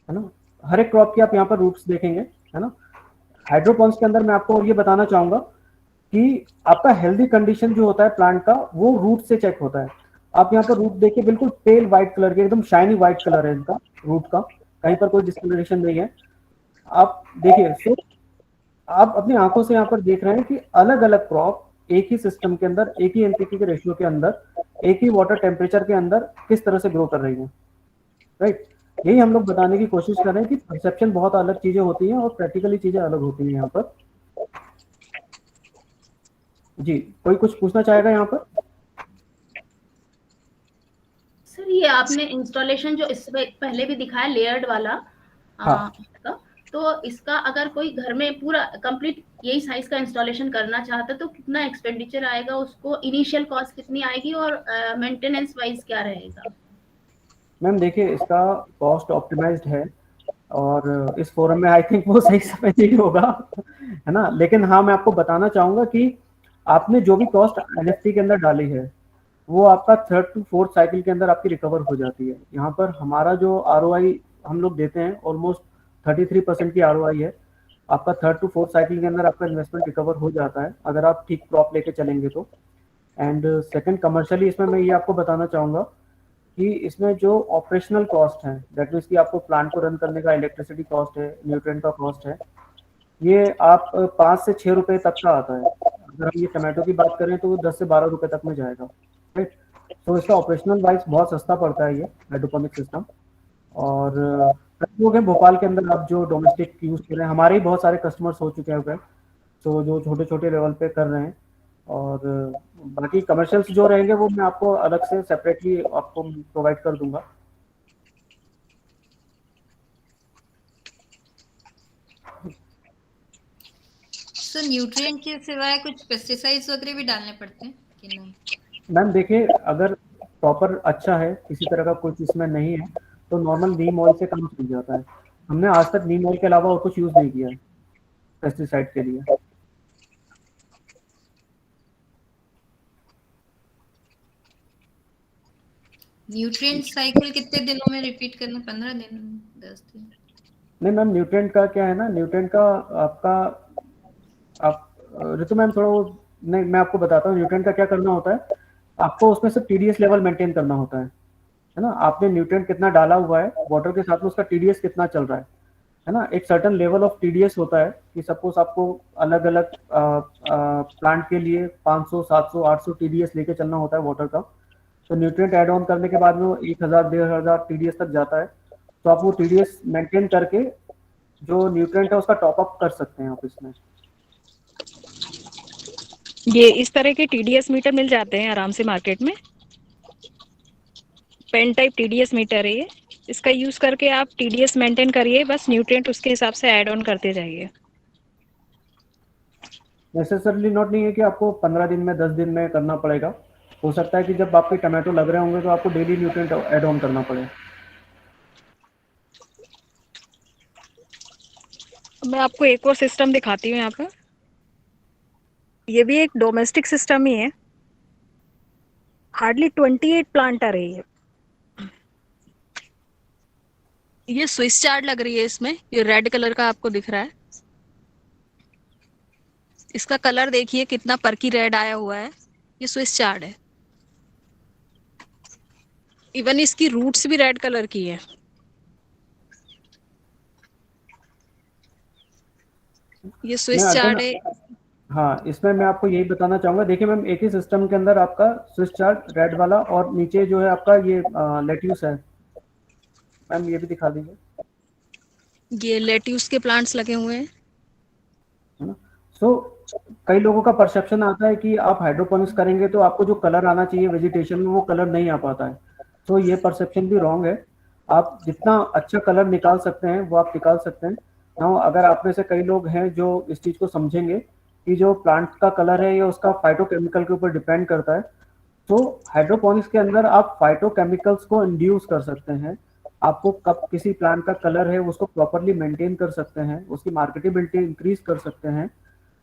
है ना। हर एक क्रॉप की आप यहाँ पर रूट्स देखेंगे, है ना। हाइड्रोपोनिक्स के अंदर मैं आपको और ये बताना चाहूंगा कि आपका हेल्दी कंडीशन जो होता है प्लांट का, वो रूट से चेक होता है। आप यहाँ पर रूट देखिए, बिल्कुल पेल व्हाइट कलर के, एकदम शाइनी व्हाइट कलर है इनका रूट का, कहीं पर कोई डिस्कलरेशन नहीं है। आप देखिए, सो आप अपनी आंखों से यहाँ पर देख रहे हैं कि अलग अलग क्रॉप एक ही सिस्टम के अंदर, एक ही एनपीके के रेशियो के अंदर, एक ही वाटर टेम्परेचर के अंदर किस तरह से ग्रो कर रही है, राइट। यही हम लोग बताने की कोशिश कर रहे हैं कि परसेप्शन बहुत अलग चीजें होती हैं और प्रैक्टिकली चीजें अलग होती हैं यहाँ पर। जी, कोई कुछ पूछना चाहेगा यहाँ पर?
सर ये आपने इंस्टॉलेशन जो इससे पहले भी दिखाया लेयर्ड वाला,
हाँ।
तो इसका अगर कोई घर में पूरा कंप्लीट यही साइज का इंस्टॉलेशन करना चाहता है तो कितना एक्सपेंडिचर आएगा, उसको इनिशियल कॉस्ट कितनी आएगी और मेंटेनेंस वाइज क्या रहेगा?
मैम देखिए, इसका कॉस्ट ऑप्टिमाइज्ड है और इस फोरम में आई थिंक वो सही समय नहीं होगा, है ना। लेकिन हाँ, मैं आपको बताना चाहूंगा कि आपने जो भी कॉस्ट एनएफटी के अंदर डाली है, वो आपका 3rd to 4th साइकिल के अंदर आपकी रिकवर हो जाती है। यहाँ पर हमारा जो आरओआई हम लोग देते हैं, ऑलमोस्ट 33% की आरओआई है। आपका 3rd to 4th साइकिल के अंदर आपका इन्वेस्टमेंट रिकवर हो जाता है, अगर आप ठीक क्रॉप लेके चलेंगे तो। एंड सेकंड, कमर्शियली इसमें मैं ये आपको बताना चाहूंगा कि इसमें जो ऑपरेशनल कॉस्ट है, दैट मीन्स कि आपको प्लांट को रन करने का इलेक्ट्रिसिटी कॉस्ट है, न्यूट्रिएंट का कॉस्ट है, ये आप 5 से 6 रुपए तक का आता है। अगर हम ये टमाटो की बात करें तो वो 10 से 12 रुपए तक में जाएगा, राइट। तो इसका ऑपरेशनल वाइज बहुत सस्ता पड़ता है ये हाइड्रोपोनिक सिस्टम। और कई लोग हैं भोपाल के अंदर आप जो डोमेस्टिक यूज कर रहे हैं, हमारे ही बहुत सारे कस्टमर्स हो चुके हैं, तो जो छोटे छोटे लेवल पे कर रहे हैं। और बाकी कमर्शियल्स जो रहेंगे वो मैं आपको अलग से सेपरेटली आपको प्रोवाइड कर दूंगा।
सो न्यूट्रिएंट के सिवाय कुछ पेस्टिसाइड्स वगैरह भी डालने पड़ते हैं कि नहीं?
मैम देखिए, अगर प्रॉपर अच्छा है, किसी तरह का कुछ इसमें नहीं है, तो नॉर्मल नीम ऑयल से काम चल जाता है। हमने आज तक नीम ऑयल के अलावा और कुछ यूज नहीं किया है पेस्टिसाइड के लिए।
न्यूट्रिएंट साइकिल कितने दिनों में रिपीट करना? 15 दिन, 10 दिन?
नहीं मैम, न्यूट्रिएंट का क्या है ना, न्यूट्रिएंट का आपका ऋतु मैम थोड़ा वो, नहीं मैं आपको बताता हूँ न्यूट्रिएंट का क्या करना होता है। आपको उसमें से टीडीएस लेवल मेंटेन करना होता है ना। आपने न्यूट्रिएंट कितना डाला हुआ है वाटर के साथ में, उसका टीडीएस कितना चल रहा है ना। एक सर्टेन लेवल ऑफ टीडीएस होता है कि सपोज आपको अलग अलग प्लांट के लिए 500, 700, 800 टीडीएस लेके चलना होता है वाटर का। तो न्यूट्रिएंट ऐड ऑन करने के बाद में वो 1000, 1500 टीडीएस तक जाता है। तो आप वो टीडीएस मेंटेन करके जो न्यूट्रिएंट है उसका टॉप अप कर सकते हैं आप इसमें।
ये इस तरह के टीडीएस मीटर मिल जाते हैं आराम से मार्केट में। पेन टाइप टीडीएस मीटर है ये। इसका यूज करके आप टीडीएस मेंटेन करिए, बस न्यूट्रिएंट उसके हिसाब से ऐड ऑन करते जाइए।
नेसेसरली नॉट नहीं है कि आपको 15 दिन में 10 दिन में करना पड़ेगा। हो सकता है कि जब आपके टमाटो लग रहे होंगे तो आपको डेली न्यूट्रिएंट ऐड ऑन करना पड़े।
मैं आपको एक और सिस्टम दिखाती हूँ यहाँ पर। ये भी एक डोमेस्टिक सिस्टम ही है। हार्डली 28 प्लांट आ रही है। ये स्विस चार्ट लग रही है इसमें। ये रेड कलर का आपको दिख रहा है। इसका कलर देखिए कितना पर्की रेड आया हुआ है। ये स्विस चार्ट है। इवन इसकी रूट्स भी रेड कलर की है। ये स्विस चार्ट है।
हाँ, इसमें मैं आपको यही बताना चाहूंगा। देखिए मैम, एक ही सिस्टम के अंदर आपका स्विस चार्ट रेड वाला और नीचे जो है आपका ये लेट्यूस है। मैम ये भी दिखा दीजिए।
ये लेट्यूस के प्लांट्स लगे हुए हैं,
है ना। सो कई लोगों का परसेप्शन आता है कि आप हाइड्रोपोनिक्स करेंगे तो आपको जो कलर आना चाहिए वेजिटेशन में वो कलर नहीं आ पाता है। तो ये परसेप्शन भी रॉन्ग है। आप जितना अच्छा कलर निकाल सकते हैं वो आप निकाल सकते हैं ना। अगर आप में से कई लोग हैं जो इस चीज को समझेंगे कि जो प्लांट का कलर है ये उसका फाइटोकेमिकल के ऊपर डिपेंड करता है, तो हाइड्रोपोनिक्स के अंदर आप फाइटोकेमिकल्स को इंड्यूस कर सकते हैं। आपको कब किसी प्लांट का कलर है उसको प्रॉपरली मेंटेन कर सकते हैं, उसकी मार्केटेबिलिटी इंक्रीज कर सकते हैं,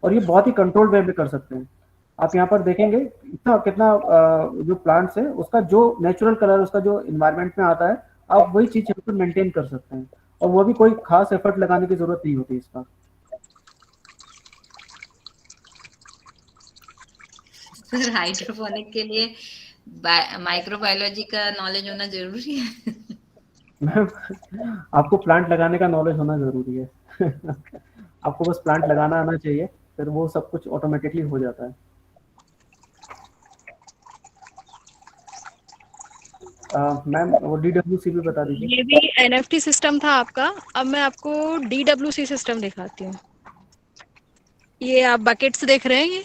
और ये बहुत ही कंट्रोल्ड वे में कर सकते हैं। आप यहाँ पर देखेंगे इतना कितना जो प्लांट्स है उसका जो नेचुरल कलर उसका जो इन्वायरमेंट में आता है, आप वही चीज यहाँ पर मेंटेन कर सकते हैं, और वो भी कोई खास एफर्ट लगाने की जरूरत नहीं होती इसका।
सर हाइड्रोपोनिक के लिए माइक्रोबायोलॉजी का नॉलेज होना जरूरी है।
मैम, आपको प्लांट लगाने का नॉलेज होना जरूरी है। आपको बस प्लांट लगाना आना चाहिए, फिर वो सब कुछ ऑटोमेटिकली हो जाता है। मैम वो DWC भी बता दीजिए।
ये भी एनएफटी सिस्टम था आपका। अब मैं आपको DWC सिस्टम दिखाती हूँ। ये आप बकेट्स देख रहे हैं,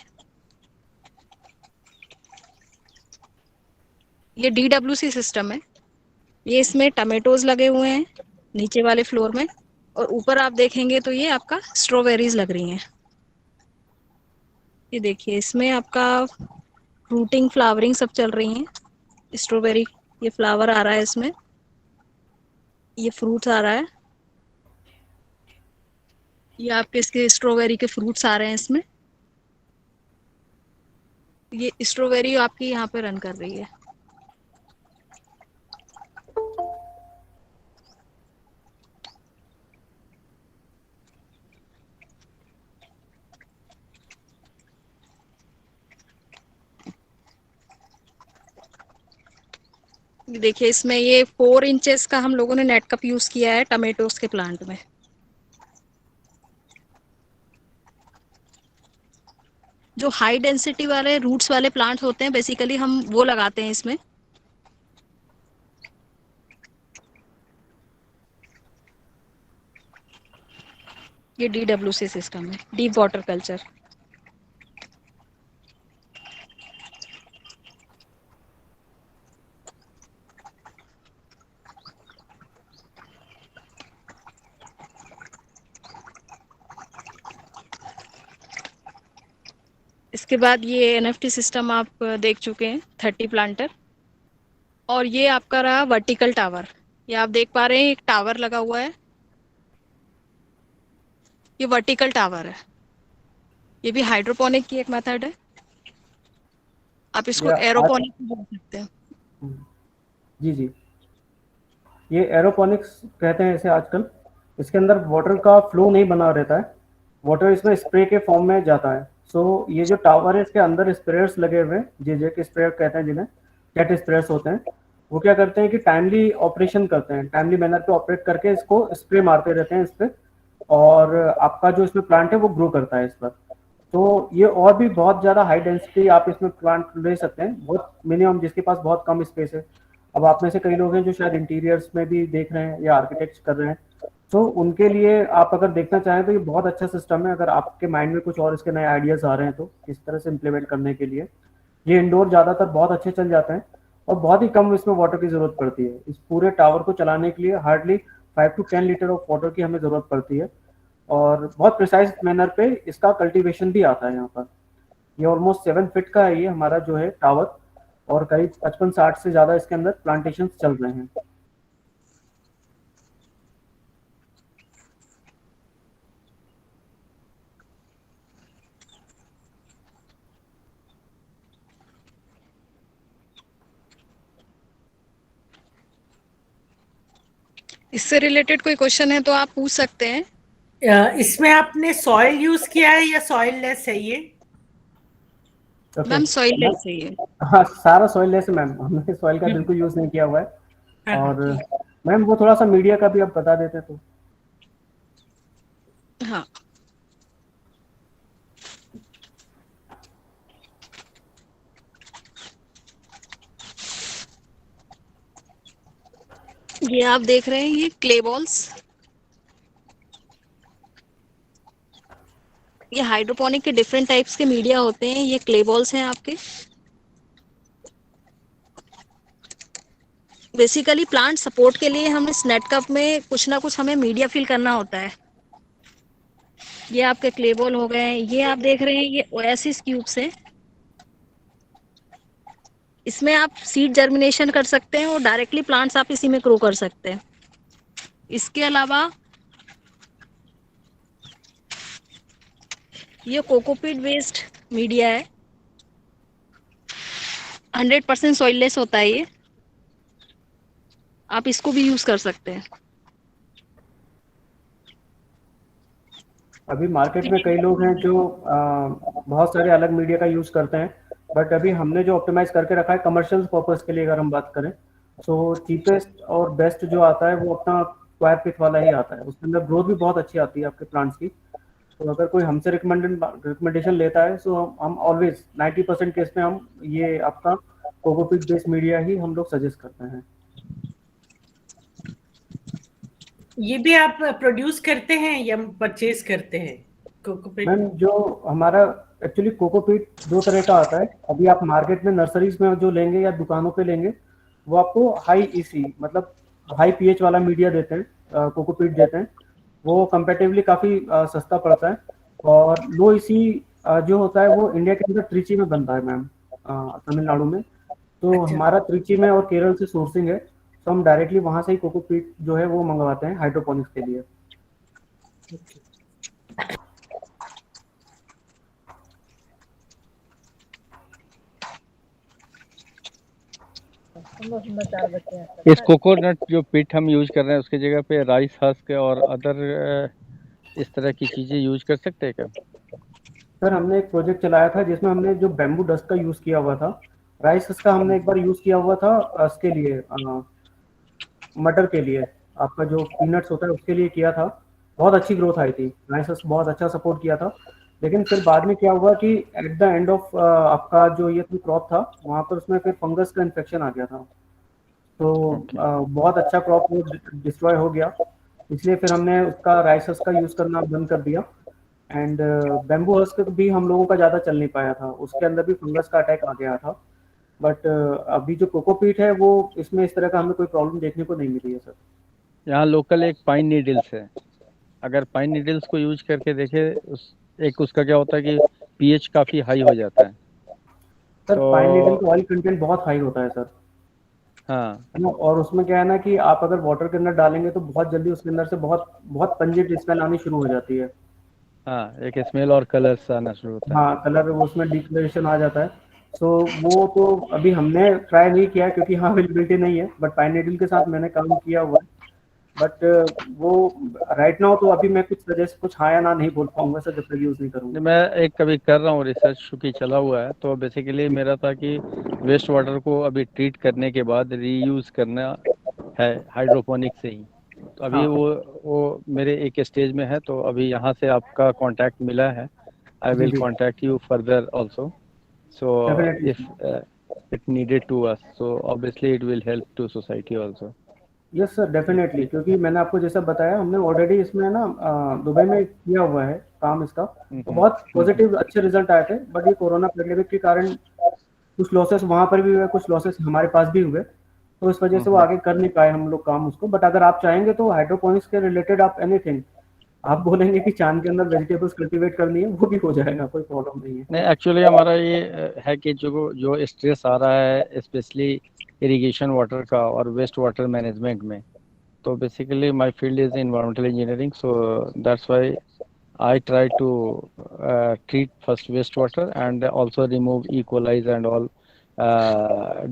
ये DWC सिस्टम है। ये इसमें टमेटोज लगे हुए हैं नीचे वाले फ्लोर में, और ऊपर आप देखेंगे तो ये आपका स्ट्रॉबेरीज लग रही हैं। ये देखिए इसमें आपका फ्रूटिंग फ्लावरिंग सब चल रही हैं। स्ट्रॉबेरी ये फ्लावर आ रहा है, इसमें ये फ्रूट्स आ रहा है, ये आपके इसके स्ट्रॉबेरी के फ्रूट्स आ रहे हैं इसमें। ये स्ट्रॉबेरी आपकी यहाँ पे रन कर रही है। देखिए इसमें ये 4 इंचेस का हम लोगों ने नेट कप यूज किया है टमेटोज के प्लांट में। जो हाई डेंसिटी वाले रूट्स वाले प्लांट्स होते हैं बेसिकली हम वो लगाते हैं इसमें। ये DWC सिस्टम है, डीप वाटर कल्चर। इसके बाद ये एनएफटी सिस्टम आप देख चुके हैं 30 प्लांटर, और ये आपका रहा वर्टिकल टावर। ये आप देख पा रहे हैं एक टावर लगा हुआ है, ये वर्टिकल टावर है। ये भी हाइड्रोपोनिक की एक मेथड है, आप इसको एरोपोनिक भी बोल सकते हैं।
जी जी, ये एरोपोनिक्स कहते हैं इसे आजकल। इसके अंदर वाटर का फ्लो नहीं बना रहता है, वाटर इसमें स्प्रे के फॉर्म में जाता है। सो ये जो टावर है इसके अंदर स्प्रेयर्स लगे हुए हैं, जेट स्प्रेयर कहते हैं जिन्हें, जेट स्प्रेयर्स होते हैं। वो क्या करते हैं कि टाइमली ऑपरेशन करते हैं, टाइमली मैनर पे ऑपरेट करके इसको स्प्रे मारते रहते हैं इस पर, और आपका जो इसमें प्लांट है वो ग्रो करता है इस पर। तो ये और भी बहुत ज़्यादा हाई डेंसिटी आप इसमें प्लांट ले सकते हैं, बहुत मिनिमम जिसके पास बहुत कम स्पेस है। अब आप में से कई लोग हैं जो शायद इंटीरियर्स में भी देख रहे हैं या आर्किटेक्ट कर रहे हैं, तो उनके लिए आप अगर देखना चाहें तो ये बहुत अच्छा सिस्टम है। अगर आपके माइंड में कुछ और इसके नए आइडियाज आ रहे हैं तो इस तरह से इम्प्लीमेंट करने के लिए ये इंडोर ज़्यादातर बहुत अच्छे चल जाते हैं, और बहुत ही कम इसमें वाटर की ज़रूरत पड़ती है। इस पूरे टावर को चलाने के लिए hardly 5 to 10 litre of water की हमें ज़रूरत पड़ती है, और बहुत प्रिसाइज मैनर पे इसका कल्टीवेशन भी आता है यहाँ पर। ये ऑलमोस्ट 7 फीट का है ये हमारा जो है टावर, और करीब 55-60 से ज़्यादा इसके अंदर प्लांटेशन चल रहे हैं।
इससे रिलेटेड कोई क्वेश्चन है तो आप पूछ सकते हैं।
इसमें आपने सॉइल यूज किया है या सॉइल लेस है ये?
मैम सॉइल लेस है ये।
हाँ, सारा सॉइल लेस है मैम, हमने सॉइल का बिल्कुल यूज नहीं किया हुआ है। और मैम वो थोड़ा सा मीडिया का भी आप बता देते तो।
हाँ, ये आप देख रहे हैं ये क्ले बॉल्स, ये हाइड्रोपोनिक के डिफरेंट टाइप्स के मीडिया होते हैं। ये क्ले बॉल्स हैं आपके। बेसिकली प्लांट सपोर्ट के लिए हम इस नेट कप में कुछ ना कुछ हमें मीडिया फिल करना होता है। ये आपके क्ले बॉल हो गए। ये आप देख रहे हैं ये ओएसिस क्यूब्स हैं। इसमें आप सीड जर्मिनेशन कर सकते हैं और डायरेक्टली प्लांट्स आप इसी में ग्रो कर सकते हैं। इसके अलावा ये कोकोपीट बेस्ड मीडिया है, 100% सॉइललेस होता है ये, आप इसको भी यूज कर सकते हैं।
अभी मार्केट में कई लोग हैं जो बहुत सारे अलग मीडिया का यूज करते हैं, बट अभी हमने जो ऑप्टिमाइज करके रखा है कमर्शियल पर्पस के लिए, अगर हम बात करें तो चीपेस्ट और बेस्ट जो आता है वो अपना स्क्वायर पिट वाला ही आता है। उसके अंदर ग्रोथ भी बहुत अच्छी आती है आपके प्लांट्स की। तो अगर कोई हमसे रिकमेंडेशन लेता है तो हम ऑलवेज 90% केस में हम ये आपका कोकोपीट बेस्ड मीडिया ही हम लोग सजेस्ट करते हैं।
ये भी आप प्रोड्यूस करते हैं या परचेज करते हैं कोकोपीट?
मैम जो हमारा एक्चुअली कोकोपीट दो तरह का आता है। अभी आप मार्केट में नर्सरीज में जो लेंगे या दुकानों पे लेंगे वो आपको हाई ईसी मतलब हाई पीएच वाला मीडिया देते हैं, कोकोपीट देते हैं। वो कंपेरेटिवली काफ़ी सस्ता पड़ता है। और लो ईसी जो होता है वो इंडिया के अंदर त्रिची में बनता है मैम, तमिलनाडु में। तो
अच्छा।
हमारा त्रिची में और केरल से सोर्सिंग है, तो हम डायरेक्टली वहाँ से ही कोकोपीट जो है वो मंगवाते हैं हाइड्रोपोनिक्स के लिए।
इस कोकोनट जो पिट हम यूज कर रहे हैं उसकी जगह पे राइस हस्क और अदर इस तरह की चीजें यूज कर सकते हैं क्या?
सर हमने एक प्रोजेक्ट चलाया था जिसमें हमने जो बैम्बू डस्ट का यूज किया हुआ था, राइस का हमने एक बार यूज किया हुआ था इसके लिए मटर के लिए, आपका जो पीनट्स होता है उसके लिए किया था। बहुत अच्छी ग्रोथ आई थी, राइस बहुत अच्छा सपोर्ट किया था। लेकिन फिर बाद में क्या हुआ कि एट द एंड ऑफ आपका जो ये क्रॉप था वहाँ पर उसमें फिर फंगस का इन्फेक्शन आ गया था। तो बहुत अच्छा क्रॉप वो डिस्ट्रॉय हो गया, इसलिए फिर हमने उसका राइस का यूज करना बंद कर दिया। एंड बैम्बू हस्क भी हम लोगों का ज़्यादा चल नहीं पाया था, उसके अंदर भी फंगस का अटैक आ गया था। बट अभी जो कोकोपीट है वो इसमें इस तरह का हमें कोई प्रॉब्लम देखने को नहीं मिली है सर।
यहाँ लोकल एक पाइन नीडल्स है, अगर पाइन नीडल्स को यूज करके देखे एक उसका क्या होता है कि पीएच काफी हाई हो जाता है।
सर पाइन नीडल का ऑयल कंटेंट बहुत हाई होता है सर।
हाँ।
और उसमें क्या है ना कि आप अगर वाटर के अंदर डालेंगे तो बहुत जल्दी उसके अंदर से बहुत बहुत पंजेंट स्मेल आनी शुरू हो जाती है।
हाँ, एक स्मेल और कलर आना शुरू होता है।
हाँ, कलर वो उसमें डिकलरेशन आ जाता है। सो वो तो अभी हमने ट्राई नहीं किया क्योंकि हाँ अवेलेबिलिटी नहीं है, बट पाइन नीडल के साथ मैंने काम किया हुआ है। बट वो राइट नाउ तो अभी मैं कुछ हाँ या ना नहीं बोल पाऊंगा सर, जब तक यूज नहीं करूंगा।
मैं एक कभी कर रहा हूँ रिसर्च चूंकि चला हुआ है, तो बेसिकली मेरा था कि वेस्ट वाटर को अभी ट्रीट करने के बाद रीयूज करना है हाइड्रोपोनिक से ही। तो अभी
हाँ।
वो मेरे एक स्टेज में है, तो अभी यहाँ से आपका कांटेक्ट मिला है। I will contact you further also, so
Definitely.
If it needed to us, so obviously it will help to society also.
Yes sir definitely, क्योंकि मैंने आपको जैसा बताया हमने ऑलरेडी इसमें ना दुबई में किया हुआ है काम इसका, तो बहुत पॉजिटिव अच्छे रिजल्ट आए थे। बट ये कोरोना पैंडेमिक के कारण कुछ लॉसेस वहाँ पर भी हुए, कुछ लॉसेस हमारे पास भी हुए, तो इस वजह से वो आगे कर नहीं पाए हम लोग काम उसको। बट अगर आप चाहेंगे तो हाइड्रोपोनिक्स के रिलेटेड आप एनीथिंग आप बोलेंगे कि चांद के अंदर वेजिटेबल्स कल्टीवेट करनी है वो भी हो जाएगा, कोई प्रॉब्लम नहीं है।
नहीं, एक्चुअली हमारा ये है कि जो स्ट्रेस आ रहा है स्पेशली इरिगेशन वाटर का और वेस्ट वाटर मैनेजमेंट में, तो basically my field is environmental engineering, so that's why I try to treat first wastewater and also remove E. coli's and all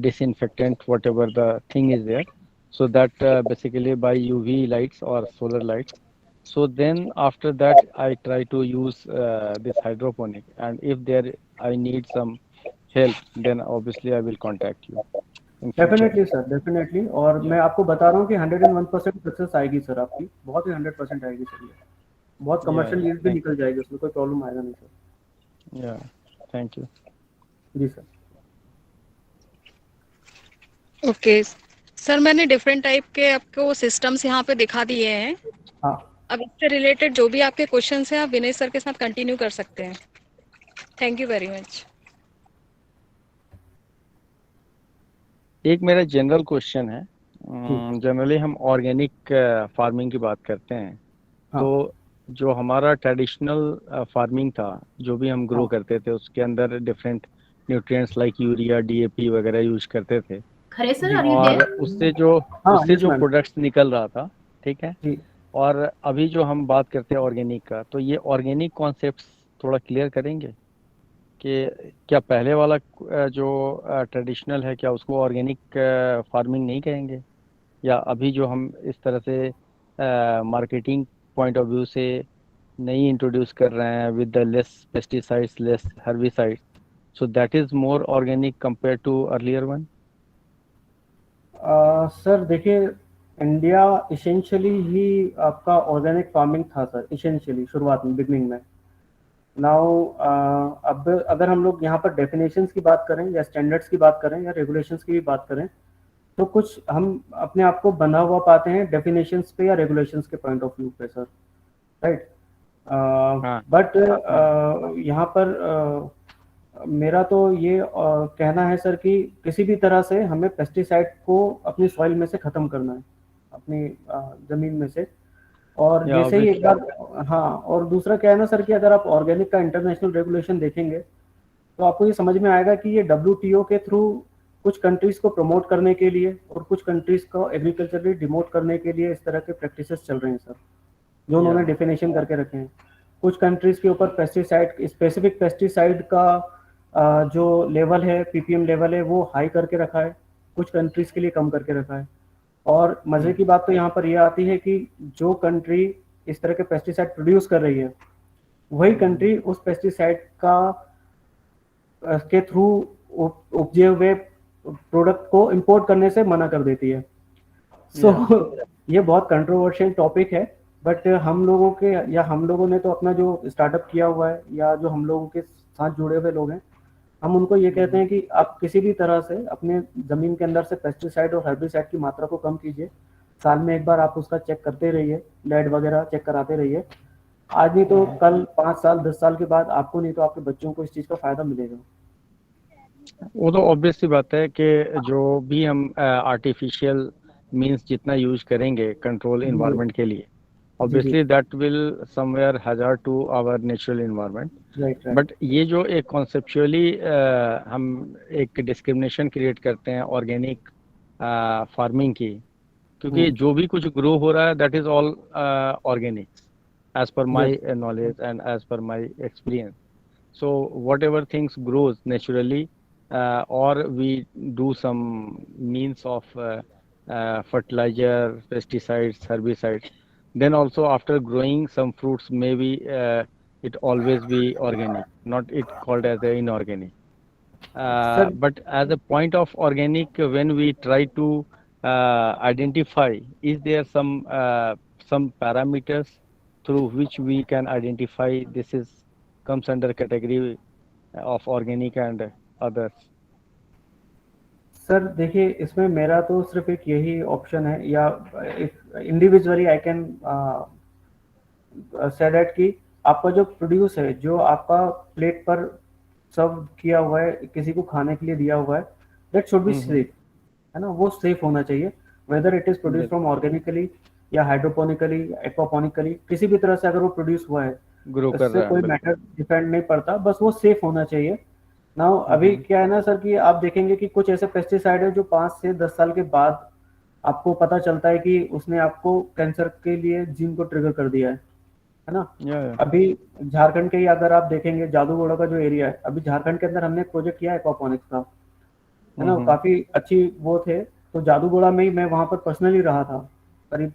disinfectant whatever the thing is there, so that basically by UV lights or solar lights. So then after that I try to use this hydroponic, and if there I need some help then obviously I will contact you.
Definitely sir definitely, और मैं आपको बता रहा हूँ कि 101% सक्सेस आएगी सर आपकी, बहुत ही 100% आएगी सर। ये बहुत कमर्शियल यूज भी निकल जाएगी, उसमें कोई प्रॉब्लम आएगा नहीं सर।
या थैंक यू।
जी सर।
ओके सर, मैंने डिफरेंट टाइप के आपको सिस्टम्स यहाँ पे दिखा दिए हैं।
हाँ।
अब इससे रिलेटेड जो भी आपके क्वेश्चंस हैं आप विनय सर के साथ कंटिन्यू कर सकते हैं। Thank you very much.
एक मेरा जनरल क्वेश्चन है, जनरली हम ऑर्गेनिक फार्मिंग की बात करते हैं।
हाँ।
तो जो हमारा ट्रेडिशनल फार्मिंग था, जो भी हम ग्रो करते थे उसके अंदर different nutrients like urea DAP वगैरह यूज करते थे,
खरे सर,
और उससे जो प्रोडक्ट्स निकल रहा था ठीक है।
जी
और अभी जो हम बात करते हैं ऑर्गेनिक का, तो ये ऑर्गेनिक कॉन्सेप्ट्स थोड़ा क्लियर करेंगे कि क्या पहले वाला जो ट्रेडिशनल है, क्या उसको ऑर्गेनिक फार्मिंग नहीं कहेंगे, या अभी जो हम इस तरह से मार्केटिंग पॉइंट ऑफ व्यू से नहीं इंट्रोड्यूस कर रहे हैं with the less pesticides, less herbicides, so that is more organic compare to earlier one?
Sir देखिए, इंडिया इसेंशियली ही आपका ऑर्गेनिक फार्मिंग था सर, इसेंशियली शुरुआत में, बिगनिंग में। नाउ अब अगर हम लोग यहाँ पर डेफिनेशंस की बात करें या स्टैंडर्ड्स की बात करें या रेगुलेशंस की भी बात करें, तो कुछ हम अपने आप को बंधा हुआ पाते हैं डेफिनेशंस पे या रेगुलेशंस के पॉइंट ऑफ व्यू पे सर, राइट।
हाँ।
बट यहाँ पर मेरा तो ये कहना है सर कि किसी भी तरह से हमें पेस्टिसाइड को अपनी सॉइल में से ख़त्म करना है, अपनी ज़मीन में से। और
या
जैसे ही एक बार, हाँ, और दूसरा क्या है ना सर कि अगर आप ऑर्गेनिक का इंटरनेशनल रेगुलेशन देखेंगे तो आपको ये समझ में आएगा कि ये WTO के थ्रू कुछ कंट्रीज को प्रमोट करने के लिए और कुछ कंट्रीज को एग्रीकल्चरली डिमोट करने के लिए इस तरह के प्रैक्टिसेस चल रहे हैं सर, जो उन्होंने डेफिनेशन करके रखे हैं। कुछ कंट्रीज के ऊपर पेस्टिसाइड, स्पेसिफिक पेस्टिसाइड का जो लेवल है, PPM लेवल है, वो हाई करके रखा है, कुछ कंट्रीज के लिए कम करके रखा है। और मजे की बात तो यहाँ पर ये आती है कि जो कंट्री इस तरह के पेस्टिसाइड प्रोड्यूस कर रही है, वही कंट्री उस पेस्टिसाइड का के थ्रू उपजे हुए प्रोडक्ट को इंपोर्ट करने से मना कर देती है। सो ये बहुत कंट्रोवर्शियल टॉपिक है, बट हम लोगों के, या हम लोगों ने तो अपना जो स्टार्टअप किया हुआ है, या जो हम लोगों के साथ जुड़े हुए लोग हैं, हम उनको ये कहते हैं कि आप किसी भी तरह से अपने ज़मीन के अंदर से पेस्टिसाइड और हर्बिसाइड की मात्रा को कम कीजिए। साल में एक बार आप उसका चेक करते रहिए, लेड वगैरह चेक कराते रहिए। आज नहीं तो कल, 5 साल 10 साल के बाद आपको नहीं तो आपके बच्चों को इस चीज़ का फ़ायदा मिलेगा।
वो तो ऑब्वियस सी बात है कि जो भी हम आर्टिफिशियल मींस जितना यूज करेंगे कंट्रोल इन्वायरमेंट के लिए, obviously that will somewhere hazard to our natural environment,
right.
But ये जो एक कॉन्सेप्चुअली हम एक डिस्क्रिमिनेशन क्रिएट करते हैं ऑर्गेनिक फार्मिंग की, क्योंकि जो भी कुछ ग्रो हो रहा है that is all organic as per my knowledge and as per my experience. So whatever things grows naturally or we do some means of fertilizer, pesticides, herbicides, then also after growing some fruits maybe it always be organic, not it called as a inorganic. But as a point of organic, when we try to identify, is there some parameters through which we can identify this is comes under category of organic and others?
Sir देखिए, इसमें मेरा तो सिर्फ एक यही ऑप्शन है, या individually I can say that कि आपका जो प्रोड्यूस है, जो आपका प्लेट पर सर्व किया हुआ है, किसी को खाने के लिए दिया हुआ है, दैट शुड बी सेफ, है ना। वो सेफ होना चाहिए, whether it is produce from organically या हाइड्रोपोनिकली, एक्वापोनिकली, किसी भी तरह से अगर वो प्रोड्यूस हुआ है,
ग्रो कर रहा है,
कोई मैटर डिपेंड नहीं पड़ता, बस वो सेफ होना चाहिए। नाउ अभी क्या है ना सर कि आप देखेंगे कि कुछ ऐसे पेस्टिसाइड है जो 5 से 10 साल के बाद आपको पता चलता है कि उसने आपको कैंसर के लिए जीन को ट्रिगर कर दिया है ना। अभी झारखंड के ही अगर आप देखेंगे, जादूगोड़ा का जो एरिया है, अभी झारखंड के अंदर हमने एक प्रोजेक्ट किया है एक्वापोनिक्स का, है ना, काफी अच्छी वो थे। तो जादूगोड़ा में ही मैं वहां पर पर्सनली रहा था, करीब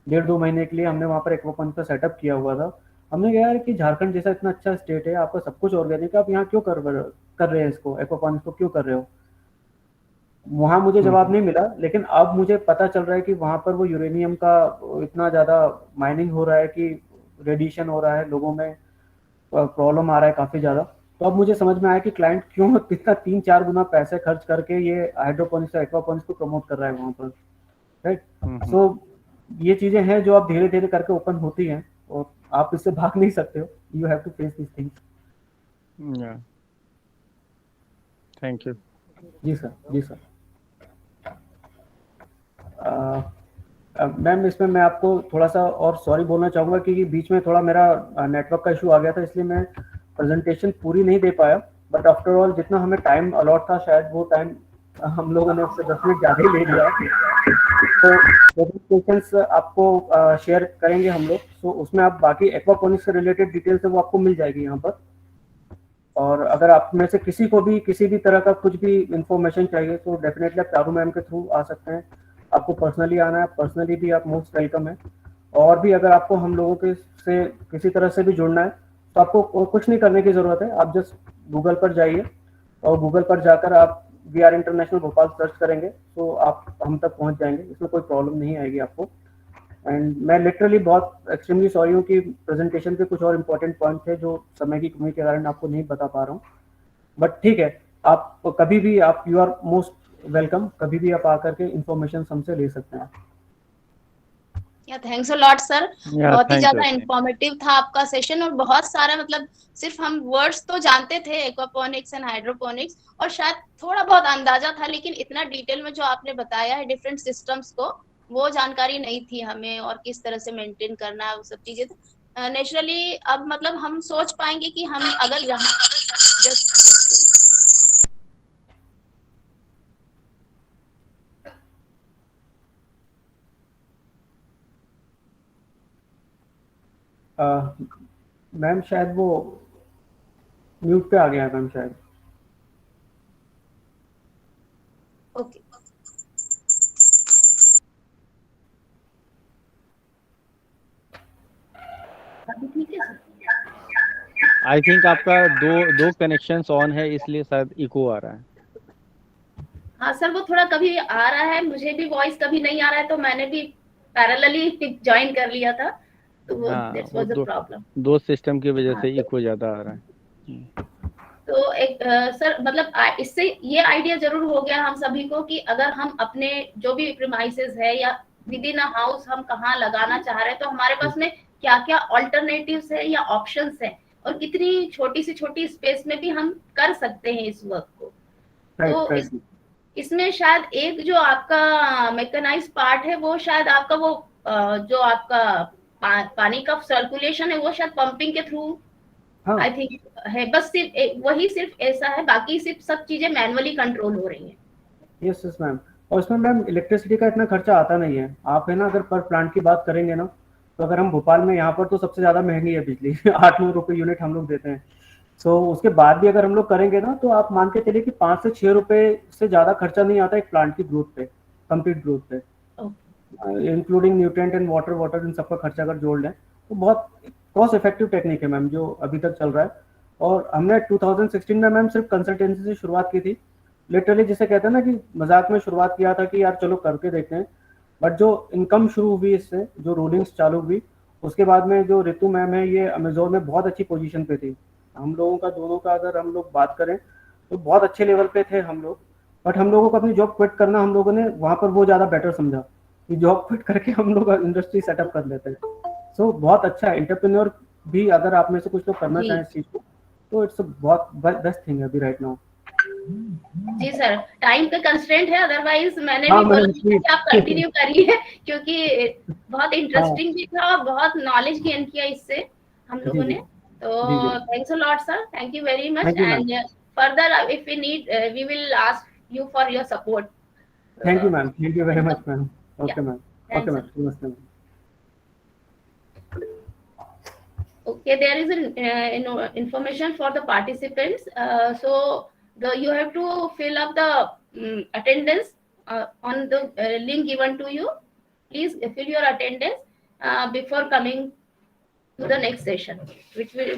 1.5-2 महीने के लिए हमने वहां पर एक्वापोनिक्स का सेटअप किया हुआ था। हमने कहा यार कि झारखंड जैसा इतना अच्छा स्टेट है, आपका सब कुछ ऑर्गेनिक है, आप यहाँ क्यों कर रहे हैं इसको, एक्वापोनिक्स को क्यों कर रहे हो। वहां मुझे जवाब नहीं मिला, लेकिन अब मुझे पता चल रहा है कि वहां पर वो यूरेनियम का इतना ज्यादा माइनिंग हो रहा है कि रेडिएशन हो रहा है, लोगों में प्रॉब्लम आ रहा है काफी ज्यादा। तो अब मुझे समझ में आया कि क्लाइंट क्यों कितना 3-4 गुना पैसे खर्च करके ये हाइड्रोपोनिक्स और एक्वापोनिक्स को प्रमोट कर रहा है वहां पर, राइट। सो ये चीजें हैं जो अब धीरे धीरे करके ओपन होती हैं, और आप इससे भाग नहीं सकते हो, you have to face this things.
Thank you.
जी सर, जी सर। मैम इसमें मैं आपको थोड़ा सा और सॉरी बोलना चाहूँगा क्योंकि बीच में थोड़ा मेरा नेटवर्क का इशू आ गया था, इसलिए मैं प्रेजेंटेशन पूरी नहीं दे पाया, बट आफ्टर ऑल जितना हमें टाइम अलॉट था शायद वो टाइम हम लोगों ने उससे 10 मिनट ज़्यादा ही ले लिया। तो क्वेश्चंस आपको शेयर करेंगे हम लोग, तो उसमें आप बाकी एक्वापोनिक्स से रिलेटेड डिटेल्स है वो आपको मिल जाएगी यहाँ पर। और अगर आप में से किसी को भी किसी भी तरह का कुछ भी इंफॉर्मेशन चाहिए तो डेफिनेटली आप चारू मैम के थ्रू आ सकते हैं। आपको पर्सनली आना है, पर्सनली भी आप मोस्ट वेलकम है। और भी अगर आपको हम लोगों के से किसी तरह से भी जुड़ना है तो आपको कुछ नहीं करने की ज़रूरत है। आप जस्ट गूगल पर जाइए और गूगल पर जाकर आप VR इंटरनेशनल भोपाल सर्च करेंगे तो आप हम तक पहुंच जाएंगे, इसमें कोई प्रॉब्लम नहीं आएगी आपको। एंड मैं लिटरली बहुत एक्सट्रीमली सॉरी हूँ कि प्रेजेंटेशन के कुछ और इम्पोर्टेंट पॉइंट थे जो समय की कमी के कारण आपको नहीं बता पा रहा हूँ, बट ठीक है, आप कभी भी आप यू आर मोस्ट वेलकम, कभी भी आप आकर के इंफॉर्मेशन हमसे ले सकते हैं।
या थैंक्स अ लॉट सर, बहुत ही ज्यादा इंफॉर्मेटिव था आपका सेशन, और बहुत सारा मतलब सिर्फ हम वर्ड्स तो जानते थे एक्वापोनिक्स एंड हाइड्रोपोनिक्स और शायद थोड़ा बहुत अंदाजा था, लेकिन इतना डिटेल में जो आपने बताया है डिफरेंट सिस्टम्स को, वो जानकारी नहीं थी हमें, और किस तरह से मेंटेन करना है वो सब चीजें। नेचुरली अब मतलब हम सोच पाएंगे कि हम अगर यहाँ
मैम शायद वो म्यूट पे आ गया है मैम शायद।
ओके अभी ठीक है।
आई थिंक आपका दो कनेक्शंस ऑन है इसलिए शायद इको आ रहा है।
हाँ सर, वो थोड़ा कभी आ रहा है, मुझे भी वॉइस कभी नहीं आ रहा है, तो मैंने भी पैरेलली ज्वाइन कर लिया था, तो वो दैट्स वाज द प्रॉब्लम।
दो सिस्टम की वजह से इको ज्यादा आ रहा है।
तो एक सर मतलब इससे ये आइडिया जरूर हो गया हम सभी को कि अगर हम अपने जो भी प्रीमाइसेस है या विद इन अ हाउस हम कहाँ लगाना चाह रहे हैं, तो हमारे पास में क्या क्या ऑल्टरनेटिव्स है या ऑप्शंस है, और कितनी छोटी से छोटी स्पेस में भी हम कर सकते हैं इस वर्क को। तो इसमें शायद एक जो आपका मैकेनाइज पार्ट है वो शायद आपका वो जो आपका पानी का सर्कुलेशन है वो शायद पंपिंग के थ्रू आई थिंक है, बस सिर्फ वही सिर्फ ऐसा है, बाकी सिर्फ सब चीजें मैनुअली कंट्रोल हो रही हैं।
यस यस मैम, और इसमें मैम इलेक्ट्रिसिटी का इतना खर्चा आता नहीं है। आप है ना अगर पर प्लांट की बात करेंगे ना, तो अगर हम भोपाल में यहाँ पर तो सबसे ज़्यादा महंगी है बिजली 8-9 रुपये यूनिट हम लोग देते हैं। सो उसके बाद भी अगर हम लोग करेंगे ना तो आप मान के चलिए कि 5 से 6 रुपये से ज़्यादा खर्चा नहीं आता एक प्लांट की ग्रोथ पे, कंप्लीट ग्रोथ पे, including nutrient and water in सबका खर्चा अगर जोड़ लें तो बहुत कॉस्ट इफेक्टिव टेक्निक है मैम जो अभी तक चल रहा है। और हमने 2016 में मैम सिर्फ कंसल्टेंसी से शुरुआत की थी, लिटरली जिसे कहते हैं ना कि मजाक में शुरुआत किया था कि यार चलो करके देखते हैं, बट जो इनकम शुरू हुई इससे, जो रोलिंग्स चालू हुई, उसके बाद में जो रितु मैम है ये अमेजोन में बहुत अच्छी पोजीशन पे थी। हम लोगों का दोनों का अगर हम लोग बात करें तो बहुत अच्छे लेवल पे थे हम लोग, बट हम लोगों को अपनी जॉब क्विट करना हम लोगों ने वहाँ पर वो ज़्यादा बेटर समझा कि जॉब क्विट करके हम लोग इंडस्ट्री सेटअप कर लेते हैं। सो बहुत अच्छा है एंटरप्रेन्योर भी, अगर आप में से कुछ लोग करना चाहें इस चीज़ को तो इट्स बहुत बेस्ट थिंग है अभी राइट नाउ।
जी सर, टाइम का कंस्ट्रेंट है, अदरवाइज मैंने भी बोला कि आप कंटिन्यू करिए क्योंकि बहुत इंटरेस्टिंग भी था और बहुत नॉलेज गेन किया इससे हम लोगों ने। तो thanks a lot sir, thank you very much, and further if we need we will ask you for your support.
Thank you ma'am, thank you very much ma'am. Okay ma'am, okay ma'am, नमस्ते ma'am.
Okay, there is an information for the participants. So you have to fill up the attendance on the link given to you. Please fill your attendance before coming to the next session, which will